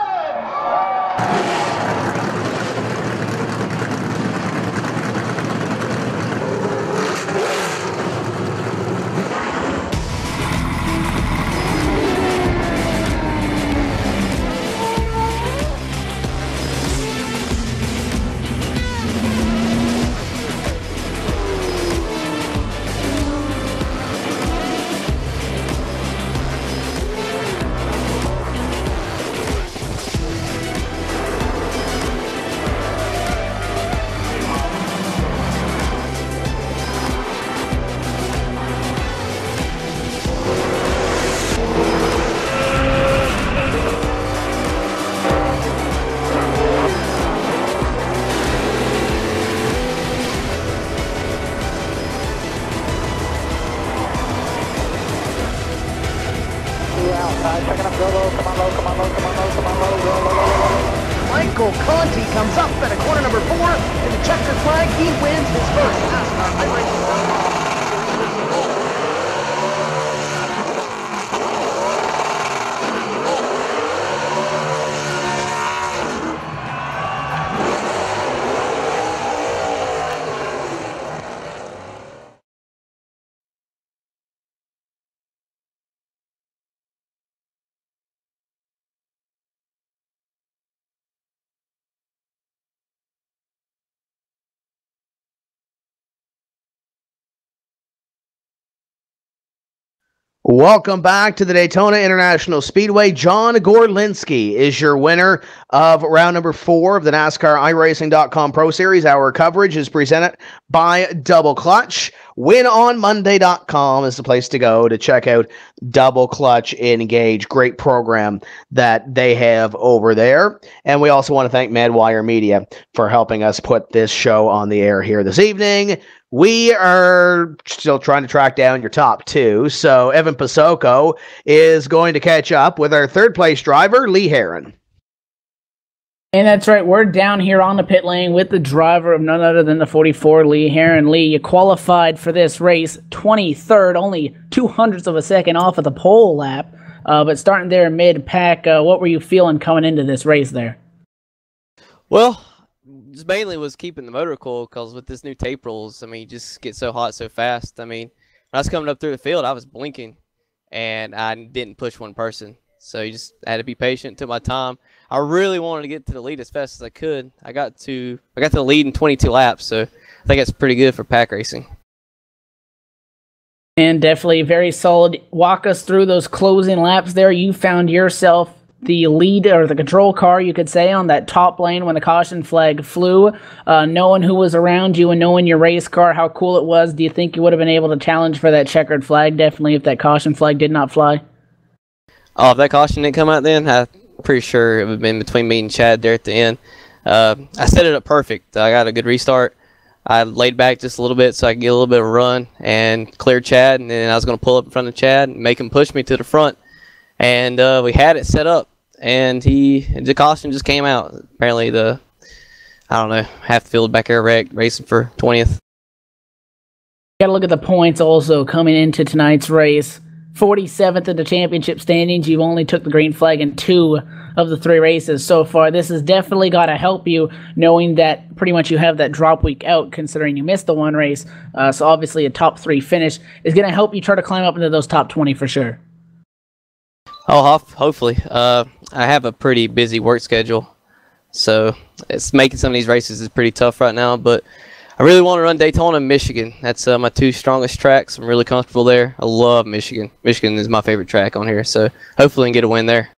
[SPEAKER 1] Michael Conti comes up at a corner number 4 in the checkered flag. He wins his first NASCAR iRacing. Welcome back to the Daytona International Speedway. John Gorlinski is your winner of round number 4 of the NASCAR iRacing.com Pro Series. Our coverage is presented by Double Clutch. WinOnMonday.com is the place to go to check out Double Clutch Engage. Great program that they have over there. And we also want to thank Madwire Media for helping us put this show on the air here this evening. We are still trying to track down your top 2. So Evan Pasoko is going to catch up with our third place driver, Lee Herron.
[SPEAKER 2] And that's right. We're down here on the pit lane with the driver of none other than the 44, Lee Herron. Lee, you qualified for this race 23rd, only 0.02 of a second off of the pole lap. But starting there mid-pack, what were you feeling coming into this race there?
[SPEAKER 5] Well, just mainly was keeping the motor cool because with this new tape rules, I mean, you just get so hot so fast. I mean, when I was coming up through the field, I was blinking, and I didn't push one person. So you just had to be patient, took my time. I really wanted to get to the lead as fast as I could. I got to the lead in 22 laps, so I think that's pretty good for pack racing.
[SPEAKER 2] And definitely very solid. Walk us through those closing laps there. You found yourself the lead, or the control car, you could say, on that top lane when the caution flag flew. Knowing who was around you and knowing your race car, how cool it was, do you think you would have been able to challenge for that checkered flag, definitely, if that caution flag did not fly?
[SPEAKER 5] Oh, if that caution didn't come out then, I'm pretty sure it would have been between me and Chad there at the end. I set it up perfect. I got a good restart. I laid back just a little bit so I could get a little bit of a run and clear Chad, and then I was going to pull up in front of Chad and make him push me to the front. And we had it set up, and the caution just came out. Apparently half the field back there wrecked, racing for 20th.
[SPEAKER 2] Got to look at the points also coming into tonight's race. 47th in the championship standings. You've only took the green flag in 2 of the 3 races so far. This has definitely got to help you, knowing that pretty much you have that drop week out, considering you missed the 1 race. So obviously a top 3 finish is going to help you try to climb up into those top 20 for sure.
[SPEAKER 5] Oh, hopefully. I have a pretty busy work schedule, so it's making some of these races is pretty tough right now, but I really want to run Daytona and Michigan. That's my 2 strongest tracks. I'm really comfortable there. I love Michigan. Michigan is my favorite track on here, so hopefully I can get a win there.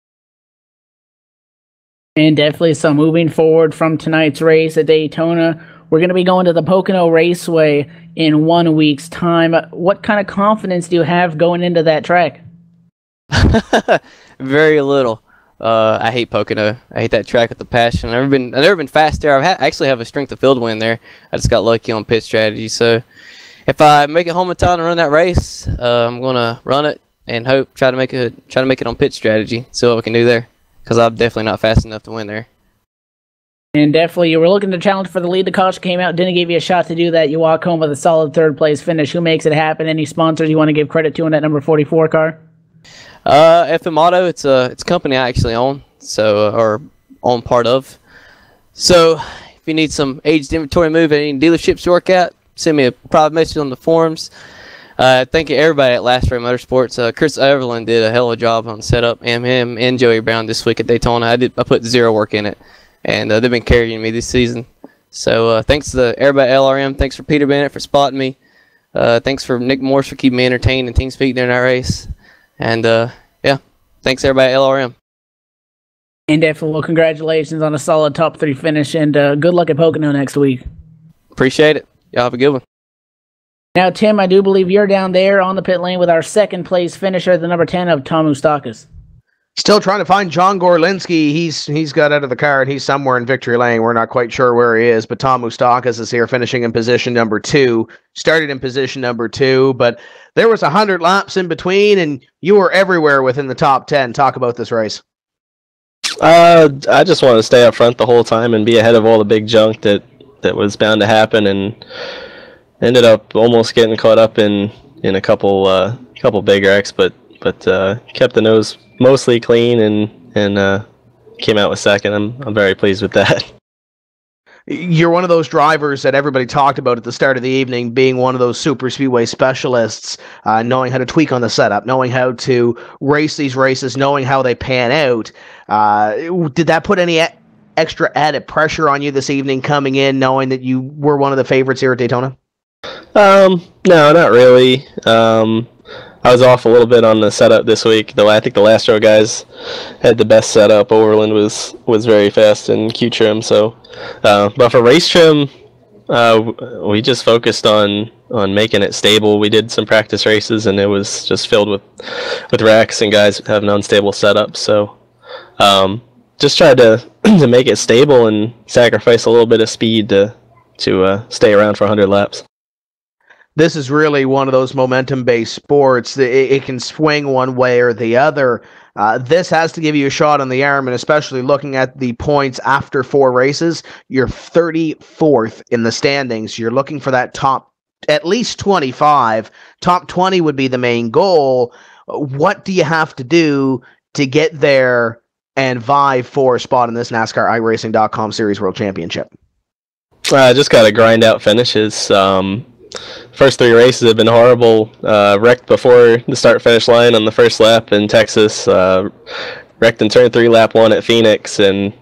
[SPEAKER 2] And definitely, so moving forward from tonight's race at Daytona, we're going to be going to the Pocono Raceway in 1 week's time. What kind of confidence do you have going into that track?
[SPEAKER 5] Very little. I hate Pocono. I hate that track with a passion. I've never been fast there. I actually have a strength of field win there. I just got lucky on pit strategy. So if I make it home in time to run that race, I'm gonna run it and try to make it on pit strategy. See what we can do there, because I'm definitely not fast enough to win there.
[SPEAKER 2] And definitely, you were looking to challenge for the lead. The caution came out, didn't give you a shot to do that. You walk home with a solid 3rd place finish. Who makes it happen? Any sponsors you want to give credit to in that number 44 car?
[SPEAKER 5] FM Auto, it's a company I actually own, or own part of. So if you need some aged inventory move at any dealerships you work at, send me a private message on the forums. Thank you everybody at Last Ray Motorsports. Chris Everland did a hell of a job on setup, and him and Joey Brown this week at Daytona. I put 0 work in it, and they've been carrying me this season. So thanks to everybody at LRM. Thanks for Peter Bennett for spotting me. Thanks for Nick Morse for keeping me entertained and TeamSpeak during that race. And, yeah, thanks everybody at LRM.
[SPEAKER 2] And definitely, well, congratulations on a solid top 3 finish, and good luck at Pocono next week.
[SPEAKER 5] Appreciate it. Y'all have a good one.
[SPEAKER 2] Now, Tim, I do believe you're down there on the pit lane with our 2nd place finisher, the number 10 of Tom Moustakis.
[SPEAKER 1] Still trying to find John Gorlinski. He's got out of the car, and he's somewhere in victory lane. We're not quite sure where he is, but Tom Moustakis is here, finishing in position number 2. Started in position number 2, but there was 100 laps in between, and you were everywhere within the top 10. Talk about this race.
[SPEAKER 6] I just wanted to stay up front the whole time and be ahead of all the big junk that was bound to happen, and ended up almost getting caught up in a couple big wrecks, but kept the nose mostly clean and came out with 2nd. I'm very pleased with that.
[SPEAKER 1] You're one of those drivers that everybody talked about at the start of the evening, being one of those super speedway specialists, knowing how to tweak on the setup, knowing how to race these races, knowing how they pan out. Did that put any extra added pressure on you this evening coming in, knowing that you were one of the favorites here at Daytona?
[SPEAKER 6] No, not really. I was off a little bit on the setup this week. Though I think the last row guys had the best setup. Overland was very fast in Q trim. So, but for race trim, we just focused on making it stable. We did some practice races, and it was just filled with wrecks and guys having unstable setups. So, just tried to to make it stable and sacrifice a little bit of speed to stay around for 100 laps.
[SPEAKER 1] This is really one of those momentum-based sports. It can swing one way or the other. This has to give you a shot on the arm, and especially looking at the points after 4 races, you're 34th in the standings. You're looking for that top, at least 25. Top 20 would be the main goal. What do you have to do to get there and vie for a spot in this NASCAR iRacing.com Series World Championship?
[SPEAKER 6] Just got to grind out finishes. First 3 races have been horrible. Wrecked before the start-finish line on the first lap in Texas. Wrecked in turn 3, lap 1 at Phoenix, and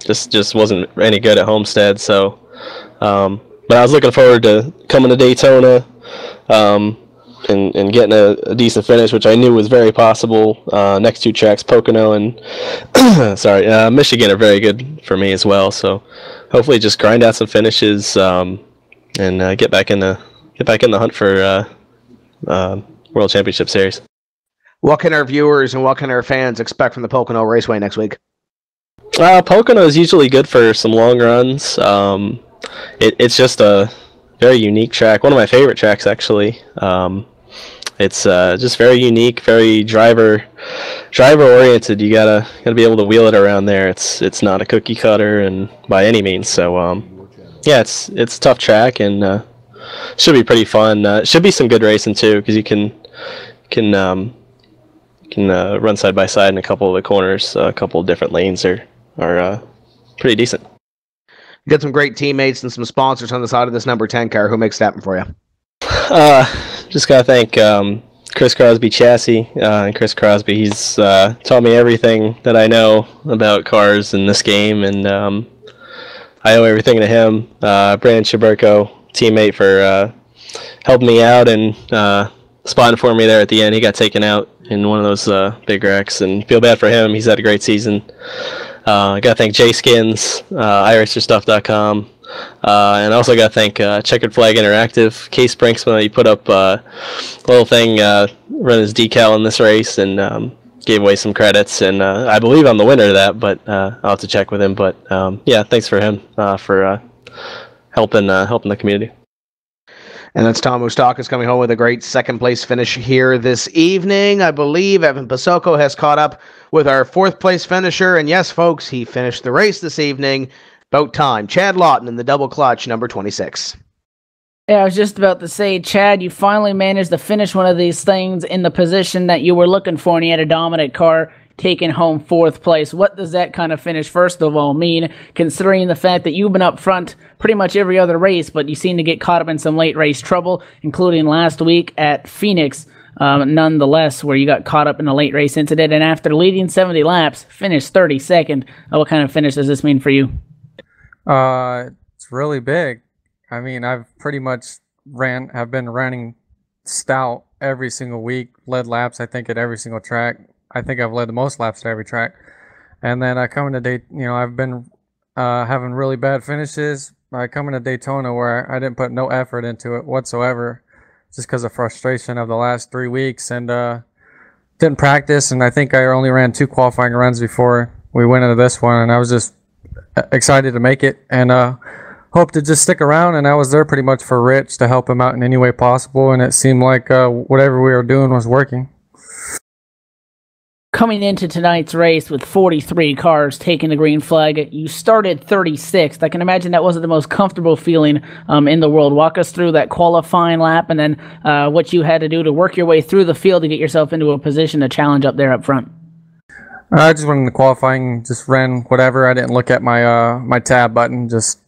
[SPEAKER 6] just wasn't any good at Homestead. So, but I was looking forward to coming to Daytona and getting a decent finish, which I knew was very possible. Next 2 tracks, Pocono and Michigan, are very good for me as well. So, hopefully, just grind out some finishes. And get back in the hunt for World Championship Series.
[SPEAKER 1] What can our viewers and what can our fans expect from the Pocono Raceway next week?
[SPEAKER 6] Pocono is usually good for some long runs. It's just a very unique track. One of my favorite tracks, actually. It's just very unique, very driver oriented. You gotta be able to wheel it around there. It's not a cookie cutter and by any means. So. Yeah, it's a tough track, and should be pretty fun. Should be some good racing too, because you can run side by side in a couple of the corners. A couple of different lanes are pretty decent.
[SPEAKER 1] You got some great teammates and some sponsors on the side of this number 10 car. Who makes it happen for you?
[SPEAKER 6] Just gotta thank Chris Crosby Chassis. And Chris Crosby, he's taught me everything that I know about cars in this game, and I owe everything to him. Brandon Shaburko, teammate, for helping me out and spotting for me there at the end. He got taken out in one of those big wrecks, and feel bad for him. He's had a great season. I got to thank Jay Skins, iRacerstuff.com, and also got to thank Checkered Flag Interactive. Case Brinksman, he put up a little thing, run his decal in this race, and gave away some credits, and I believe I'm the winner of that, but I'll have to check with him. But yeah, thanks for him for helping the community.
[SPEAKER 1] And that's Tom Moustakis coming home with a great second-place finish here this evening. I believe Evan Pasoko has caught up with our 4th-place finisher, and yes, folks, he finished the race this evening. About time. Chad Lawton in the double clutch, number 26.
[SPEAKER 2] Yeah, I was just about to say, Chad, you finally managed to finish one of these things in the position that you were looking for, and you had a dominant car taking home 4th place. What does that kind of finish, first of all, mean, considering the fact that you've been up front pretty much every other race, but you seem to get caught up in some late race trouble, including last week at Phoenix, nonetheless, where you got caught up in a late race incident, and after leading 70 laps, finished 32nd. What kind of finish does this mean for you?
[SPEAKER 7] It's really big. I mean, I've pretty much have been running stout every single week, led laps, I think, at every single track. I think I've led the most laps at every track. And then I come into I've been having really bad finishes. I come into Daytona where I didn't put no effort into it whatsoever, just because of frustration of the last 3 weeks, and didn't practice. And I think I only ran 2 qualifying runs before we went into this one, and I was just excited to make it, and hope to just stick around. And I was there pretty much for Rich to help him out in any way possible, and it seemed like whatever we were doing was working.
[SPEAKER 2] Coming into tonight's race with 43 cars taking the green flag, you started 36th. I can imagine that wasn't the most comfortable feeling in the world. Walk us through that qualifying lap, and then what you had to do to work your way through the field to get yourself into a position to challenge up there up front.
[SPEAKER 7] I just went into qualifying, just ran whatever. I didn't look at my my tab button. Just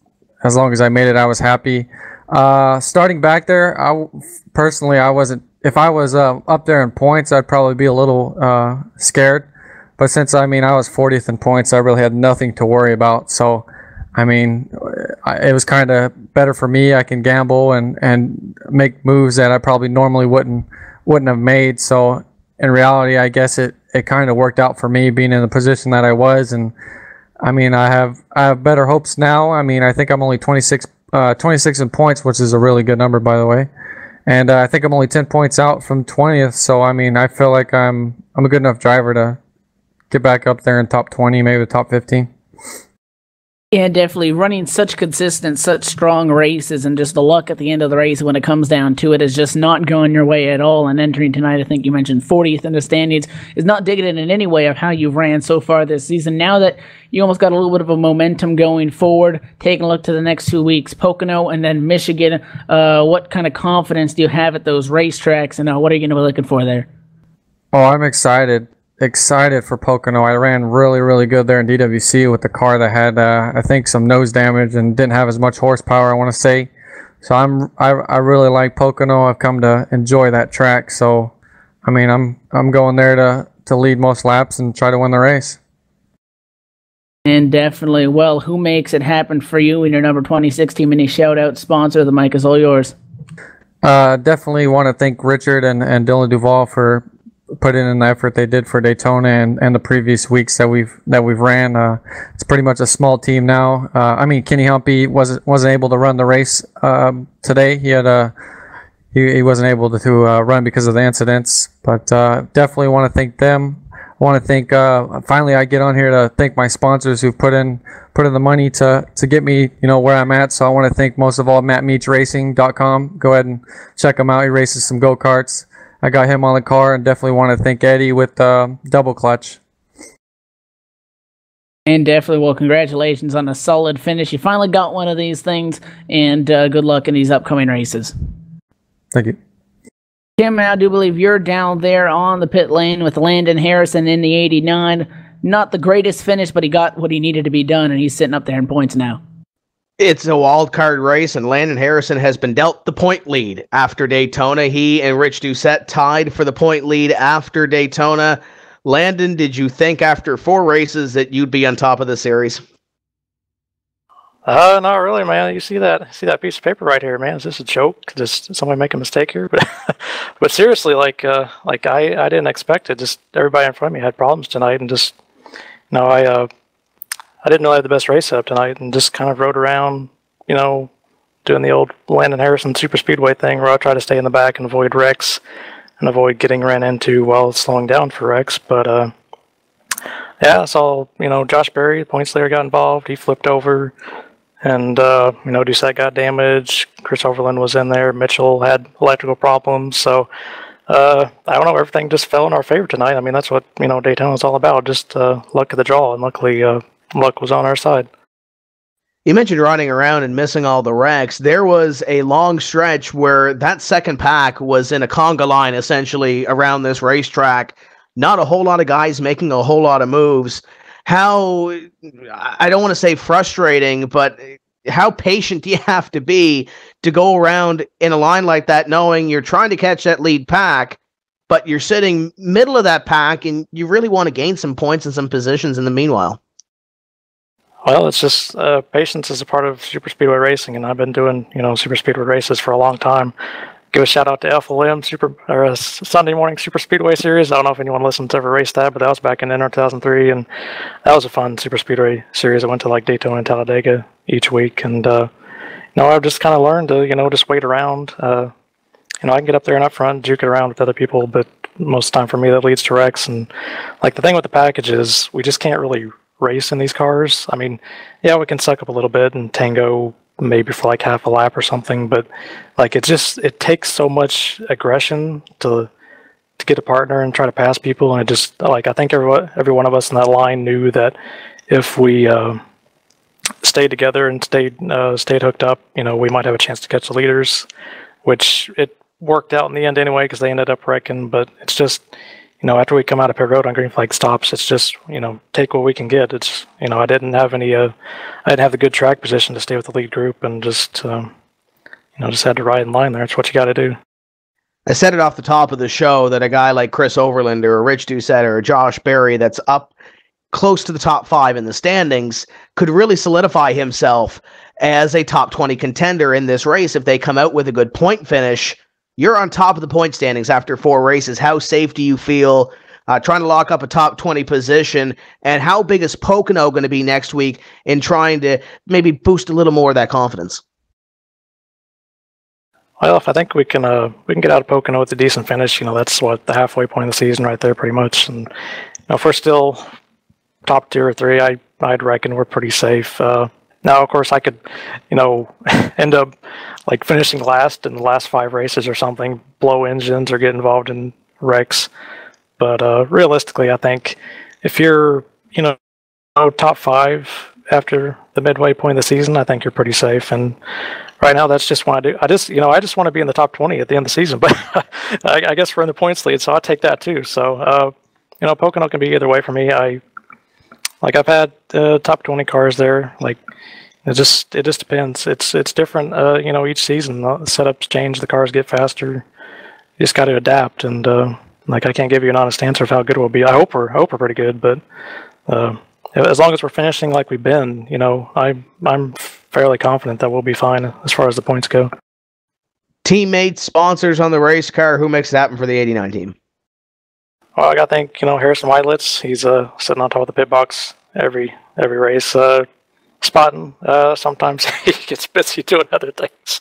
[SPEAKER 7] as long as I made it, I was happy. Starting back there, personally, I wasn't. If I was up there in points, I'd probably be a little scared. But since, I was 40th in points, I really had nothing to worry about. So, it was kind of better for me. I can gamble and make moves that I probably normally wouldn't wouldn't have made. So in reality, I guess it kind of worked out for me being in the position that I was. And I mean, I have better hopes now. I mean, I think I'm only 26 in points, which is a really good number, by the way. And I think I'm only 10 points out from 20th. So I mean, I feel like I'm a good enough driver to get back up there in top 20, maybe the top 15.
[SPEAKER 2] Yeah, definitely. Running such consistent, such strong races, and just the luck at the end of the race when it comes down to it is just not going your way at all. And entering tonight, I think you mentioned 40th in the standings, is not digging it in any way of how you've ran so far this season. Now that you almost got a little bit of a momentum going forward, taking a look to the next 2 weeks, Pocono and then Michigan, what kind of confidence do you have at those racetracks, and what are you going to be looking for there?
[SPEAKER 7] Oh, I'm excited for Pocono. I ran really good there in DWC with the car that had I think some nose damage and didn't have as much horsepower, I want to say. So I really like Pocono. I've come to enjoy that track. So I mean, I'm going there to lead most laps and try to win the race.
[SPEAKER 2] And definitely, well, who makes it happen for you in your number 26 team? Any shout out sponsor? The mic is all yours.
[SPEAKER 7] Definitely want to thank Richard and Dylan Duvall for putting in the effort they did for Daytona and the previous weeks that we've ran. It's pretty much a small team now. I mean, Kenny Humpy wasn't able to run the race today. He wasn't able to run because of the incidents, but definitely want to thank them. I want to thank finally I get on here to thank my sponsors who put in the money to get me where I'm at. So I want to thank most of all MattMeachRacing.com. Go ahead and check him out. He races some go-karts. I got him on the car, and definitely want to thank Eddie with Double Clutch.
[SPEAKER 2] And definitely, well, congratulations on a solid finish. You finally got one of these things, and good luck in these upcoming races.
[SPEAKER 7] Thank you.
[SPEAKER 2] Tim, I do believe you're down there on the pit lane with Landon Harrison in the 89. Not the greatest finish, but he got what he needed to be done, and he's sitting up there in points now.
[SPEAKER 1] It's a wild card race, and Landon Harrison has been dealt the point lead after Daytona. He and Rich Doucette tied for the point lead after Daytona. Landon, did you think after 4 races that you'd be on top of the series?
[SPEAKER 8] Not really, man. You see that piece of paper right here, man? Is this a joke? Did somebody make a mistake here? But seriously, like I didn't expect it. Just everybody in front of me had problems tonight, and just I didn't really have the best race up tonight, and just kind of rode around, doing the old Landon Harrison super speedway thing where I try to stay in the back and avoid wrecks and avoid getting ran into while slowing down for wrecks. But yeah, I saw Josh Berry, the points leader, got involved. He flipped over, and Doucette got damaged. Chris Overland was in there. Mitchell had electrical problems. So I don't know. Everything just fell in our favor tonight. I mean, that's what Daytona is all about. Just luck of the draw, and luckily luck was on our side.
[SPEAKER 1] You mentioned running around and missing all the wrecks. There was a long stretch where that second pack was in a conga line, essentially, around this racetrack. Not a whole lot of guys making a whole lot of moves. How, I don't want to say frustrating, but how patient do you have to be to go around in a line like that, knowing you're trying to catch that lead pack, but you're sitting middle of that pack, and you really want to gain some points and some positions in the meanwhile?
[SPEAKER 8] Well, it's just patience is a part of super speedway racing, and I've been doing super speedway races for a long time. Give a shout out to FLM Sunday Morning Super Speedway Series. I don't know if anyone listens to ever raced that, but that was back in 2003, and that was a fun super speedway series. I went to like Daytona and Talladega each week, and I've just kind of learned to just wait around. I can get up there and up front, juke it around with other people, but most of the time for me that leads to wrecks. And like the thing with the package is we just can't really race in these cars. I mean, yeah, we can suck up a little bit and tango maybe for like half a lap or something, but like it takes so much aggression to get a partner and try to pass people, and it just like I think every one of us in that line knew that if we stayed together and stayed hooked up, we might have a chance to catch the leaders, which it worked out in the end anyway because they ended up wrecking. But it's just after we come out of pit road on green flag stops, it's just, take what we can get. It's, I didn't have the good track position to stay with the lead group, and just had to ride in line there. It's what you got to do.
[SPEAKER 1] I said it off the top of the show that a guy like Chris Overland or Rich Doucette or Josh Berry that's up close to the top 5 in the standings could really solidify himself as a top 20 contender in this race if they come out with a good point finish. You're on top of the point standings after 4 races. How safe do you feel trying to lock up a top 20 position? And how big is Pocono going to be next week in trying to maybe boost a little more of that confidence?
[SPEAKER 8] Well, if I think we can get out of Pocono with a decent finish, that's what the halfway point of the season right there, pretty much. And if we're still top 2 or 3, I'd reckon we're pretty safe. Now, of course, I could, end up like finishing last in the last 5 races or something, blow engines or get involved in wrecks. But realistically, I think if you're, top 5 after the midway point of the season, I think you're pretty safe. And right now, that's just what I do. I just want to be in the top 20 at the end of the season. But I guess we're in the points lead, so I take that too. So, Pocono can be either way for me. I've had top 20 cars there. Like, it just depends. It's different. Each season the setups change, the cars get faster. You just got to adapt. And I can't give you an honest answer of how good we'll be. I hope we're pretty good, but as long as we're finishing like we've been, I'm fairly confident that we'll be fine as far as the points go.
[SPEAKER 1] Teammates, sponsors on the race car, who makes it happen for the 89 team?
[SPEAKER 8] Well, I gotta thank Harrison Whitelitz. He's sitting on top of the pit box every race, spotting. Sometimes he gets busy doing other things,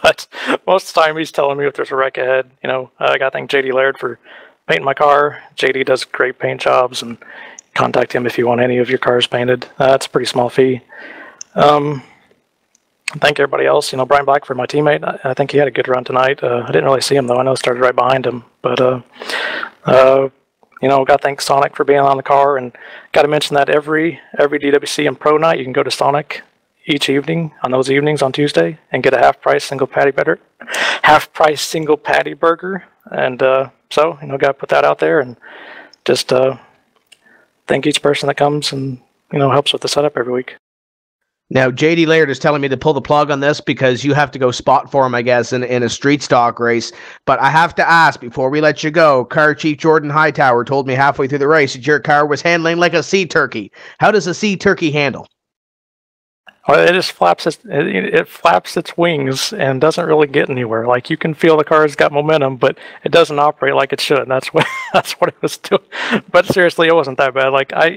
[SPEAKER 8] but most of the time he's telling me if there's a wreck ahead. I gotta thank JD Laird for painting my car. JD does great paint jobs, and contact him if you want any of your cars painted. It's a pretty small fee. Thank everybody else. Brian Blackford, my teammate. I think he had a good run tonight. I didn't really see him though. I know I started right behind him, but got to thank Sonic for being on the car, and got to mention that every DWC and Pro night you can go to Sonic each evening on those evenings on Tuesday and get a half price single patty burger. And so got to put that out there, and just thank each person that comes and helps with the setup every week.
[SPEAKER 1] Now, JD Laird is telling me to pull the plug on this because you have to go spot for him, I guess, in a street stock race. But I have to ask, before we let you go, Car Chief Jordan Hightower told me halfway through the race that your car was handling like a sea turkey. How does a sea turkey handle?
[SPEAKER 8] Well, it just flaps its wings and doesn't really get anywhere. Like, you can feel the car's got momentum, but it doesn't operate like it should. And that's what it was doing. But seriously, it wasn't that bad.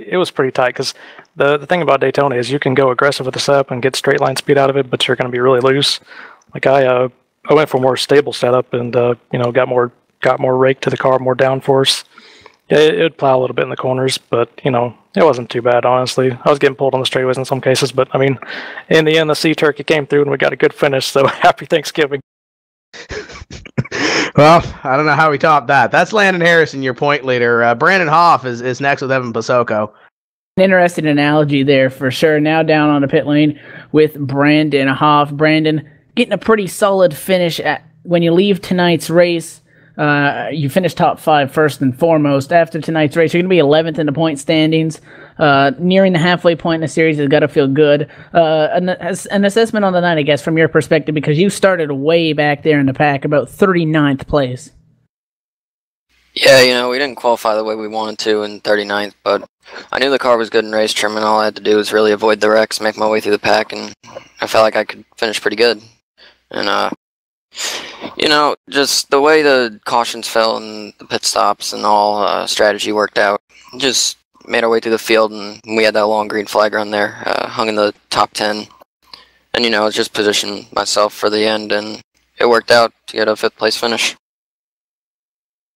[SPEAKER 8] It was pretty tight, because the thing about Daytona is you can go aggressive with the setup and get straight line speed out of it, but you're going to be really loose. I went for a more stable setup and got more rake to the car, more downforce. Yeah, it would plow a little bit in the corners, but it wasn't too bad, honestly. I was getting pulled on the straightaways in some cases, but in the end, the Sea Turkey came through and we got a good finish. So happy Thanksgiving.
[SPEAKER 1] Well, I don't know how we top that. That's Landon Harrison, your point leader. Brandon Hoff is next with Evan Pasoko.
[SPEAKER 2] An interesting analogy there for sure. Now down on the pit lane with Brandon Hoff. Brandon getting a pretty solid finish when you leave tonight's race. You finished top 5 first and foremost. After tonight's race, you're going to be 11th in the point standings. Nearing the halfway point in the series has got to feel good. An assessment on the night, I guess, from your perspective, because you started way back there in the pack, about 39th place.
[SPEAKER 9] Yeah, we didn't qualify the way we wanted to in 39th, but I knew the car was good in race trim, and all I had to do was really avoid the wrecks, make my way through the pack, and I felt like I could finish pretty good. And, just the way the cautions fell and the pit stops and all strategy worked out, just made our way through the field, and we had that long green flag run there, hung in the top 10. And, just positioned myself for the end, and it worked out to get a 5th place finish.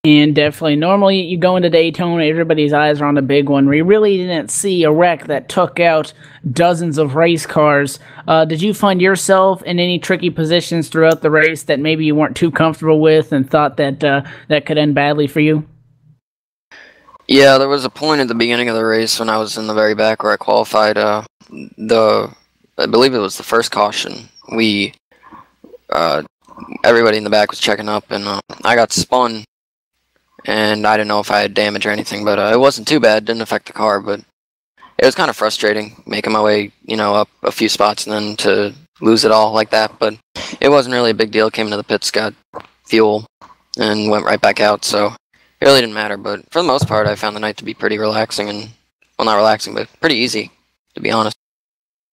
[SPEAKER 2] And definitely, normally you go into Daytona, everybody's eyes are on the big one. We really didn't see a wreck that took out dozens of race cars. Did you find yourself in any tricky positions throughout the race that maybe you weren't too comfortable with and thought that that could end badly for you?
[SPEAKER 9] Yeah, there was a point at the beginning of the race when I was in the very back where I qualified. I believe it was the first caution. Everybody in the back was checking up, and I got spun. And I didn't know if I had damage or anything, but it wasn't too bad. Didn't affect the car, but it was kind of frustrating making my way, up a few spots and then to lose it all like that. But it wasn't really a big deal. Came into the pits, got fuel, and went right back out. So it really didn't matter. But for the most part, I found the night to be pretty relaxing and, well, not relaxing, but pretty easy, to be honest.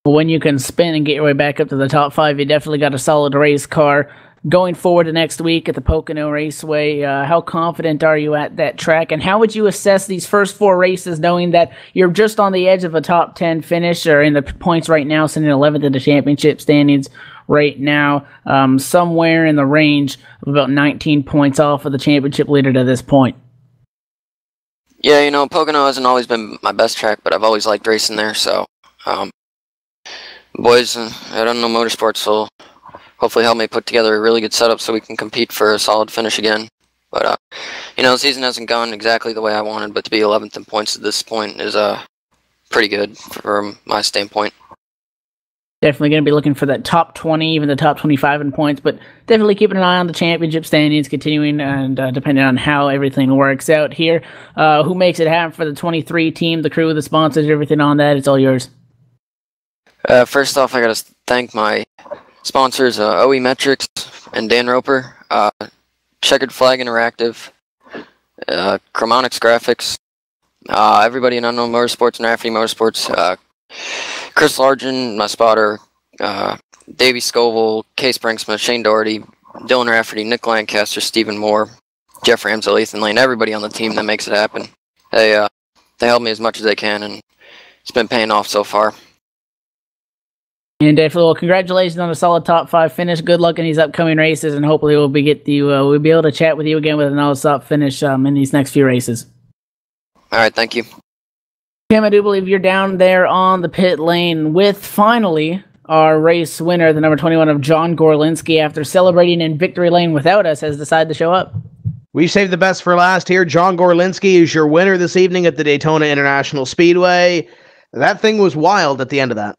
[SPEAKER 2] When you can spin and get your way back up to the top 5, you definitely got a solid race car. going forward to next week at the Pocono Raceway, how confident are you at that track? And how would you assess these first 4 races, knowing that you're just on the edge of a top 10 finish, or in the points right now, sitting 11th in the championship standings right now, somewhere in the range of about 19 points off of the championship leader to this point?
[SPEAKER 9] Yeah, you know, Pocono hasn't always been my best track, but I've always liked racing there, so boys I don't know Motorsports will hopefully help me put together a really good setup so we can compete for a solid finish again. But, you know, the season hasn't gone exactly the way I wanted, but to be 11th in points at this point is pretty good from my standpoint.
[SPEAKER 2] Definitely going to be looking for that top 20, even the top 25 in points, but definitely keeping an eye on the championship standings, continuing, and depending on how everything works out here. Who makes it happen for the 23 team, the crew, the sponsors, everything on that? It's all yours.
[SPEAKER 9] First off, I got to thank my sponsors, OE Metrics and Dan Roper, Checkered Flag Interactive, Chromonics Graphics, everybody in Unknown Motorsports and Rafferty Motorsports, Chris Largen, my spotter, Davey Scoville, Case Brinksmith, Shane Doherty, Dylan Rafferty, Nick Lancaster, Stephen Moore, Jeff Ramsell, Ethan Lane, everybody on the team that makes it happen. They help me as much as they can, and it's been paying off so far.
[SPEAKER 2] And definitely, well, congratulations on a solid top 5 finish. Good luck in these upcoming races, and hopefully we'll be able to chat with you again with another top finish in these next few races.
[SPEAKER 9] All right, thank you.
[SPEAKER 2] Tim, I do believe you're down there on the pit lane with finally our race winner, the number 21 of John Gorlinski, after celebrating in victory lane without us, has decided to show up.
[SPEAKER 1] We saved the best for last here. John Gorlinski is your winner this evening at the Daytona International Speedway. That thing was wild at the end of that.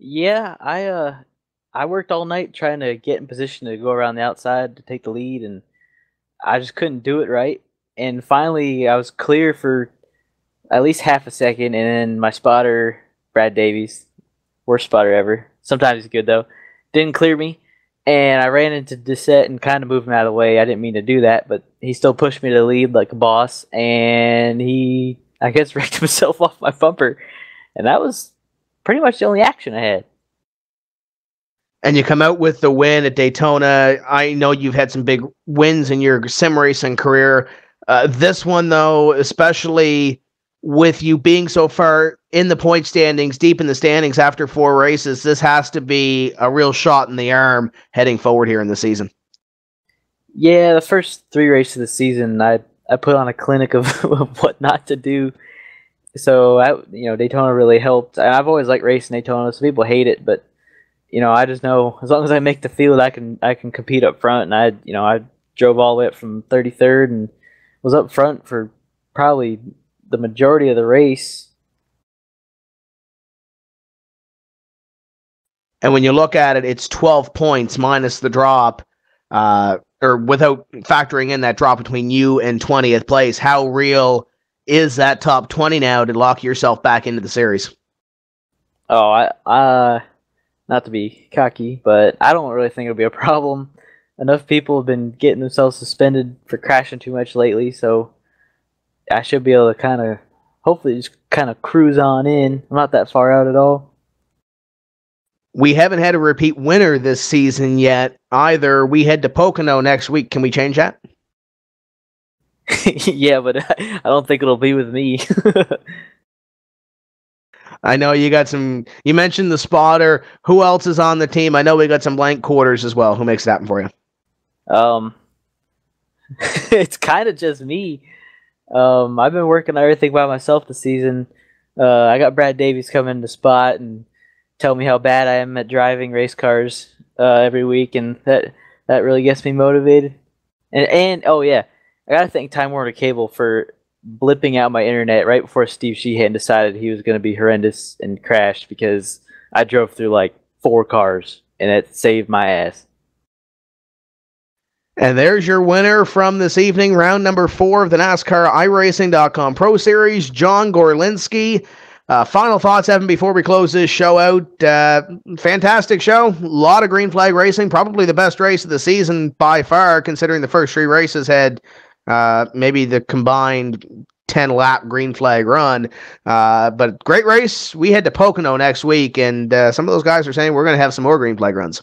[SPEAKER 10] Yeah, I worked all night trying to get in position to go around the outside to take the lead, and I just couldn't do it right. And finally, I was clear for at least half a second, and then my spotter, Brad Davies, worst spotter ever, sometimes he's good though, didn't clear me, and I ran into Dissette and kind of moved him out of the way. I didn't mean to do that, but he still pushed me to the lead like a boss, and he, I guess, wrecked himself off my bumper, and that was pretty much the only action I had.
[SPEAKER 1] And you come out with the win at Daytona. I know you've had some big wins in your sim racing career. This one, though, especially with you being so far in the point standings, deep in the standings after 4 races, this has to be a real shot in the arm heading forward here in the season.
[SPEAKER 10] Yeah, the first 3 races of the season, I put on a clinic of what not to do. So, Daytona really helped. I've always liked racing Daytona. Some people hate it, but I just know as long as I make the field, I can compete up front. And I drove all the way up from 33rd and was up front for probably the majority of the race.
[SPEAKER 1] And when you look at it, it's 12 points minus the drop, or without factoring in that drop between you and 20th place. How real is that top 20 now to lock yourself back into the series?
[SPEAKER 10] Oh, not to be cocky, but I don't really think it'll be a problem. Enough people have been getting themselves suspended for crashing too much lately, so I should be able to hopefully just kind of cruise on in. I'm not that far out at all.
[SPEAKER 1] We haven't had a repeat winner this season yet either. We head to Pocono next week. Can we change that?
[SPEAKER 10] Yeah, but I don't think it'll be with me.
[SPEAKER 1] I know you got some. You mentioned the spotter. Who else is on the team? I know we got some blank quarters as well. Who makes it happen for you?
[SPEAKER 10] It's kind of just me. I've been working on everything by myself this season. I got Brad Davies coming to spot and tell me how bad I am at driving race cars every week, and that really gets me motivated. And oh yeah, I gotta thank Time Warner Cable for blipping out my internet right before Steve Sheehan decided he was going to be horrendous and crashed, because I drove through like 4 cars and it saved my ass.
[SPEAKER 1] And there's your winner from this evening, round number 4 of the NASCAR iRacing.com Pro Series, John Gorlinski. Final thoughts, Evan, before we close this show out. Fantastic show. A lot of green flag racing. Probably the best race of the season by far, considering the first 3 races had maybe the combined 10-lap green flag run. But great race. We head to Pocono next week, and some of those guys are saying we're going to have some more green flag runs.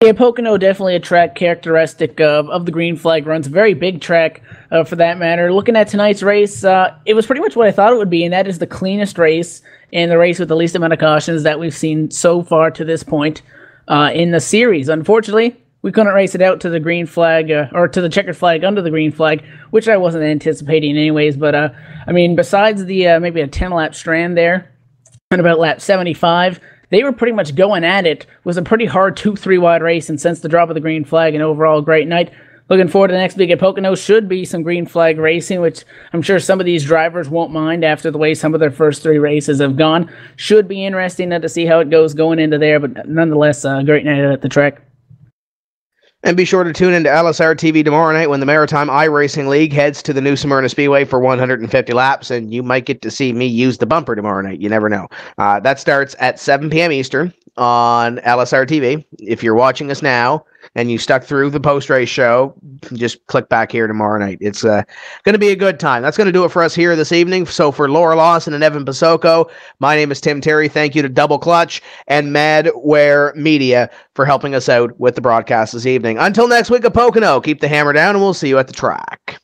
[SPEAKER 2] Yeah, Pocono definitely a track characteristic of the green flag runs. A very big track for that matter. Looking at tonight's race, it was pretty much what I thought it would be, and that is the cleanest race and the race with the least amount of cautions that we've seen so far to this point in the series. Unfortunately, we couldn't race it out to the green flag or to the checkered flag under the green flag, which I wasn't anticipating anyways. But I mean, besides the maybe a 10-lap strand there, and about lap 75. They were pretty much going at it. It was a pretty hard 2-3 wide race, and since the drop of the green flag, an overall great night. Looking forward to the next week at Pocono. Should be some green flag racing, which I'm sure some of these drivers won't mind after the way some of their first 3 races have gone. Should be interesting to see how it goes going into there, but nonetheless, a great night at the track.
[SPEAKER 1] And be sure to tune into LSRTV tomorrow night when the Maritime iRacing League heads to the new Smyrna Speedway for 150 laps, and you might get to see me use the bumper tomorrow night. You never know. That starts at 7 p.m. Eastern on LSRTV. If you're watching us now and you stuck through the post-race show, just click back here tomorrow night. It's going to be a good time. That's going to do it for us here this evening. So for Laura Lawson and Evan Pasoko, my name is Tim Terry. Thank you to Double Clutch and Madware Media for helping us out with the broadcast this evening. Until next week at Pocono, keep the hammer down, and we'll see you at the track.